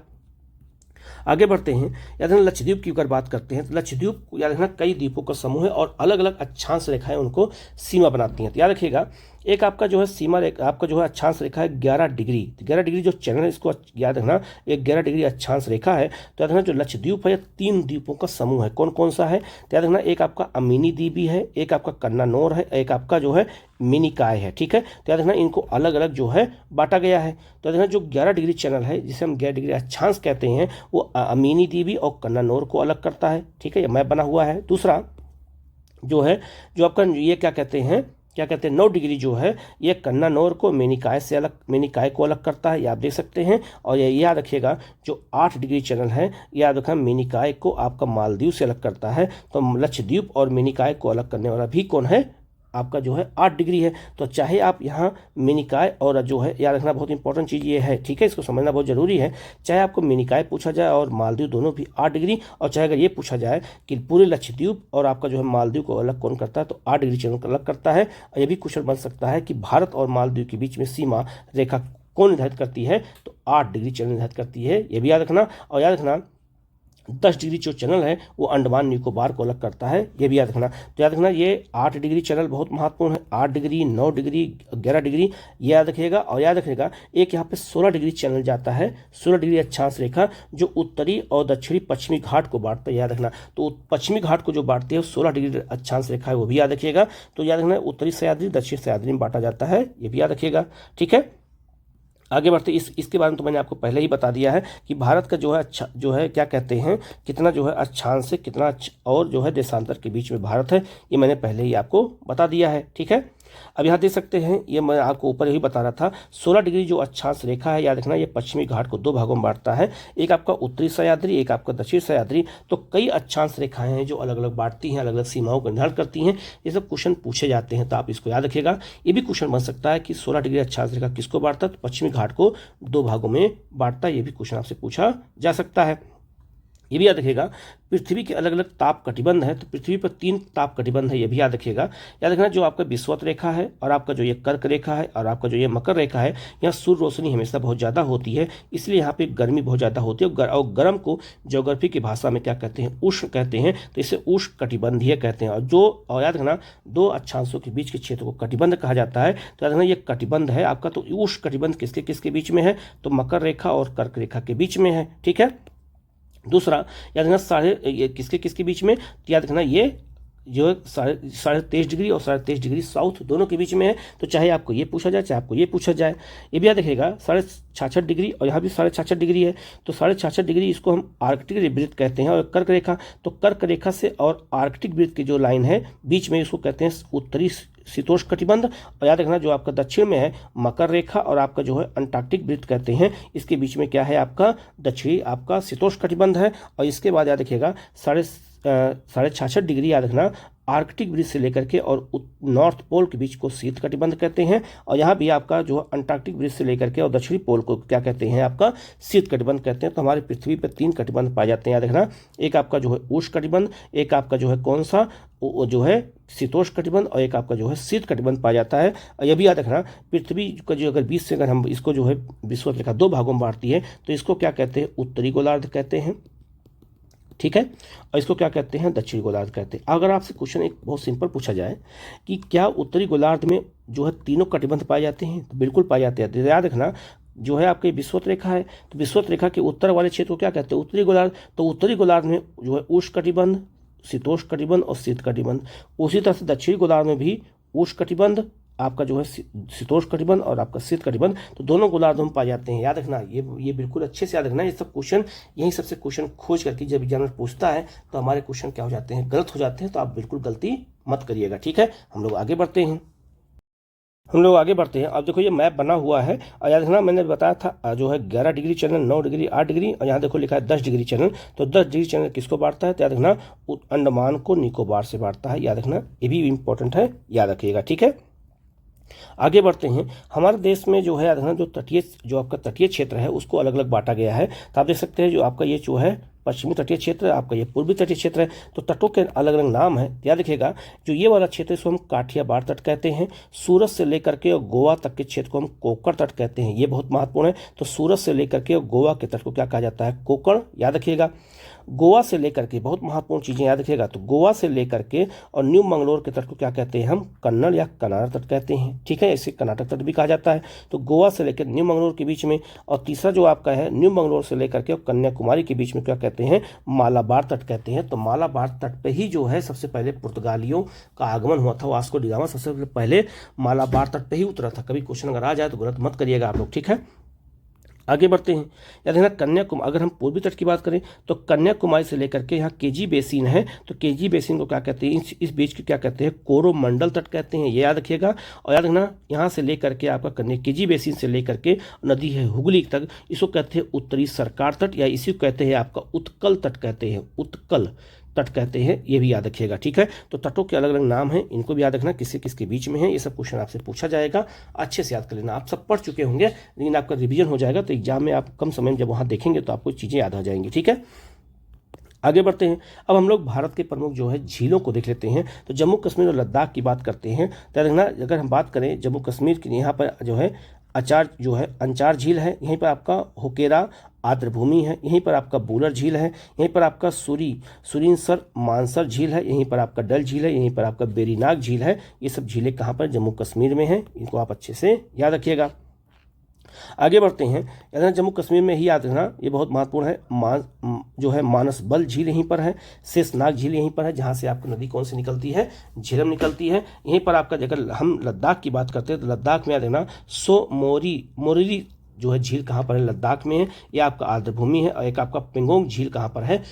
आगे बढ़ते हैं, याद रखना लक्षद्वीप की अगर बात करते हैं तो लक्षद्वीप याद रखना कई द्वीपों का समूह है और अलग अलग अक्षांश रेखाएं उनको सीमा बनाती हैं। तो याद रखिएगा एक आपका जो है सीमा आपका जो है अक्षांश रेखा है 11 डिग्री। 11 डिग्री जो चैनल है इसको याद रखना, एक 11 डिग्री अक्षांश रेखा है। तो याद रखना जो लक्षद्वीप है 3 द्वीपों का समूह है। कौन कौन सा है, तो याद रखना एक आपका अमीनी द्वीप है, एक आपका कन्नानौर है, एक आपका जो है मिनिकॉय है। ठीक है, तो याद रखना इनको अलग अलग जो है बांटा गया है। तो याद रखना जो 11 डिग्री चैनल है जिसे हम 11 डिग्री अक्षांश कहते हैं वो अमीनी द्वीप और कन्नानौर को अलग करता है। ठीक है, ये मैप बना हुआ है। दूसरा जो है जो आपका ये क्या कहते हैं 9 डिग्री जो है ये कन्नानौर को मिनिकॉय को अलग करता है, ये आप देख सकते हैं। और ये याद रखिएगा जो 8 डिग्री चैनल है याद रखना मिनिकॉय को आपका मालदीव से अलग करता है। तो लक्षद्वीप और मिनिकॉय को अलग करने वाला भी कौन है, आपका जो है 8 डिग्री है। तो चाहे आप यहाँ मिनिकॉय और जो है याद रखना बहुत इंपॉर्टेंट चीज़ ये है, ठीक है, इसको समझना बहुत जरूरी है। चाहे आपको मिनिकॉय पूछा जाए और मालदीव दोनों भी 8 डिग्री, और चाहे अगर ये पूछा जाए कि पूरे लक्षद्वीप और आपका जो है मालदीव को अलग कौन करता है, तो 8 डिग्री चैनल को अलग करता है। और ये भी क्वेश्चन बन सकता है कि भारत और मालदीव के बीच में सीमा रेखा कौन निर्धारित करती है, तो 8 डिग्री चैनल निर्धारित करती है, ये भी याद रखना। और याद रखना 10 डिग्री जो चैनल है वो अंडमान निकोबार को अलग करता है, ये भी याद रखना। तो याद रखना ये 8 डिग्री चैनल बहुत महत्वपूर्ण है, 8 डिग्री, 9 डिग्री, 11 डिग्री, ये याद रखिएगा। और याद रखिएगा एक यहाँ पे 16 डिग्री चैनल जाता है, 16 डिग्री अक्षांश रेखा जो उत्तरी और दक्षिणी पश्चिमी घाट को बांटता है, याद रखना। तो पश्चिमी घाट को जो बांटती है 16 डिग्री अक्षांश रेखा है, वो भी याद रखिएगा। तो याद रखना उत्तरी सह्याद्री दक्षिण सह्याद्री में बांटा जाता है, ये भी याद रखिएगा, ठीक है। आगे बढ़ते इसके बारे में तो मैंने आपको पहले ही बता दिया है कि भारत का जो है अच्छा जो है क्या कहते हैं, कितना जो है अक्षांश से कितना और जो है देशांतर के बीच में भारत है, ये मैंने पहले ही आपको बता दिया है, ठीक है। अब यहाँ देख सकते हैं, ये मैं आपको ऊपर ही बता रहा था, 16 डिग्री जो अक्षांश रेखा है, याद रखना ये पश्चिमी घाट को 2 भागों में बांटता है, एक आपका उत्तरी सह्याद्री, एक आपका दक्षिण सह्याद्री। तो कई अक्षांश रेखाएं हैं जो अलग अलग बांटती हैं, अलग अलग सीमाओं को निर्धारित करती हैं। ये सब क्वेश्चन पूछे जाते हैं, तो आप इसको याद रखिएगा। ये भी क्वेश्चन बन सकता है कि 16 डिग्री अक्षांश रेखा किसको बांटता है, तो पश्चिमी घाट को 2 भागों में बांटता है, ये भी क्वेश्चन आपसे पूछा जा सकता है। ये भी याद रखिएगा पृथ्वी के अलग अलग ताप कटिबंध है, तो पृथ्वी पर 3 ताप कटिबंध है, ये भी याद रखिएगा। याद रखना जो आपका विषुवत रेखा है और आपका जो ये कर्क रेखा है और आपका जो ये मकर रेखा है, यहाँ सूर्य रोशनी हमेशा बहुत ज़्यादा होती है, इसलिए यहाँ पे गर्मी बहुत ज़्यादा होती है। और गर्म को ज्योग्राफी की भाषा में क्या कहते हैं, उष्ण कहते हैं, तो इसे उष्ण कटिबंधीय कहते हैं। और याद रखना 2 अक्षांशों के बीच के क्षेत्र को कटिबंध कहा जाता है, तो याद रखना ये कटिबंध है आपका। तो उष्ण कटिबंध किसके किसके बीच में है, तो मकर रेखा और कर्क रेखा के बीच में है, ठीक है। दूसरा याद रखना किसके किसके बीच में, तो याद रखना ये जो 23.5 डिग्री और 23.5 डिग्री साउथ दोनों के बीच में है। तो चाहे आपको ये पूछा जाए चाहे आपको ये पूछा जाए, ये भी याद रखिएगा 66.5 डिग्री और यहाँ भी 66.5 डिग्री है, तो 66.5 डिग्री इसको हम आर्कटिक वृत्त कहते हैं। और कर्क रेखा, तो कर्क रेखा से और आर्कटिक वृत्त की जो लाइन है बीच में, इसको कहते हैं उत्तरी शीतोष्ण कटिबंध। और याद रखना जो आपका दक्षिण में है मकर रेखा और आपका जो है अंटार्कटिक वृत्त कहते हैं, इसके बीच में क्या है आपका दक्षिणी आपका शीतोष्ण कटिबंध है। और इसके बाद याद रखिएगा 66.5 डिग्री याद रखना आर्कटिक वृत्त से लेकर के और नॉर्थ पोल के बीच को शीत कटिबंध कहते हैं। और यहाँ भी आपका जो अंटार्कटिक वृत्त से लेकर के और दक्षिणी पोल को क्या कहते हैं, आपका शीत कटिबंध कहते हैं। तो हमारी पृथ्वी पर 3 कटिबंध पाए जाते हैं, याद रखना। एक आपका जो है उष्ण कटिबंध, एक आपका जो है कौन सा जो है शीतोष्ण कटिबंध, और एक आपका जो है शीत कटिबंध पाया जाता है। और यह भी याद रखना पृथ्वी का जो अगर बीच से अगर हम इसको जो है विषुवत रेखा 2 भागों में बांटती है, तो इसको क्या कहते हैं, उत्तरी गोलार्ध कहते हैं, ठीक है। और इसको क्या कहते हैं, दक्षिणी गोलार्ध कहते हैं। अगर आपसे क्वेश्चन एक बहुत सिंपल पूछा जाए कि क्या उत्तरी गोलार्ध में जो है तीनों कटिबंध पाए जाते हैं, तो बिल्कुल पाए जाते हैं। याद रखना जो है आपकी विषुवत रेखा है, तो विषुवत रेखा के उत्तर वाले क्षेत्र को क्या कहते हैं, उत्तरी गोलार्ध। तो उत्तरी गोलार्ध में जो है उष्ण कटिबंध, शीतोष्ण कटिबंध और शीत कटिबंध। उसी तरह से दक्षिणी गोलार्ध में भी उष्ण कटिबंध, आपका जो है शीतोष्ण कटिबंध और आपका शीत कटिबंध, तो दोनों गोलार्धों में पाए जाते हैं। याद रखना ये बिल्कुल अच्छे से याद रखना। ये सब क्वेश्चन यही सबसे क्वेश्चन खोज करके जब एग्जामिनर पूछता है तो हमारे क्वेश्चन क्या हो जाते हैं, गलत हो जाते हैं। तो आप बिल्कुल गलती मत करिएगा, ठीक है। हम लोग आगे बढ़ते हैं। अब देखो ये मैप बना हुआ है, और याद रखना मैंने बताया था जो है 11 डिग्री चैनल, 9 डिग्री, 8 डिग्री, और यहाँ देखो लिखा है 10 डिग्री चैनल। तो 10 डिग्री चैनल किसको बांटता है, तो याद रखना अंडमान को निकोबार से बांटता है, याद रखना। ये भी इंपॉर्टेंट है, याद रखिएगा, ठीक है। आगे बढ़ते हैं। हमारे देश में जो है याद रखना जो आपका तटीय क्षेत्र है उसको अलग अलग बांटा गया है। तो आप देख सकते हैं जो आपका ये जो है पश्चिमी तटीय क्षेत्र, आपका ये पूर्वी तटीय क्षेत्र है, तो तटों के अलग अलग नाम है। याद रखिएगा जो ये वाला क्षेत्र इसको हम काठियावाड़ तट कहते हैं। सूरत से लेकर के और गोवा तक के क्षेत्र को हम कोंकण तट कहते हैं, ये बहुत महत्वपूर्ण है। तो सूरत से लेकर के और गोवा के तट को क्या कहा जाता है, कोंकण, याद रखिएगा। गोवा से लेकर के बहुत महत्वपूर्ण चीजें याद रखिएगा, तो गोवा से लेकर के और न्यू मंगलोर के तट को क्या कहते हैं, हम कन्नड़ या कनारा तट कहते हैं, ठीक है। इसे कर्नाटक तट भी कहा जाता है। तो गोवा से लेकर न्यू मंगलोर के बीच में, और तीसरा जो आपका है न्यू मंगलोर से लेकर के और कन्याकुमारी के बीच में क्या कहते हैं, मालाबार तट कहते हैं। तो मालाबार तट पे ही जो है सबसे पहले पुर्तगालियों का आगमन हुआ था। वास्को डी गामा सबसे पहले मालाबार तट पे ही उतरा था। कभी क्वेश्चन अगर आ जाए तो गलत मत करिएगा आप लोग, ठीक है। आगे बढ़ते हैं। याद रखना कन्याकुमारी, अगर हम पूर्वी तट की बात करें तो कन्याकुमारी से लेकर के यहाँ केजी बेसिन है, तो केजी बेसिन को क्या कहते हैं, इस बीच को क्या कहते हैं, कोरोमंडल तट कहते हैं, ये याद रखिएगा। और याद रखना यहाँ से लेकर के आपका केजी बेसिन से लेकर के नदी है हुगली तक, इसको कहते हैं उत्तरी सरकार तट, या इसी को कहते हैं आपका उत्कल तट कहते हैं, उत्कल तट कहते हैं, ये भी याद रखिएगा, ठीक है। तो तटों के अलग अलग नाम हैं, इनको भी याद रखना, किससे किसके बीच में है, ये सब क्वेश्चन आपसे पूछा जाएगा। अच्छे से याद कर लेना। आप सब पढ़ चुके होंगे लेकिन आपका रिवीजन हो जाएगा, तो एग्जाम में आप कम समय में जब वहाँ देखेंगे तो आपको चीज़ें याद आ जाएंगी, ठीक है। आगे बढ़ते हैं। अब हम लोग भारत के प्रमुख जो है झीलों को देख लेते हैं। तो जम्मू कश्मीर और लद्दाख की बात करते हैं। तो देखना अगर हम बात करें जम्मू कश्मीर की, यहाँ पर जो है अचार जो है अंचार झील है, यहीं पर आपका होकेरा आर्द्रभूमि है, यहीं पर आपका बूलर झील है, यहीं पर आपका सुरिनसर मानसर झील है, यहीं पर आपका डल झील है, यहीं पर आपका बेरीनाग झील है। ये सब झीलें कहाँ पर, जम्मू कश्मीर में हैं, इनको आप अच्छे से याद रखिएगा। आगे बढ़ते हैं, याद रखना जम्मू कश्मीर में ही याद रखना, ये बहुत महत्वपूर्ण है। जो है मानसबल झील यहीं पर है, शेषनाग झील यहीं पर है, जहाँ से आपको नदी कौन सी निकलती है, झेलम निकलती है। यहीं पर आपका अगर हम लद्दाख की बात करते हैं तो लद्दाख में याद रखना मोरीरी जो है झील कहाँ पर है, लद्दाख में है, ये आपका आर्द्रभूमि है। और एक आपका पेंगोंग झील कहाँ पर है,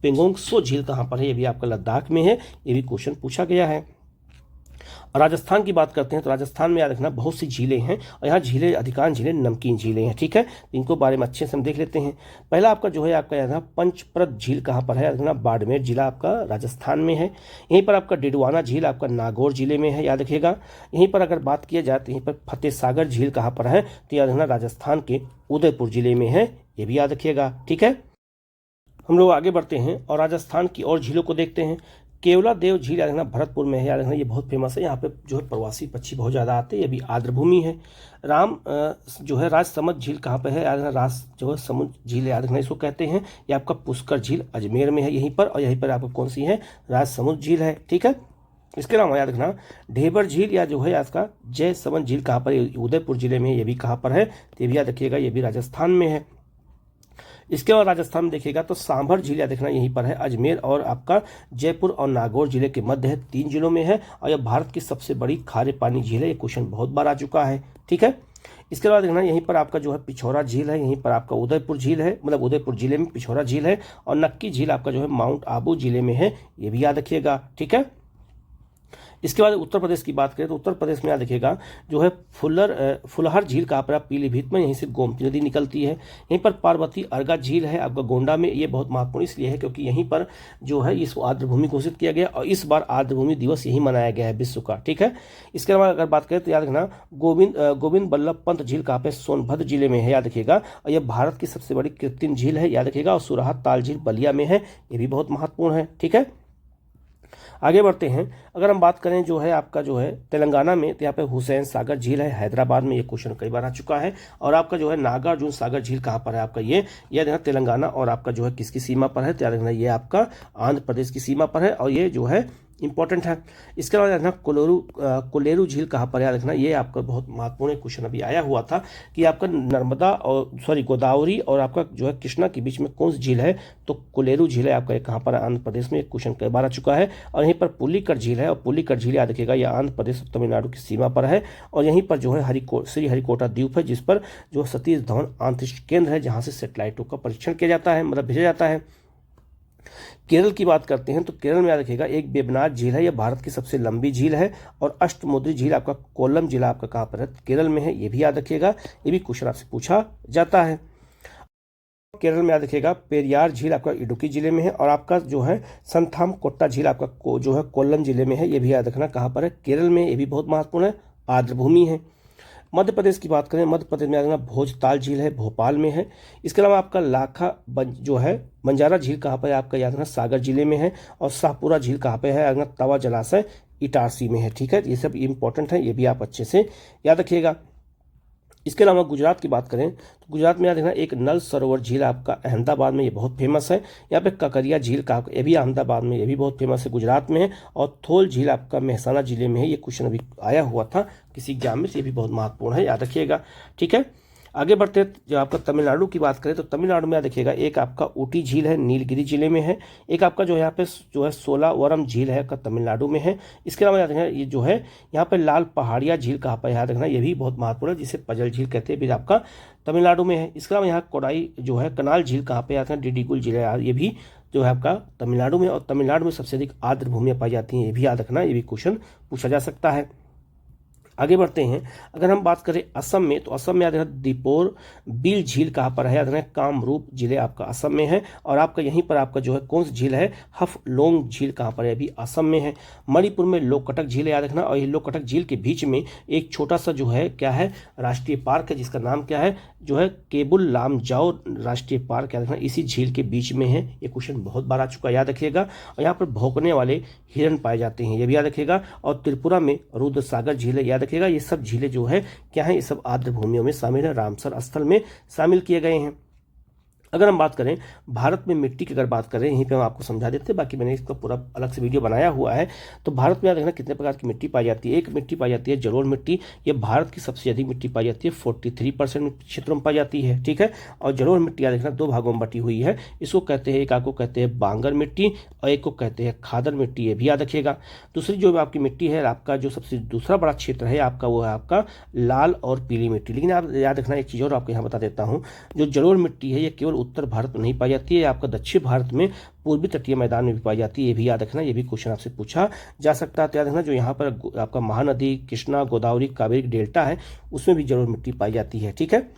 पेंगोंग सो झील कहाँ पर है, ये भी आपका लद्दाख में है, ये भी क्वेश्चन पूछा गया है। राजस्थान की बात करते हैं तो राजस्थान में याद रखना बहुत सी झीलें हैं, और यहाँ झीलें अधिकांश झीलें नमकीन झीलें हैं, ठीक है। इनको बारे में अच्छे से हम देख लेते हैं। पहला आपका जो है आपका याद रखना पंचप्रद झील कहाँ पर है, याद रखना बाड़मेर जिला आपका राजस्थान में है। यहीं पर आपका डिडवाना झील आपका नागौर जिले में है, याद रखिएगा। यहीं पर अगर बात किया जाए तो यहीं पर फतेह सागर झील कहाँ पर है, तो याद रखना राजस्थान के उदयपुर जिले में है, ये भी याद रखिएगा, ठीक है। हम लोग आगे बढ़ते हैं और राजस्थान की और झीलों को देखते हैं। केवला देव झील याद रखना भरतपुर में है, याद रखना ये बहुत फेमस है, यहाँ पे जो है प्रवासी पक्षी बहुत ज़्यादा आते हैं, ये भी आर्द्रभूमि है। जो है राजसमंद झील कहाँ पे है, याद रखना राज जो है समुद्र झील याद रखना इसको कहते हैं। ये आपका पुष्कर झील अजमेर में है यहीं पर, और यहीं पर आपको कौन सी है, राजसमुद्र झील है, ठीक है। इसके अलावा याद रखना ढेबर झील या जो है आपका जयसमंद झील कहाँ पर है, उदयपुर जिले में, ये भी कहाँ पर है, ये भी याद रखिएगा, ये भी राजस्थान में है। इसके बाद राजस्थान में देखिएगा तो सांभर झील याद रखना यहीं पर है, अजमेर और आपका जयपुर और नागौर जिले के मध्य है, 3 जिलों में है, और यह भारत की सबसे बड़ी खारे पानी झील है। ये क्वेश्चन बहुत बार आ चुका है, ठीक है। इसके बाद देखना यहीं पर आपका जो है पिछौरा झील है, यहीं पर आपका उदयपुर झील है, मतलब उदयपुर जिले में पिछौरा झील है, और नक्की झील आपका जो है माउंट आबू जिले में है, ये भी याद रखिएगा, ठीक है। इसके बाद उत्तर प्रदेश की बात करें तो उत्तर प्रदेश में याद रखिएगा जो है फुलहर झील कहाँ पर, पीलीभीत में, यहीं से गोमती नदी निकलती है। यहीं पर पार्वती अर्गा झील है आपका गोंडा में, ये बहुत महत्वपूर्ण इसलिए है क्योंकि यहीं पर जो है इसको आर्द्रभूमि घोषित किया गया, और इस बार आर्द्रभूमि दिवस यही मनाया गया है विश्व का, ठीक है। इसके अलावा अगर बात करें तो याद रखना गोविंद बल्लभ पंत झील कहाँ पे, सोनभद्र जिले में है, याद रखिएगा, और यह भारत की सबसे बड़ी कृत्रिम झील है, याद रखिएगा। और सुराहा ताल झील बलिया में है, ये भी बहुत महत्वपूर्ण है, ठीक है। आगे बढ़ते हैं, अगर हम बात करें जो है आपका जो है तेलंगाना में, तो यहाँ पे हुसैन सागर झील है हैदराबाद में, ये क्वेश्चन कई बार आ चुका है। और आपका जो है नागार्जुन सागर झील कहाँ पर है आपका, ये देखना तेलंगाना और आपका जो है किसकी सीमा पर है, तो याद रखना ये आपका आंध्र प्रदेश की सीमा पर है, और ये जो है इंपॉर्टेंट है। इसके अलावा देखना कोलेरू झील कहाँ पर, याद रखना ये आपका बहुत महत्वपूर्ण क्वेश्चन अभी आया हुआ था कि आपका नर्मदा और गोदावरी और आपका जो है कृष्णा के बीच में कौन सी झील है, तो कोलेरू झील है आपका, कहाँ पर है, आंध्र प्रदेश में, एक क्वेश्चन कई बार आ चुका है। और यहीं पर पुलिकट झील है, और पुलिकट झील याद रखिएगा ये आंध्र प्रदेश और तमिलनाडु की सीमा पर है। और यहीं पर जो है श्री हरिकोटा द्वीप है, जिस पर जो सतीश धवन अंतरिक्ष केंद्र है, जहाँ से सैटेलाइटों का परीक्षण किया जाता है, मतलब भेजा जाता है। केरल की बात करते हैं तो केरल में याद रखिएगा एक वेबनाड झील है, यह भारत की सबसे लंबी झील है। और अष्टमुद्री झील आपका कोल्लम जिला आपका कहाँ पर है, केरल में है, ये भी याद रखिएगा, ये भी क्वेश्चन आपसे पूछा जाता है। केरल में याद रखिएगा पेरियार झील आपका इडुक्की जिले में है, और आपका जो है संथाम कोट्टा झील आपका जो है कोल्लम जिले में है, ये भी याद रखना कहाँ पर है, केरल में, ये भी बहुत महत्वपूर्ण है, आर्द्रभूमि है। मध्य प्रदेश की बात करें, मध्य प्रदेश में याद रखना भोजताल झील है, भोपाल में है। इसके अलावा आपका जो है बंजारा झील कहाँ पर है आपका, याद रखना सागर जिले में है। और शाहपुरा झील कहाँ पे है, याद रखना तवा जलाशय इटारसी में है, ठीक है। ये सब इंपॉर्टेंट है, ये भी आप अच्छे से याद रखिएगा। इसके अलावा गुजरात की बात करें तो गुजरात में याद रखना एक नल सरोवर झील आपका अहमदाबाद में, ये बहुत फेमस है। यहाँ पे ककरिया झील का ये भी अहमदाबाद में, ये भी बहुत फेमस है, गुजरात में है। और थोल झील आपका मेहसाना जिले में है, ये क्वेश्चन अभी आया हुआ था किसी एग्जाम में, ये भी बहुत महत्वपूर्ण है, याद रखिएगा, ठीक है। आगे बढ़ते हैं, जो आपका तमिलनाडु की बात करें तो तमिलनाडु में याद रखिएगा एक आपका ऊटी झील है, नीलगिरी जिले में है। एक आपका जो यहाँ पे जो है सोलावरम झील है आपका तमिलनाडु में है। इसके अलावा याद रखना ये जो है यहाँ पे लाल पहाड़िया झील कहाँ पर, याद रखना ये भी बहुत महत्वपूर्ण है, जिसे पजल झील कहते हैं, भी आपका तमिलनाडु में है। इसके अलावा यहाँ कोडाई जो है कनाल झील कहाँ पे, याद रखना डिडिगुल झील है, ये भी जो है आपका तमिलनाडु में। और तमिलनाडु में सबसे अधिक आर्द्र भूमियाँ पाई जाती हैं, ये भी याद रखना, ये भी क्वेश्चन पूछा जा सकता है। आगे बढ़ते हैं, अगर हम बात करें असम में तो असम में याद रखना दीपोर बिल झील कहाँ पर है, याद रखना कामरूप जिले आपका असम में है। और आपका यहीं पर आपका जो है कौन सी झील है, हफलोंग झील कहाँ पर है, अभी असम में है। मणिपुर में लोकटक झील याद रखना, और ये लोकटक झील के बीच में एक छोटा सा जो है क्या है राष्ट्रीय पार्क है, जिसका नाम क्या है, जो है केबुल लामजाओ राष्ट्रीय पार्क, याद रखना इसी झील के बीच में है। ये क्वेश्चन बहुत बार आ चुका है, याद रखिएगा। और यहाँ पर भौंकने वाले हिरन पाए जाते हैं, ये भी याद रखिएगा। और त्रिपुरा में रुद्रसागर झील है, याद रखिएगा। ये सब झीलें जो है क्या है, ये सब आर्द्र भूमियों में शामिल है, रामसर स्थल में शामिल किए गए हैं। अगर हम बात करें भारत में मिट्टी की, अगर बात करें यहीं पे हम आपको समझा देते हैं, बाकी मैंने इसका पूरा अलग से वीडियो बनाया हुआ है। तो भारत में याद रखना कितने प्रकार की मिट्टी पाई जाती है। एक मिट्टी पाई जाती है जलोढ़ मिट्टी, ये भारत की सबसे अधिक मिट्टी पाई जाती है, 43% क्षेत्रों में पाई जाती है, ठीक है। और जलोढ़ मिट्टी याद रखना 2 भागों में बटी हुई है। इसको कहते हैं, एक आपको कहते हैं बांगर मिट्टी और एक को कहते हैं खादर मिट्टी, ये भी याद रखिएगा। दूसरी जो आपकी मिट्टी है, आपका जो सबसे दूसरा बड़ा क्षेत्र है आपका, वो है आपका लाल और पीली मिट्टी। लेकिन आप याद रखना एक चीज़ और आपको यहाँ बता देता हूँ, जो जलोढ़ मिट्टी है ये केवल उत्तर भारत में नहीं पाई जाती है, आपका दक्षिण भारत में पूर्वी तटीय मैदान में भी पाई जाती है, ये भी याद रखना। ये भी क्वेश्चन आपसे पूछा जा सकता है। तो याद रखना जो यहाँ पर आपका महानदी, कृष्णा, गोदावरी, कावेरी डेल्टा है, उसमें भी जलोढ़ मिट्टी पाई जाती है, ठीक है।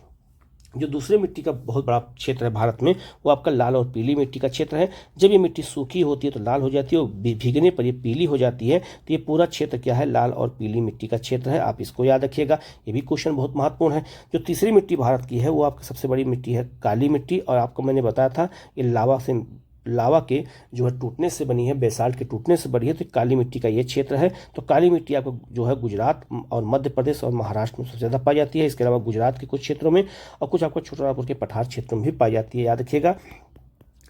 जो दूसरे मिट्टी का बहुत बड़ा क्षेत्र है भारत में, वो आपका लाल और पीली मिट्टी का क्षेत्र है। जब ये मिट्टी सूखी होती है तो लाल हो जाती है और भीगने पर ये पीली हो जाती है। तो ये पूरा क्षेत्र क्या है, लाल और पीली मिट्टी का क्षेत्र है, आप इसको याद रखिएगा। ये भी क्वेश्चन बहुत महत्वपूर्ण है। जो तीसरी मिट्टी भारत की है वो आपकी सबसे बड़ी मिट्टी है काली मिट्टी, और आपको मैंने बताया था ये लावा के जो है टूटने से बनी है, बेसाल्ट के टूटने से बनी है। तो काली मिट्टी का ये क्षेत्र है। तो काली मिट्टी आपको जो है गुजरात और मध्य प्रदेश और महाराष्ट्र में सबसे ज़्यादा पाई जाती है। इसके अलावा गुजरात के कुछ क्षेत्रों में और कुछ आपको छोटानागपुर के पठार क्षेत्रों में भी पाई जाती है, याद रखिएगा।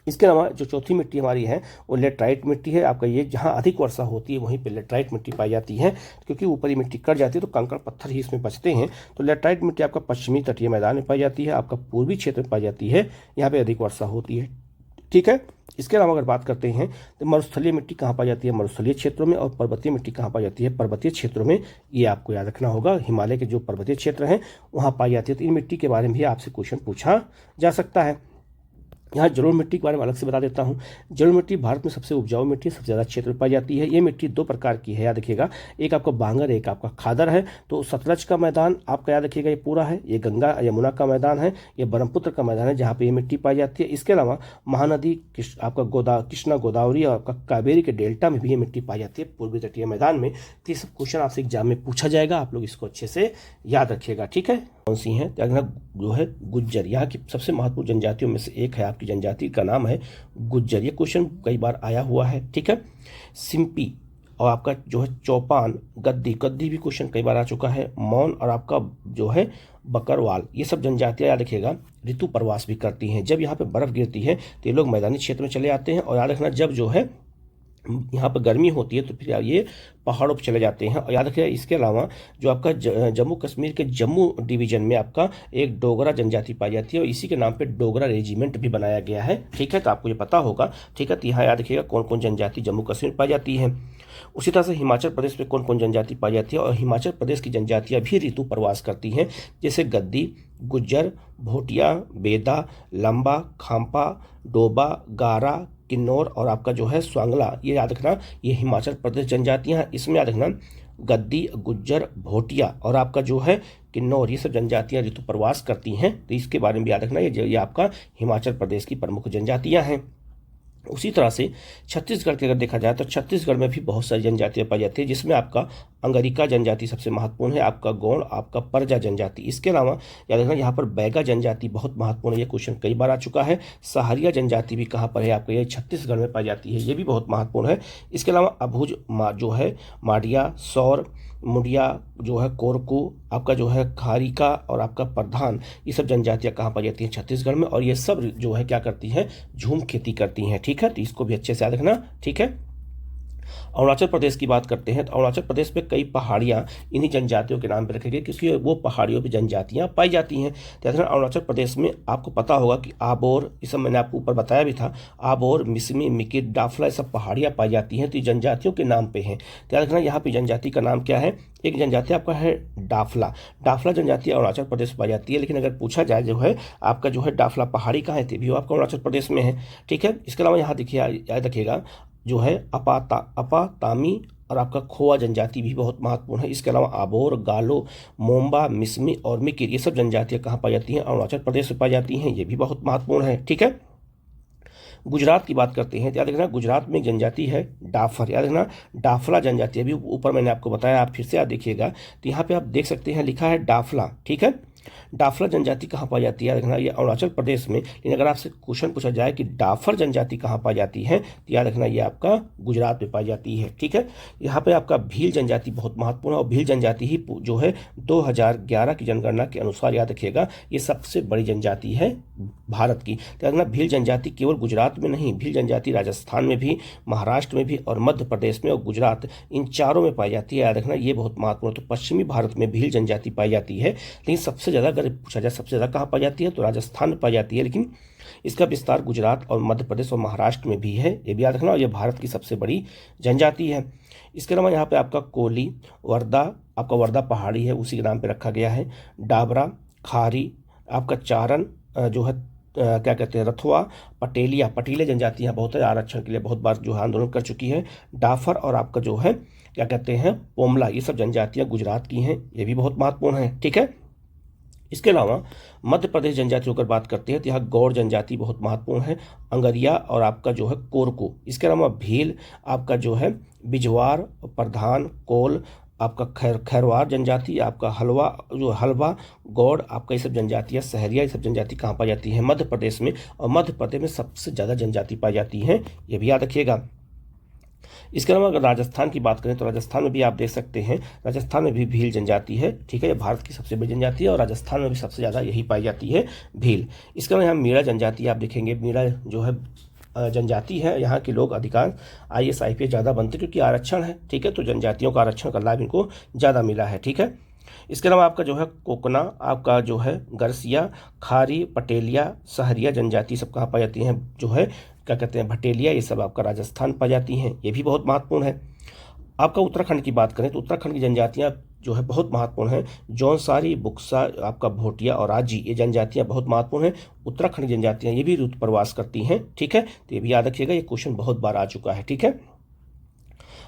इसके अलावा जो चौथी मिट्टी हमारी है वो लेटराइट मिट्टी है आपका। ये जहाँ अधिक वर्षा होती है वहीं पे लेटराइट मिट्टी पाई जाती है, क्योंकि ऊपरी मिट्टी कट जाती है तो कंकड़ पत्थर ही इसमें बचते हैं। तो लेटराइट मिट्टी आपका पश्चिमी तटीय मैदान में पाई जाती है, आपका पूर्वी क्षेत्र में पाई जाती है, यहाँ पे अधिक वर्षा होती है, ठीक है। इसके अलावा अगर बात करते हैं तो मरुस्थलीय मिट्टी कहाँ पाई जाती है, मरुस्थलीय क्षेत्रों में। और पर्वतीय मिट्टी कहाँ पाई जाती है, पर्वतीय क्षेत्रों में। ये आपको याद रखना होगा, हिमालय के जो पर्वतीय क्षेत्र हैं वहाँ पाई जाती है। तो इन मिट्टी के बारे में भी आपसे क्वेश्चन पूछा जा सकता है। यहाँ जलोढ़ मिट्टी के बारे में अलग से बता देता हूँ। जलोढ़ मिट्टी भारत में सबसे उपजाऊ मिट्टी, सबसे ज़्यादा क्षेत्र में पाई जाती है। ये मिट्टी 2 प्रकार की है, याद रखिएगा। एक आपका बांगर, एक आपका खादर है। तो सतलज का मैदान आपका याद रखिएगा, ये पूरा है। ये गंगा यमुना का मैदान है, ये ब्रह्मपुत्र का मैदान है जहाँ पे ये मिट्टी पाई जाती है। इसके अलावा महानदी, आपका कृष्णा, गोदावरी और आपका कावेरी के डेल्टा में भी ये मिट्टी पाई जाती है, पूर्वी तटीय मैदान में। तो ये सब क्वेश्चन आपसे एग्जाम में पूछा जाएगा, आप लोग इसको अच्छे से याद रखिएगा, ठीक है। कौन सी है जो है गुज्जर, यहाँ की सबसे महत्वपूर्ण जनजातियों में से एक है। आपकी जनजाति का नाम है गुज्जर, ये क्वेश्चन कई बार आया हुआ है, ठीक है। सिंपी और आपका जो है चौपान, गद्दी भी क्वेश्चन कई बार आ चुका है। मौन और आपका जो है बकरवाल, ये सब जनजातियाँ याद रखिएगा ऋतु प्रवास भी करती हैं। जब यहाँ पे बर्फ गिरती है तो ये लोग मैदानी क्षेत्र में चले आते हैं, और याद रखना जब जो है यहाँ पर गर्मी होती है तो फिर ये पहाड़ों पर चले जाते हैं। और याद रखिए इसके अलावा जो आपका जम्मू कश्मीर के जम्मू डिवीजन में आपका एक डोगरा जनजाति पाई जाती है, और इसी के नाम पे डोगरा रेजिमेंट भी बनाया गया है, ठीक है। तो आपको ये पता होगा, ठीक है। तो यहाँ याद रखिएगा कौन कौन जनजाति जम्मू कश्मीर पाई जाती है। उसी तरह से हिमाचल प्रदेश में कौन कौन जनजाति पाई जाती है, और हिमाचल प्रदेश की जनजातियाँ भी ऋतु प्रवास करती हैं, जैसे गद्दी, गुज्जर, भोटिया, बेदा, लंबा, खाम्पा, डोबा, गारा, किन्नौर और आपका जो है स्वांगला। ये याद रखना, ये हिमाचल प्रदेश जनजातियाँ हैं। इसमें याद रखना गद्दी, गुज्जर, भोटिया और आपका जो है किन्नौर, ये सब जनजातियाँ ऋतु प्रवास करती हैं। तो इसके बारे में भी याद रखना, ये आपका हिमाचल प्रदेश की प्रमुख जनजातियाँ हैं। उसी तरह से छत्तीसगढ़ के अगर देखा जाए तो छत्तीसगढ़ में भी बहुत सारी जनजातियाँ पाई जाती है, जिसमें आपका अंगरिका जनजाति सबसे महत्वपूर्ण है, आपका गौड़, आपका परजा जनजाति। इसके अलावा याद रखना यहाँ पर बैगा जनजाति बहुत महत्वपूर्ण है, ये क्वेश्चन कई बार आ चुका है। सहारिया जनजाति भी कहाँ पर है, आपका ये छत्तीसगढ़ में पाई जाती है, ये भी बहुत महत्वपूर्ण है। इसके अलावा अभुज जो है, माडिया, सौर, मुडिया जो है, कोरकू, आपका जो है खारिका और आपका प्रधान, ये सब जनजातियाँ कहाँ पाई जाती हैं, छत्तीसगढ़ में। और ये सब जो है क्या करती हैं, झूम खेती करती हैं, ठीक है। तो इसको भी अच्छे से याद रखना, ठीक है। अरुणाचल प्रदेश की बात करते हैं तो अरुणाचल प्रदेश में कई पहाड़ियाँ इन्हीं जनजातियों के नाम पर रखी गई, क्योंकि वो पहाड़ियों पर जनजातियाँ पाई जाती हैं। तो अरुणाचल प्रदेश में आपको पता होगा कि आबोर, ये सब मैंने आपको ऊपर बताया भी था, आबोर, मिसमी, मिकिर, डाफला, ये सब पहाड़ियाँ पाई जाती हैं, तो ये जनजातियों के नाम पे हैं। तो याद रखना यहाँ पे जनजाति का नाम क्या है, एक जनजाति आपका है डाफला। डाफला जनजाति अरुणाचल प्रदेश में पाई जाती है, लेकिन अगर पूछा जाए जो है आपका जो है डाफला पहाड़ी कहाँ है, भी आपका अरुणाचल प्रदेश में है, ठीक है। इसके अलावा यहाँ देखिए याद रखिएगा जो है अपातामी और आपका खोआ जनजाति भी बहुत महत्वपूर्ण है। इसके अलावा आबोर, गालो, मोम्बा, मिसमी और मिकिर, ये सब जनजातियाँ कहाँ पाई जाती हैं, अरुणाचल प्रदेश में पाई जाती हैं, ये भी बहुत महत्वपूर्ण है, ठीक है। गुजरात की बात करते हैं तो याद रखना गुजरात में एक जनजाति है डाफर, याद रखना डाफला जनजाति, अभी ऊपर मैंने आपको बताया, आप फिर से याद देखिएगा। तो यहाँ पे आप देख सकते हैं लिखा है डाफला, ठीक है। डाफर जनजाति कहाँ पाई जाती है, याद रखना ये अरुणाचल प्रदेश में। लेकिन अगर आपसे क्वेश्चन पूछा जाए कि डाफर जनजाति कहाँ पाई जाती है, तो याद रखना ये आपका गुजरात में पाई जाती है। ठीक है, यहाँ पे आपका भील जनजाति बहुत महत्वपूर्ण है, और भील जनजाति ही जो है 2011 की जनगणना के अनुसार, याद रखिएगा, ये सबसे बड़ी जनजाति है भारत की। तो याद रखना भील जनजाति केवल गुजरात में नहीं, भील जनजाति राजस्थान में भी, महाराष्ट्र में भी, और मध्य प्रदेश में और गुजरात, इन चारों में पाई जाती है। याद रखना ये बहुत महत्वपूर्ण। तो पश्चिमी भारत में भील जनजाति पाई जाती है, लेकिन सबसे ज़्यादा अगर पूछा जाए सबसे ज़्यादा कहाँ पाई जाती है, तो राजस्थान में पाई जाती है, लेकिन इसका विस्तार गुजरात और मध्य प्रदेश और महाराष्ट्र में भी है, ये भी याद रखना। और ये भारत की सबसे बड़ी जनजाति है। इसके अलावा यहाँ पे आपका कोली, वर्दा, आपका वर्दा पहाड़ी है, उसी के नाम पे रखा गया है। डाबरा, खारी, आपका चारण, जो है क्या कहते हैं, रथुआ, पटेलिया, पटीले जनजातियाँ बहुत है, आरक्षण के लिए बहुत बार जो है आंदोलन कर चुकी है। डाफर और आपका जो है क्या कहते हैं, पोमला, ये सब जनजातियाँ गुजरात की हैं, ये भी बहुत महत्वपूर्ण है। ठीक है, इसके अलावा मध्य प्रदेश जनजातियों की बात करते हैं तो यहाँ गौड़ जनजाति बहुत महत्वपूर्ण है, अंगरिया और आपका जो है कोरको। इसके अलावा भील, आपका जो है बिजवार, प्रधान, कोल, आपका खैरवार जनजाति, आपका हलवा, जो हलवा, गौड़, आपका ये सब जनजातियाँ, सहरिया, ये सब जनजाति कहाँ पाई जाती है, मध्य प्रदेश में। और मध्य प्रदेश में सबसे ज़्यादा जनजाति पाई जाती हैं, ये भी याद रखिएगा। इसके अलावा अगर राजस्थान की बात करें तो राजस्थान में भी आप देख सकते हैं, राजस्थान में भी भील जनजाति है। ठीक है, ये भारत की सबसे बड़ी जनजाति है, और राजस्थान में भी सबसे ज़्यादा यही पाई जाती है, भील। इसके अलावा यहाँ मीणा जनजाति आप देखेंगे, मीणा जो है जनजाति है, यहाँ के लोग अधिकांश IAS IPS ज़्यादा बनते क्योंकि आरक्षण है। ठीक है, तो जनजातियों का आरक्षण का लाभ इनको ज़्यादा मिला है। ठीक है, इसके अलावा आपका जो है कोकना, आपका जो है गरसिया, खारी, पटेलिया, सहरिया जनजाति सब कहाँ पाई जाती हैं, जो है क्या कहते हैं, भटेलिया, ये सब आपका राजस्थान पाई जाती हैं, ये भी बहुत महत्वपूर्ण है। आपका उत्तराखंड की बात करें तो उत्तराखंड की जनजातियाँ जो है बहुत महत्वपूर्ण है, जौनसारी, बुक्सा, आपका भोटिया और राजी, ये जनजातियाँ बहुत महत्वपूर्ण हैं। उत्तराखंड की जनजातियाँ ये भी ऋतु प्रवास करती हैं। ठीक है, तो ये भी याद रखिएगा, ये क्वेश्चन बहुत बार आ चुका है। ठीक है,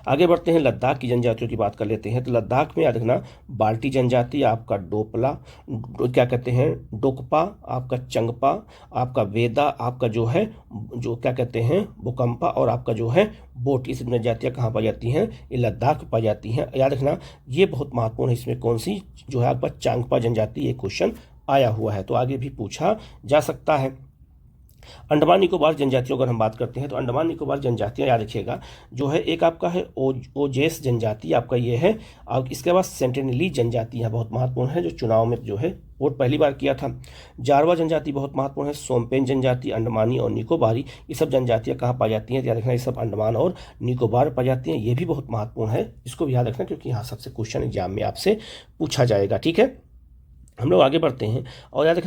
आगे बढ़ते हैं, लद्दाख की जनजातियों की बात कर लेते हैं। तो लद्दाख में याद रखना बाल्टी जनजाति, आपका डोपला, क्या कहते हैं, डोकपा, आपका चंगपा, आपका वेदा, आपका जो है जो क्या कहते हैं भूकंपा, और आपका जो है बोट, ये सब जनजातियाँ कहाँ पाई जाती हैं, ये लद्दाख में पाई जाती हैं। याद रखना ये बहुत महत्वपूर्ण है, इसमें कौन सी जो है आपका चांगपा जनजाति, ये क्वेश्चन आया हुआ है, तो आगे भी पूछा जा सकता है। अंडमान निकोबार जनजातियों अगर हम बात करते हैं तो अंडमान निकोबार जनजातियाँ याद रखिएगा, जो है एक आपका है ओजेस जनजाति, आपका ये है। और इसके बाद सेंटिनली जनजातियाँ बहुत महत्वपूर्ण है, जो चुनाव में जो है वोट पहली बार किया था। जारवा जनजाति बहुत महत्वपूर्ण है। सोमपेन जनजाति, अंडमानी और निकोबारी, ये सब जनजातियाँ कहाँ पाई जाती हैं, याद रखना ये सब अंडमान और निकोबार पाई जाती हैं, ये भी बहुत महत्वपूर्ण है, इसको भी याद रखना क्योंकि यहाँ सबसे क्वेश्चन एग्जाम में आपसे पूछा जाएगा। ठीक है, हम लोग आगे बढ़ते हैं, और याद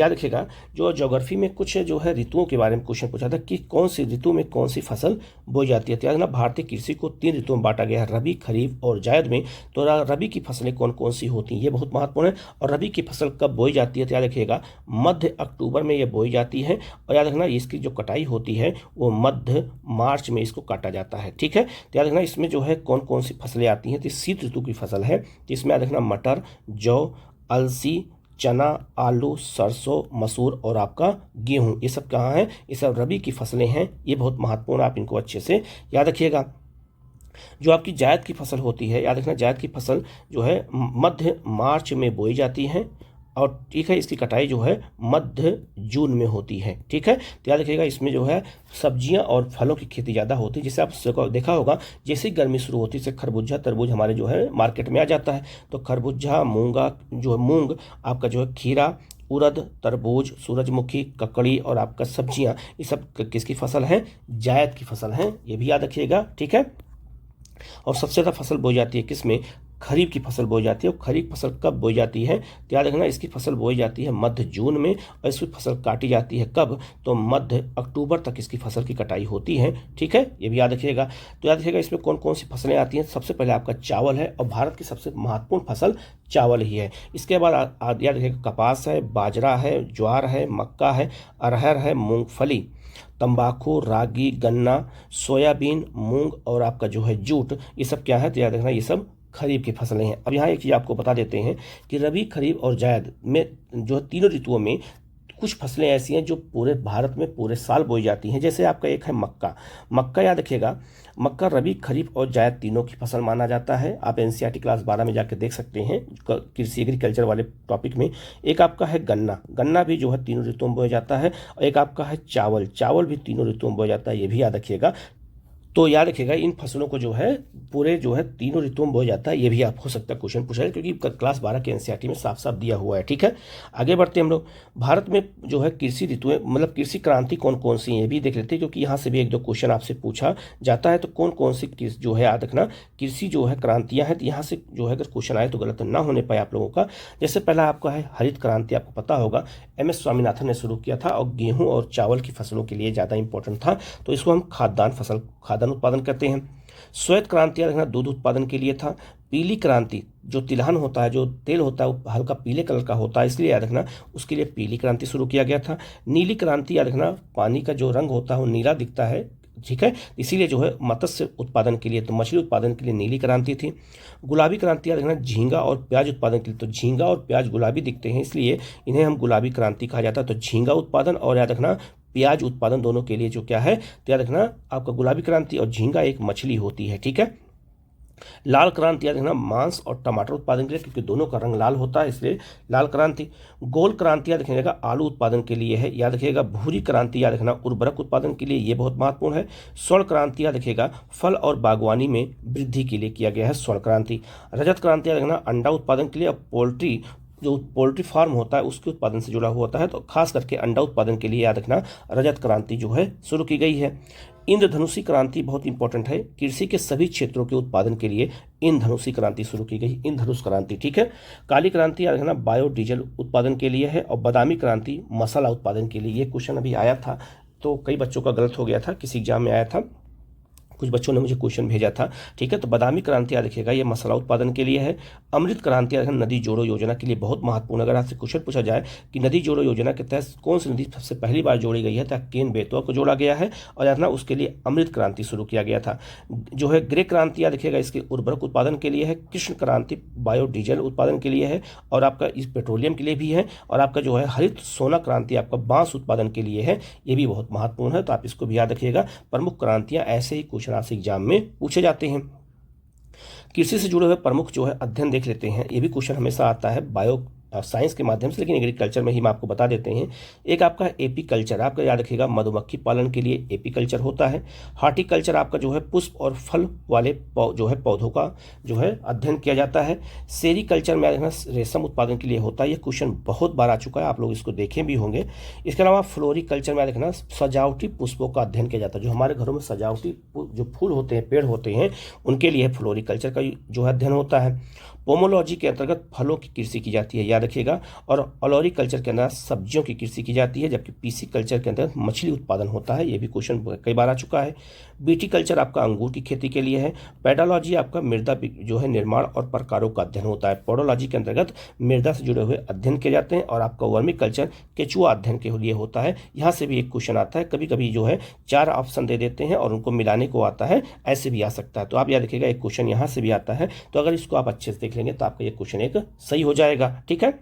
रखिएगा जो ज्योग्राफी में कुछ जो है ऋतुओं के बारे में क्वेश्चन पूछा था कि कौन सी ऋतु में कौन सी फसल बोई जाती है। तो याद रखना भारतीय कृषि को 3 ऋतुओं में बांटा गया है, रबी, खरीफ और जायद में। तो रबी की फसलें कौन कौन सी होती हैं, ये बहुत महत्वपूर्ण है। और रबी की फसल कब बोई जाती है, तो याद रखिएगा मध्य अक्टूबर में ये बोई जाती है, और याद रखना इसकी जो कटाई होती है वो मध्य मार्च में इसको काटा जाता है। ठीक है, तो याद रखना इसमें जो है कौन कौन सी फसलें आती हैं, तो शीत ऋतु की फसल है, तो इसमें याद रखना मटर, जौ, अलसी, चना, आलू, सरसों, मसूर और आपका गेहूं, ये सब कहाँ हैं, ये सब रबी की फसलें हैं, ये बहुत महत्वपूर्ण, आप इनको अच्छे से याद रखिएगा। जो आपकी जायद की फसल होती है, याद रखना जायद की फसल जो है मध्य मार्च में बोई जाती है, और ठीक है इसकी कटाई जो है मध्य जून में होती है। ठीक है, तो याद रखिएगा इसमें जो है सब्जियां और फलों की खेती ज़्यादा होती है, जिससे आप देखा होगा जैसे ही गर्मी शुरू होती है जैसे खरबूजा, तरबूज हमारे जो है मार्केट में आ जाता है, तो खरबूजा, मूंगा जो है मूंग, आपका जो है खीरा, उड़द, तरबूज, सूरजमुखी, ककड़ी और आपका सब्जियां, ये सब किसकी फसल है, जायद की फसल है, ये भी याद रखिएगा। ठीक है, और सबसे ज़्यादा फसल बोई जाती है किसमें, खरीफ की फसल बोई जाती है। और खरीफ फसल कब बोई जाती है, तो याद रखना इसकी फसल बोई जाती है मध्य जून में, और इसकी फसल काटी जाती है कब, तो मध्य अक्टूबर तक इसकी फसल की कटाई होती है। ठीक है, ये भी याद रखिएगा। तो याद रखिएगा इसमें कौन कौन सी फसलें आती हैं, सबसे पहले आपका चावल है, और भारत की सबसे महत्वपूर्ण फसल चावल ही है। इसके बाद याद रखिएगा कपास है, बाजरा है, ज्वार है, मक्का है, अरहर है, मूंगफली, तंबाकू, रागी, गन्ना, सोयाबीन, मूंग और आपका जो है जूट, ये सब क्या है, तो याद रखना ये सब खरीफ की फसलें हैं। अब यहाँ एक चीज़ आपको बता देते हैं कि रबी, खरीफ और जायद में जो तीनों ऋतुओं में कुछ फसलें ऐसी हैं जो पूरे भारत में पूरे साल बोई जाती हैं। जैसे आपका एक है मक्का। मक्का याद रखिएगा, मक्का रबी, खरीफ और जायद तीनों की फसल माना जाता है। आप एनसीईआरटी क्लास 12 में जाकर देख सकते हैं कृषि एग्रीकल्चर वाले टॉपिक में। एक आपका है गन्ना। गन्ना भी जो है तीनों ऋतुओं में बोया जाता है। और एक आपका है चावल। चावल भी तीनों ऋतुओं में बोया जाता है, ये भी याद रखिएगा। तो याद रखिएगा इन फसलों को जो है पूरे जो है तीनों ऋतुओं में बोया जाता है। ये भी आप हो सकता है क्वेश्चन पूछा है, क्योंकि क्लास 12 के एनसीईआरटी में साफ साफ दिया हुआ है। ठीक है, आगे बढ़ते हैं हम लोग। भारत में जो है कृषि ऋतुएं मतलब कृषि क्रांति कौन कौन सी हैं ये भी देख लेते हैं, क्योंकि यहाँ से भी एक दो क्वेश्चन आपसे पूछा जाता है। तो कौन कौन सी जो है याद रखना कृषि जो है क्रांतियाँ हैं, तो यहाँ से जो है अगर क्वेश्चन आए तो गलत ना होने पाए आप लोगों का। जैसे पहला आपका है हरित क्रांति, आपको पता होगा MS स्वामीनाथन ने शुरू किया था और गेहूँ और चावल की फसलों के लिए ज़्यादा इंपॉर्टेंट था। तो इसको हम खाद्यान्न उत्पादन करते हैं। श्वेत क्रांति याद रखना दूध उत्पादन के लिए था। पीली क्रांति जो तिलहन होता है, जो तेल होता है, वो हल्का पीले कलर का होता है, इसलिए याद रखना उसके लिए पीली क्रांति शुरू किया गया था। नीली क्रांति याद रखना पानी का जो रंग होता है वो नीला दिखता है, ठीक है, इसीलिए जो है मत्स्य उत्पादन के लिए, तो मछली उत्पादन के लिए नीली क्रांति थी। गुलाबी क्रांति याद रखना झींगा और प्याज उत्पादन के लिए, तो झींगा और प्याज गुलाबी दिखते हैं, इसलिए इन्हें हम गुलाबी क्रांति कहा जाता है। तो झींगा उत्पादन और याद रखना प्याज उत्पादन दोनों के लिए जो क्या है, तो याद रखना आपका गुलाबी क्रांति, और झींगा एक मछली होती है। ठीक है, लाल क्रांति याद रखना मांस और टमाटर उत्पादन के लिए, क्योंकि दोनों का रंग लाल होता है, इसलिए लाल क्रांति। गोल क्रांति याद रखिएगा आलू उत्पादन के लिए है, याद रखिएगा। भूरी क्रांति याद रखना उर्वरक उत्पादन के लिए, ये बहुत महत्वपूर्ण है। स्वर्ण क्रांति याद रखिएगा फल और बागवानी में वृद्धि के लिए किया गया है स्वर्ण क्रांति। रजत क्रांति याद रखना अंडा उत्पादन के लिए, और पोल्ट्री फार्म होता है उसके उत्पादन से जुड़ा हुआ होता है, तो खास करके अंडा उत्पादन के लिए याद रखना रजत क्रांति जो है शुरू की गई है। इंद्रधनुषी क्रांति बहुत इंपॉर्टेंट है, कृषि के सभी क्षेत्रों के उत्पादन के लिए इंद्रधनुषी क्रांति शुरू की गई, इंद्रधनुष क्रांति। ठीक है, काली क्रांति याद रखना बायोडीजल उत्पादन के लिए है, और बादामी क्रांति मसाला उत्पादन के लिए। ये क्वेश्चन अभी आया था, तो कई बच्चों का गलत हो गया था, किसी एग्जाम में आया था, कुछ बच्चों ने मुझे क्वेश्चन भेजा था। ठीक है, तो बादामी क्रांति याद रखिएगा ये मसाला उत्पादन के लिए है। अमृत क्रांति याद रखना नदी जोड़ो योजना के लिए बहुत महत्वपूर्ण। अगर आपसे क्वेश्चन पूछा जाए कि नदी जोड़ो योजना के तहत कौन सी नदी सबसे पहली बार जोड़ी गई है, तो केन बेतवा को जोड़ा गया है, और याद रखना उसके लिए अमृत क्रांति शुरू किया गया था। जो है ग्रे क्रांति याद रखिएगा इसके उर्वरक उत्पादन के लिए है। कृष्ण क्रांति बायोडीजल उत्पादन के लिए है, और आपका इस पेट्रोलियम के लिए भी है। और आपका जो है हरित सोना क्रांति आपका बांस उत्पादन के लिए है, ये भी बहुत महत्वपूर्ण है, तो आप इसको भी याद रखिएगा। प्रमुख क्रांतियां ऐसे ही क्वेश्चन आपसे एग्जाम में पूछे जाते हैं। कृषि से जुड़े हुए प्रमुख जो है अध्ययन देख लेते हैं, ये भी क्वेश्चन हमेशा आता है बायो साइंस के माध्यम से, लेकिन एग्रीकल्चर में ही हम आपको बता देते हैं। एक आपका एपीकल्चर, आपका याद रखिएगा मधुमक्खी पालन के लिए एपीकल्चर होता है। हार्टिकल्चर आपका जो है पुष्प और फल वाले जो है पौधों का जो है अध्ययन किया जाता है। सेरीकल्चर में याद रखना रेशम उत्पादन के लिए होता है, ये क्वेश्चन बहुत बार आ चुका है, आप लोग इसको देखे भी होंगे। इसके अलावा फ्लोरिकल्चर में याद रखना सजावटी पुष्पों का अध्ययन किया जाता है, जो हमारे घरों में सजावटी जो फूल होते हैं, पेड़ होते हैं, उनके लिए फ्लोरिकल्चर का जो है अध्ययन होता है। पोमोलॉजी के अंतर्गत फलों की कृषि की जाती है, याद रखिएगा। और ओलोरिकल्चर के अंदर सब्जियों की कृषि की जाती है, जबकि पीसी कल्चर के अंदर मछली उत्पादन होता है, ये भी क्वेश्चन कई बार आ चुका है। बीटी कल्चर आपका अंगूर की खेती के लिए है। पेडोलॉजी आपका मृदा जो है निर्माण और प्रकारों का अध्ययन होता है। पोडोलॉजी के अंतर्गत मृदा से जुड़े हुए अध्ययन किए जाते हैं। और आपका वर्मी कल्चर केचुआ अध्ययन के लिए होता है। यहाँ से भी एक क्वेश्चन आता है, कभी कभी जो है 4 ऑप्शन दे देते हैं और उनको मिलाने को आता है, ऐसे भी आ सकता है। तो आप याद रखिएगा एक क्वेश्चन यहाँ से भी आता है, तो अगर इसको आप अच्छे से देख लेंगे तो आपका ये क्वेश्चन एक सही हो जाएगा। ठीक है,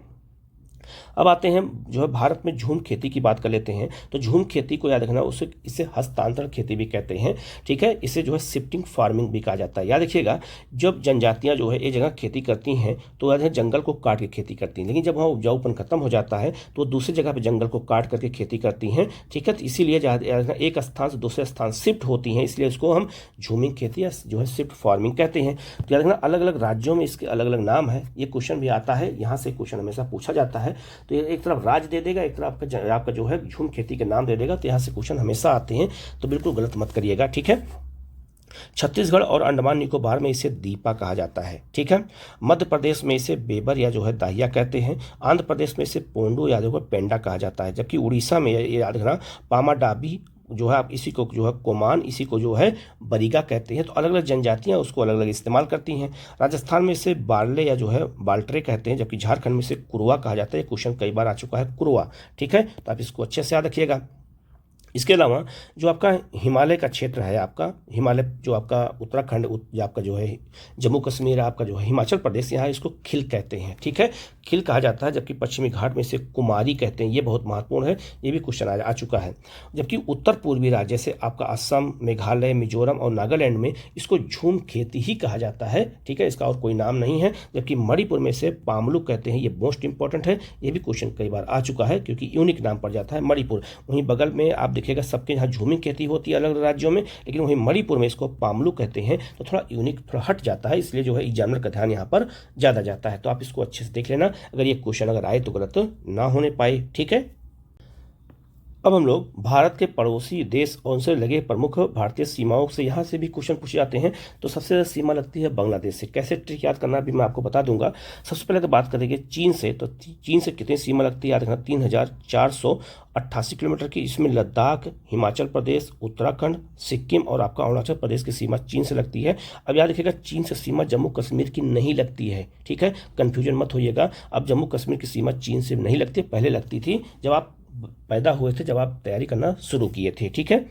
अब आते हैं जो है भारत में झूम खेती की बात कर लेते हैं। तो झूम खेती को याद रखना, इसे हस्तांतरण खेती भी कहते हैं। ठीक है, इसे जो है शिफ्टिंग फार्मिंग भी कहा जाता है। याद रखिएगा जब जनजातियां जो है एक जगह खेती करती हैं तो याद है जंगल को काट के खेती करती हैं, लेकिन जब वहाँ उपजाऊपन खत्म हो जाता है तो दूसरी जगह पर जंगल को काट करके खेती करती हैं। ठीक है, तो इसीलिए एक स्थान से दूसरे स्थान शिफ्ट होती हैं, इसलिए उसको हम झूमिंग खेती या जो है शिफ्ट फार्मिंग कहते हैं। तो याद रखना अलग अलग राज्यों में इसके अलग अलग नाम है, ये क्वेश्चन भी आता है, यहाँ से क्वेश्चन हमेशा पूछा जाता है। तो एक तरफ राज्य दे देगा, एक तरफ आपका जो है झूम खेती के नाम दे देगा, तो यहाँ से क्वेश्चन हमेशा आते हैं, तो बिल्कुल गलत मत करिएगा। ठीक है, छत्तीसगढ़ और अंडमान निकोबार में इसे दीपा कहा जाता है। ठीक है, मध्य प्रदेश में इसे बेबर या जो है दाहिया कहते हैं। आंध्र प्रदेश में इसे पोंडू या जो है पेंडा कहा जाता है, जबकि उड़ीसा में ये याद रखना पामाडाबी जो है आप इसी को जो है कोमान, इसी को जो है बरीगा कहते हैं। तो अलग अलग जनजातियां उसको अलग अलग इस्तेमाल करती हैं। राजस्थान में इसे बारले या जो है बाल्टरे कहते हैं, जबकि झारखंड में इसे कुरवा कहा जाता है। क्वेश्चन कई बार आ चुका है कुरवा। ठीक है, तो आप इसको अच्छे से याद रखिएगा। इसके अलावा जो आपका हिमालय का क्षेत्र है, आपका हिमालय जो आपका उत्तराखंड जो आपका जो है जम्मू कश्मीर, आपका जो है हिमाचल प्रदेश, यहाँ इसको खिल कहते हैं, ठीक है, खिल कहा जाता है। जबकि पश्चिमी घाट में इसे कुमारी कहते हैं, ये बहुत महत्वपूर्ण है, ये भी क्वेश्चन आ चुका है। जबकि उत्तर पूर्वी राज्य जैसे आपका असम, मेघालय, मिजोरम और नागालैंड में इसको झूम खेती ही कहा जाता है, ठीक है, इसका और कोई नाम नहीं है। जबकि मणिपुर में इसे पामलुक कहते हैं, ये मोस्ट इंपॉर्टेंट है, ये भी क्वेश्चन कई बार आ चुका है क्योंकि यूनिक नाम पड़ जाता है मणिपुर। वहीं बगल में आप देखिएगा सबके यहाँ झूमिंग खेती होती है अलग अलग राज्यों में, लेकिन वहीं मणिपुर में इसको पामलुक कहते हैं, तो थोड़ा यूनिक, थोड़ा हट जाता है, इसलिए जो है एग्जामिनर का ध्यान यहाँ पर ज़्यादा जाता है। तो आप इसको अच्छे से देख लेना, अगर ये क्वेश्चन अगर आए तो गलत ना होने पाए, ठीक है। अब हम लोग भारत के पड़ोसी देश और उनसे लगे प्रमुख भारतीय सीमाओं से यहाँ से भी क्वेश्चन पूछे जाते हैं। तो सबसे ज़्यादा सीमा लगती है बांग्लादेश से। कैसे ट्रिक याद करना भी मैं आपको बता दूंगा। सबसे पहले तो बात करेंगे चीन से, तो चीन से कितनी सीमा लगती है याद रखना, 3488 किलोमीटर की। इसमें लद्दाख, हिमाचल प्रदेश, उत्तराखंड, सिक्किम और आपका अरुणाचल प्रदेश की सीमा चीन से लगती है। अब याद रखिएगा चीन से सीमा जम्मू कश्मीर की नहीं लगती है, ठीक है, कन्फ्यूजन मत होइएगा। अब जम्मू कश्मीर की सीमा चीन से नहीं लगती, पहले लगती थी जब आप पैदा हुए थे, जब आप तैयारी करना शुरू किए थे, ठीक है।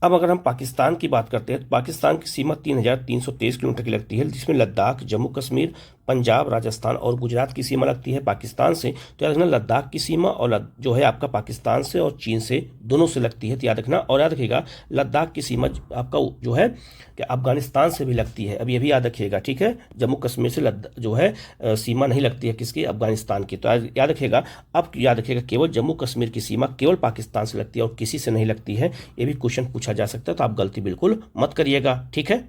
अब अगर हम पाकिस्तान की बात करते हैं तो पाकिस्तान की सीमा 3323 किलोमीटर की लगती है, जिसमें लद्दाख, जम्मू कश्मीर, पंजाब, राजस्थान और गुजरात की सीमा लगती है पाकिस्तान से। तो याद रखना लद्दाख की सीमा और जो है आपका पाकिस्तान से और चीन से दोनों से लगती है, तो याद रखना। और याद रखिएगा लद्दाख की सीमा आपका जो है कि अफगानिस्तान से भी लगती है, अब ये भी याद रखिएगा, ठीक है। जम्मू कश्मीर से जो है सीमा नहीं लगती है किसकी, अफगानिस्तान की। तो याद रखिएगा, अब याद रखिएगा केवल जम्मू कश्मीर की सीमा केवल पाकिस्तान से लगती है और किसी से नहीं लगती है, ये भी क्वेश्चन पूछा जा सकता है, तो आप गलती बिल्कुल मत करिएगा, ठीक है।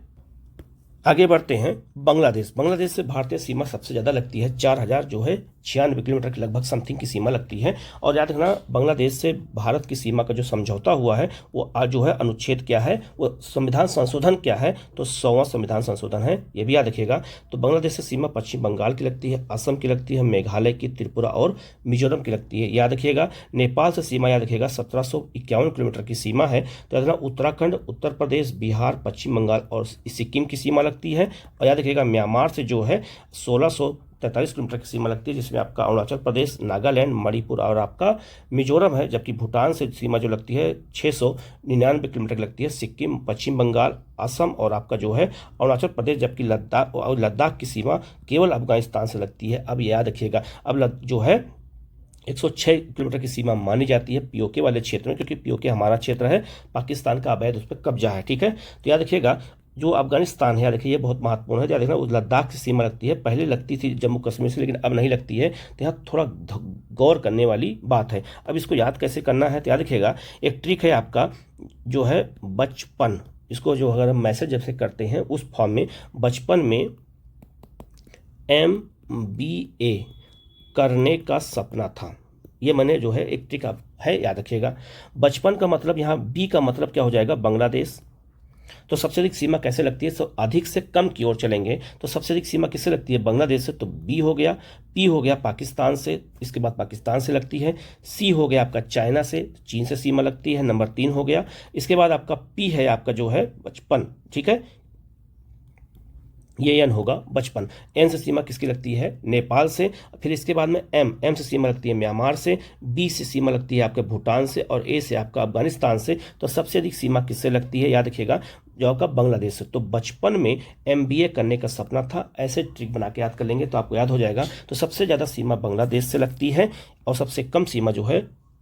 आगे बढ़ते हैं बांग्लादेश। बांग्लादेश से भारतीय सीमा सबसे ज़्यादा लगती है, 4000 जो है 96 किलोमीटर के लगभग समथिंग की सीमा लगती है। और याद रखना बांग्लादेश से भारत की सीमा का जो समझौता हुआ है वो जो है अनुच्छेद क्या है, वो संविधान संशोधन क्या है, तो 100वां संविधान संशोधन है, ये भी याद रखिएगा। तो बांग्लादेश से सीमा पश्चिम बंगाल की लगती है, असम की लगती है, मेघालय की, त्रिपुरा और मिजोरम की लगती है, याद रखिएगा। नेपाल से सीमा याद रखिएगा 1751 किलोमीटर की सीमा है। तो याद रखना उत्तराखंड, उत्तर प्रदेश, बिहार, पश्चिम बंगाल और सिक्किम की सीमा लगती है। और याद रखिएगा म्यांमार से जो है 1643 किलोमीटर की सीमा लगती है, जिसमें आपका अरुणाचल प्रदेश, नागालैंड, मणिपुर और आपका मिजोरम है। जबकि भूटान से सीमा जो लगती है 699 किलोमीटर की लगती है, सिक्किम, पश्चिम बंगाल, असम और आपका जो है अरुणाचल प्रदेश। जबकि लद्दाख की सीमा केवल अफगानिस्तान से लगती है, अब याद रखिएगा। अब जो है 106 किलोमीटर की सीमा मानी जाती है पीओके वाले क्षेत्र में, क्योंकि पीओके हमारा क्षेत्र है, पाकिस्तान का अवैध उस पर कब्जा है, ठीक है। तो याद रखिएगा जो अफगानिस्तान है, याद रखिए ये बहुत महत्वपूर्ण है, याद रखना लद्दाख से सीमा लगती है, पहले लगती थी जम्मू कश्मीर से लेकिन अब नहीं लगती है, तो यहाँ थोड़ा गौर करने वाली बात है। अब इसको याद कैसे करना है, तो याद रखिएगा एक ट्रिक है आपका जो है बचपन, इसको जो अगर हम मैसेज जब से करते हैं उस फॉर्म में, बचपन में MBA करने का सपना था, ये मैंने जो है एक ट्रिक है, याद रखिएगा। बचपन का मतलब यहाँ बी का मतलब क्या हो जाएगा, बांग्लादेश। तो सबसे अधिक सीमा कैसे लगती है, तो अधिक से कम की ओर चलेंगे, तो सबसे अधिक सीमा किससे लगती है, बांग्लादेश से, तो बी हो गया। पी हो गया पाकिस्तान से, इसके बाद पाकिस्तान से लगती है। सी हो गया आपका चाइना से, चीन से सीमा लगती है, नंबर 3 हो गया। इसके बाद आपका पी है आपका जो है बचपन, ठीक है, ये एन होगा बचपन। एन से सीमा किसकी लगती है, नेपाल से। फिर इसके बाद में एम से सीमा लगती है म्यांमार से, बी से सीमा लगती है आपके भूटान से और ए से आपका अफगानिस्तान से। तो सबसे अधिक सीमा किससे लगती है, याद रखिएगा जो आपका बांग्लादेश से। तो बचपन में MBA करने का सपना था, ऐसे ट्रिक बना के याद कर लेंगे तो आपको याद हो जाएगा। तो सबसे ज़्यादा सीमा बांग्लादेश से लगती है और सबसे कम सीमा जो है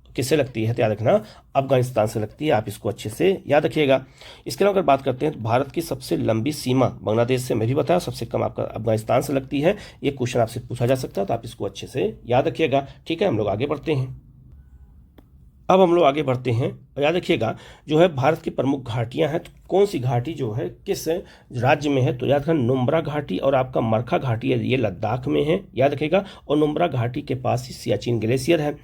किससे लगती है, तो याद रखना अफगानिस्तान से लगती है, आप इसको अच्छे से याद रखिएगा। इसके अलावा अगर बात करते हैं तो भारत की सबसे लंबी सीमा बांग्लादेश से मैं भी बताया, सबसे कम आपका अफगानिस्तान से लगती है, ये क्वेश्चन आपसे पूछा जा सकता है, तो आप इसको अच्छे से याद रखिएगा, ठीक है। हम लोग आगे बढ़ते हैं। अब हम लोग आगे बढ़ते हैं, याद रखिएगा जो है भारत की प्रमुख घाटियां हैं, तो कौन सी घाटी जो है किस राज्य में है, तो याद रखना नुब्रा घाटी और आपका मरखा घाटी है, ये लद्दाख में है, याद रखिएगा। और नुब्रा घाटी के पास ही सियाचिन ग्लेशियर है।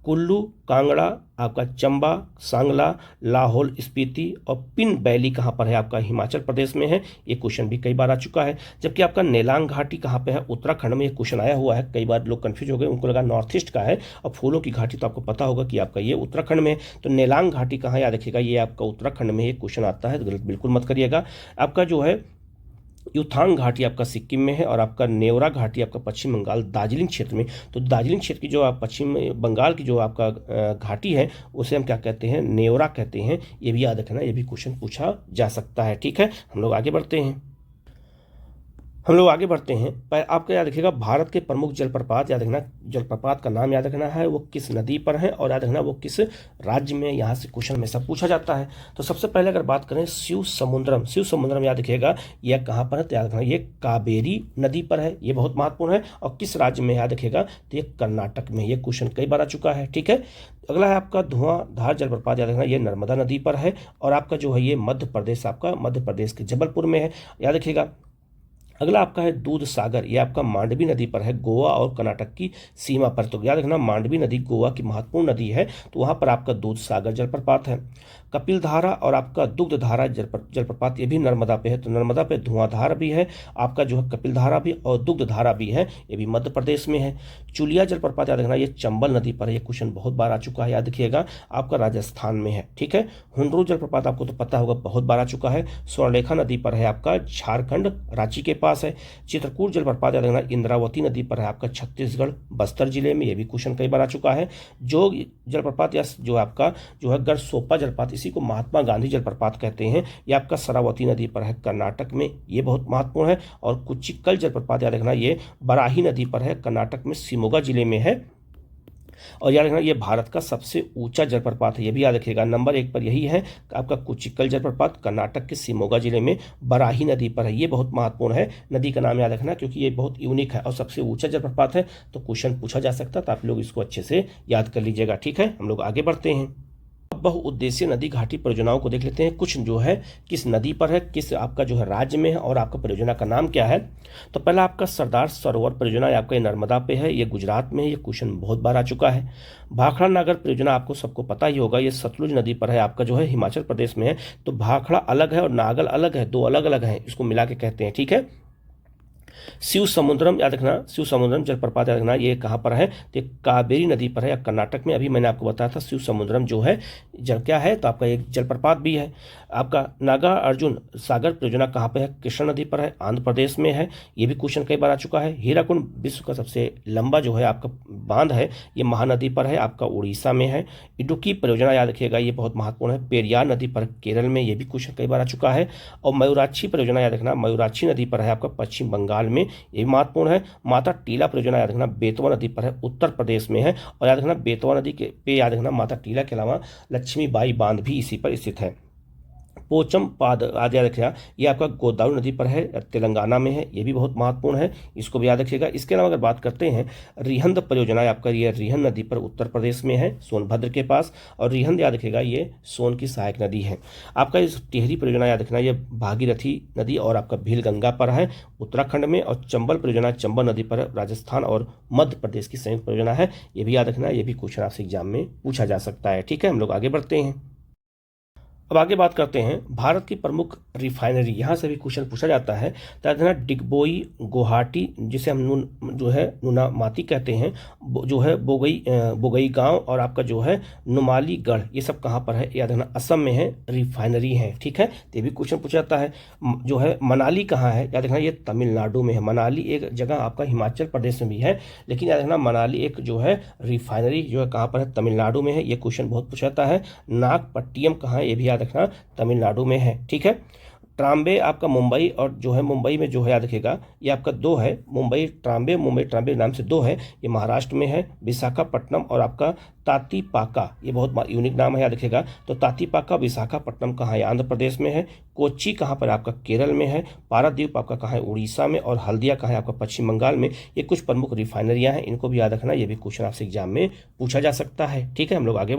कुल्लू, कांगड़ा, आपका चंबा, सांगला, लाहौल स्पीति और पिन वैली कहाँ पर है, आपका हिमाचल प्रदेश में है, ये क्वेश्चन भी कई बार आ चुका है। जबकि आपका नेलांग घाटी कहाँ पे है, उत्तराखंड में, ये क्वेश्चन आया हुआ है, कई बार लोग कंफ्यूज हो गए, उनको लगा नॉर्थ ईस्ट का है। और फूलों की घाटी तो आपको पता होगा कि आपका ये उत्तराखंड में है। तो नेलांग घाटी कहाँ, याद रखिएगा ये आपका उत्तराखंड में, ये क्वेश्चन आता है, तो गलत बिल्कुल मत करिएगा। आपका जो है युथांग घाटी आपका सिक्किम में है और आपका नेवरा घाटी आपका पश्चिम बंगाल दार्जिलिंग क्षेत्र में। तो दार्जिलिंग क्षेत्र की जो आप पश्चिम बंगाल की जो आपका घाटी है उसे हम क्या कहते हैं, नेवरा कहते हैं। ये भी याद रखना, ये भी क्वेश्चन पूछा जा सकता है। ठीक है, हम लोग आगे बढ़ते हैं। पर आपको याद रखिएगा भारत के प्रमुख जलप्रपात याद रखना, जलप्रपात का नाम याद रखना है, वो किस नदी पर है और याद रखना वो किस राज्य में, यहाँ से क्वेश्चन में सब पूछा जाता है। तो सबसे पहले अगर बात करें शिव समुद्रम याद रखिएगा यह कहाँ पर है, तो याद रखना ये कावेरी नदी पर है, ये बहुत महत्वपूर्ण है। और किस राज्य में याद रखिएगा, तो ये कर्नाटक में। ये क्वेश्चन कई बार आ चुका है। ठीक है, अगला है आपका धुआंधार जलप्रपात याद रखना, ये नर्मदा नदी पर है और आपका जो है ये मध्य प्रदेश के जबलपुर में है, याद रखिएगा। अगला आपका है दूध सागर, ये आपका मांडवी नदी पर है, गोवा और कर्नाटक की सीमा पर। तो याद रखना मांडवी नदी गोवा की महत्वपूर्ण नदी है, तो वहां पर आपका दूध सागर जलप्रपात है। कपिल धारा और आपका दुग्ध धारा जलप्रपात ये भी नर्मदा पे है। तो नर्मदा पे धुआंधार भी है, आपका जो है कपिल धारा भी और दुग्ध धारा भी है, ये भी मध्य प्रदेश में है। चुलिया जलप्रपात याद रखना, ये चंबल नदी पर है। ये क्वेश्चन बहुत बार आ चुका है, याद रखिएगा, आपका राजस्थान में है। ठीक है, हुंडरू जलप्रपात आपको तो पता होगा, बहुत बार आ चुका है, स्वर्णरेखा नदी पर है, आपका झारखंड रांची के पास है। चित्रकूट जलप्रपात याद रखना, इंद्रावती नदी पर है, आपका छत्तीसगढ़ बस्तर जिले में। ये भी क्वेश्चन कई बार आ चुका है। जोग जलप्रपात या जो आपका जो है गरसोपा जलप्रपात, इसी को महात्मा गांधी जलप्रपात कहते हैं, ये आपका शरावती नदी पर है, कर्नाटक में। ये बहुत महत्वपूर्ण है। और कुचिक्कल जलप्रपात याद रखना, ये बराही नदी पर है, कर्नाटक में शिमोगा जिले में है। और याद रखना ये भारत का सबसे ऊंचा जलप्रपात है, ये भी याद रखिएगा, नंबर 1 पर यही है आपका कुचिक्कल जलप्रपात, कर्नाटक के शिमोगा जिले में बराही नदी पर है। ये बहुत महत्वपूर्ण है, नदी का नाम याद रखना क्योंकि ये बहुत यूनिक है और सबसे ऊंचा जलप्रपात है। तो क्वेश्चन पूछा जा सकता है, तो आप लोग इसको अच्छे से याद कर लीजिएगा। ठीक है, हम लोग आगे बढ़ते हैं। बहुउद्देशीय नदी घाटी परियोजनाओं को देख लेते हैं। कुछ जो है किस नदी पर है, किस आपका जो है राज्य में है और आपका परियोजना का नाम क्या है। तो पहला आपका सरदार सरोवर परियोजना, आपका ये नर्मदा पे है, ये गुजरात में है। ये क्वेश्चन बहुत बार आ चुका है। भाखड़ा नागर परियोजना आपको सबको पता ही होगा, ये सतलुज नदी पर है, आपका जो है हिमाचल प्रदेश में है। तो भाखड़ा अलग है और नागल अलग है, दो अलग अलग हैं, इसको मिला के कहते हैं। ठीक है, शिव समुद्रम याद रखना, शिव समुद्रम जलप्रपात याद रखना, ये कहाँ पर है, तो कावेरी नदी पर है या कर्नाटक में। अभी मैंने आपको बताया था शिव समुद्रम जो है जल क्या है, तो आपका एक जलप्रपात भी है। आपका नागा अर्जुन सागर परियोजना कहाँ पर है, कृष्णा नदी पर है, आंध्र प्रदेश में है। ये भी क्वेश्चन कई बार आ चुका है। हीराकुंड विश्व का सबसे लंबा जो है आपका बांध है, ये महानदी पर है, आपका उड़ीसा में है। इडुक्की परियोजना याद रखिएगा, ये बहुत महत्वपूर्ण है, पेरियार नदी पर केरल में। ये भी क्वेश्चन कई बार आ चुका है। और मयूराक्षी परियोजना याद रखना, मयूराक्षी नदी पर है, आपका पश्चिम बंगाल में। ये भी महत्वपूर्ण है। माता टीला परियोजना याद रखना, बेतवा नदी पर है, उत्तर प्रदेश में है। और याद रखना बेतवा नदी के पे याद रखना माता टीला के अलावा लक्ष्मीबाई बांध भी इसी पर स्थित है। पोचम पाद याद रखिएगा, ये आपका गोदावरी नदी पर है, तेलंगाना में है। ये भी बहुत महत्वपूर्ण है, इसको भी याद रखिएगा। इसके अलावा अगर बात करते हैं रिहंद परियोजना, आपका ये रिहंद नदी पर उत्तर प्रदेश में है, सोनभद्र के पास। और रिहंद याद रखिएगा, ये सोन की सहायक नदी है। आपका इस टिहरी परियोजना याद रखना, ये भागीरथी नदी और आपका भीलगंगा पर है, उत्तराखंड में। और चंबल परियोजना चंबल नदी पर राजस्थान और मध्य प्रदेश की संयुक्त परियोजना है। ये भी याद रखना, ये भी क्वेश्चन आपसे एग्जाम में पूछा जा सकता है। ठीक है, हम लोग आगे बढ़ते हैं। अब आगे बात करते हैं भारत की प्रमुख रिफाइनरी, यहाँ से भी क्वेश्चन पूछा जाता है। तो डिगबोई गुवाहाटी, जिसे हम जो है नुनामाती कहते हैं, जो है बोगई गांव और आपका जो है नुमालीगढ़, ये सब कहाँ पर है, याद रखना असम में है, रिफाइनरी है। ठीक है, तो ये भी क्वेश्चन पूछा जाता है। जो है मनाली कहाँ है, याद रखना ये तमिलनाडु में है। मनाली एक जगह आपका हिमाचल प्रदेश में भी है, लेकिन याद रखना मनाली एक जो है रिफाइनरी जो है कहाँ पर है, तमिलनाडु में है। ये क्वेश्चन बहुत पूछा जाता है। नागपट्टियम कहाँ है, ये भी याद रखना तमिलनाडु में है। ठीक है, ट्राम्बे आपका मुंबई, और जो है मुंबई में जो है याद रखिएगा ये आपका दो है, मुंबई ट्राम्बे नाम से दो है, ये महाराष्ट्र में है। विशाखापट्टनम और आपका तातीपाका, ये बहुत यूनिक नाम है, याद रखिएगा। तो तातीपाका विशाखापट्टनम कहाँ है, आंध्र प्रदेश में है। कोच्चि कहाँ पर आपका केरल में है। पारादीप आपका कहाँ है, उड़ीसा में। और हल्दिया कहाँ है, आपका पश्चिम बंगाल में। ये कुछ प्रमुख रिफाइनरियाँ हैं, इनको भी याद रखना, ये भी क्वेश्चन आपसे एग्जाम में पूछा जा सकता है। ठीक है, हम लोग आगे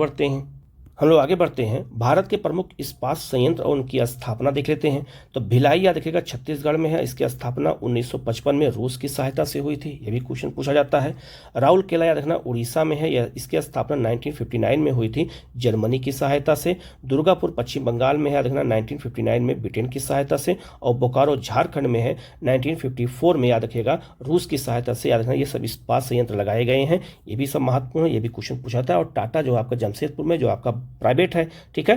बढ़ते हैं। भारत के प्रमुख इस्पात संयंत्र और उनकी स्थापना देख लेते हैं। तो भिलाई याद रखिएगा छत्तीसगढ़ में है, इसकी स्थापना 1955 में रूस की सहायता से हुई थी, यह भी क्वेश्चन पूछा जाता है। राउरकेला याद रखना उड़ीसा में है, इसकी स्थापना 1959 में हुई थी जर्मनी की सहायता से। दुर्गापुर पश्चिम बंगाल में है, याद रखना 1959 में ब्रिटेन की सहायता से। और बोकारो झारखंड में है, 1954 में याद रखिएगा रूस की सहायता से। याद रखना ये सब इस्पात संयंत्र लगाए गए हैं, ये भी सब महत्वपूर्ण है, ये भी क्वेश्चन पूछा था। और टाटा जो आपका जमशेदपुर में जो आपका प्राइवेट है। ठीक है,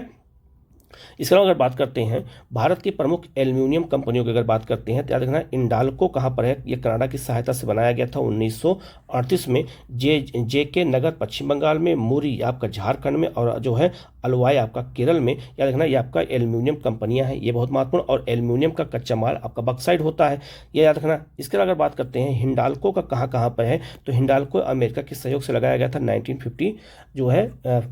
इसके अलावा अगर बात करते हैं भारत की प्रमुख एल्यूमिनियम कंपनियों की अगर बात करते हैं तो याद रखना इंडाल्को कहाँ पर है, ये कनाडा की सहायता से बनाया गया था 1938 में। जे के नगर पश्चिम बंगाल में, मुरी आपका झारखंड में, और जो है अलवाई आपका केरल में। याद रखना ये आपका एल्यूमिनियम कंपनियां हैं, ये बहुत महत्वपूर्ण। और एल्यूमिनियम का कच्चा माल आपका बॉक्साइट होता है, ये याद रखना। इसके अलावा अगर बात करते हैं हिंडाल्को का कहाँ कहाँ पर है, तो हिंडाल्को अमेरिका के सहयोग से लगाया गया था 1950 जो है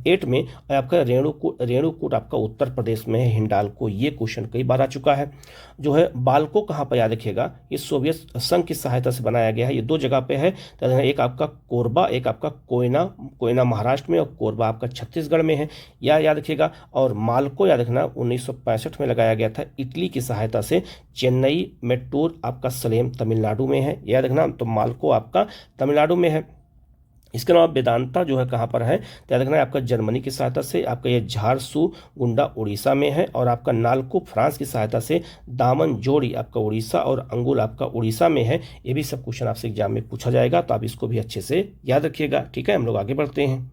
8 में। आपका रेणुकूट आपका उत्तर प्रदेश में है हिंडाल्को, ये क्वेश्चन कई बार आ चुका है। जो है बाल्को कहाँ पर याद रखिएगा, ये सोवियत संघ की सहायता से बनाया गया है, ये 2 जगह पे है। एक आपका कोरबा, एक आपका कोयना महाराष्ट्र में, और कोरबा आपका छत्तीसगढ़ में है, याद रखिएगा। और माल्को याद रखना 1965 में लगाया गया था इटली की सहायता से। चेन्नई मेट्टूर आपका सलेम तमिलनाडु में है, याद रखना। तो माल्को आपका तमिलनाडु में है। इसके अलावा वेदांता जो है कहाँ पर है, तो याद रखना है आपका जर्मनी की सहायता से। आपका ये झारसुगुंडा उड़ीसा में है, और आपका नालको फ्रांस की सहायता से। दामन जोड़ी आपका उड़ीसा, और अंगुल आपका उड़ीसा में है। ये भी सब क्वेश्चन आपसे एग्जाम में पूछा जाएगा, तो आप इसको भी अच्छे से याद रखिएगा। ठीक है, हम लोग आगे बढ़ते हैं।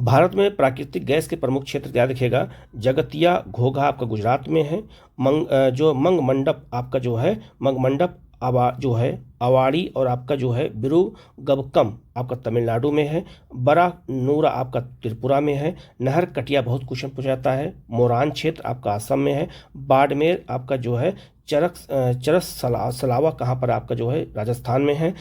भारत में प्राकृतिक गैस के प्रमुख क्षेत्र याद रखिएगा, जगतिया घोघा आपका गुजरात में है। मंग मंडप आपका जो है जो है अवाड़ी, और आपका जो है बिरुगबकम आपका तमिलनाडु में है। बड़ा नूरा आपका त्रिपुरा में है। नहर कटिया बहुत क्वेश्चन पूछा जाता है, मोरान क्षेत्र आपका असम में है। बाड़मेर आपका जो है सलावा कहाँ पर आपका जो है राजस्थान में है।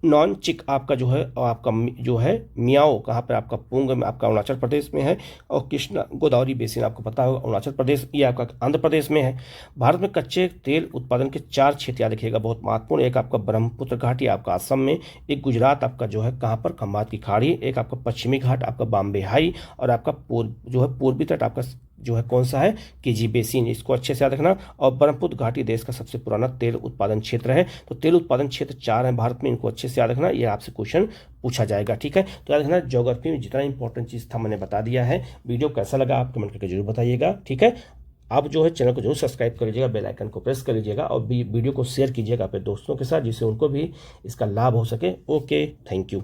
नॉन चिक आपका जो है, और आपका जो है मियाओ कहाँ पर आपका पुंग में आपका अरुणाचल प्रदेश में है। और कृष्णा गोदावरी बेसिन आपको पता होगा अरुणाचल प्रदेश, ये आपका आंध्र प्रदेश में है। भारत में कच्चे तेल उत्पादन के 4 क्षेत्र याद रखिएगा, बहुत महत्वपूर्ण। एक आपका ब्रह्मपुत्र घाटी आपका असम में, एक गुजरात आपका जो है कहाँ पर खंभात की खाड़ी, एक आपका पश्चिमी घाट आपका बॉम्बे हाई, और आपका पूर्वी तट आपका जो है कौन सा है, केजी बेसिन, इसको अच्छे से याद रखना। और ब्रह्मपुत्र घाटी देश का सबसे पुराना तेल उत्पादन क्षेत्र है। तो तेल उत्पादन क्षेत्र 4 हैं भारत में, इनको अच्छे से याद रखना, ये आपसे क्वेश्चन पूछा जाएगा। ठीक है, तो याद रखना ज्योग्राफी में जितना इंपॉर्टेंट चीज़ था मैंने बता दिया है। वीडियो कैसा लगा आप कमेंट करके जरूर बताइएगा। ठीक है, आप जो है चैनल को जरूर सब्सक्राइब कर लीजिएगा, बेल आइकन को प्रेस कर लीजिएगा, और वीडियो को शेयर कीजिएगा अपने दोस्तों के साथ, जिससे उनको भी इसका लाभ हो सके। Okay, thank you.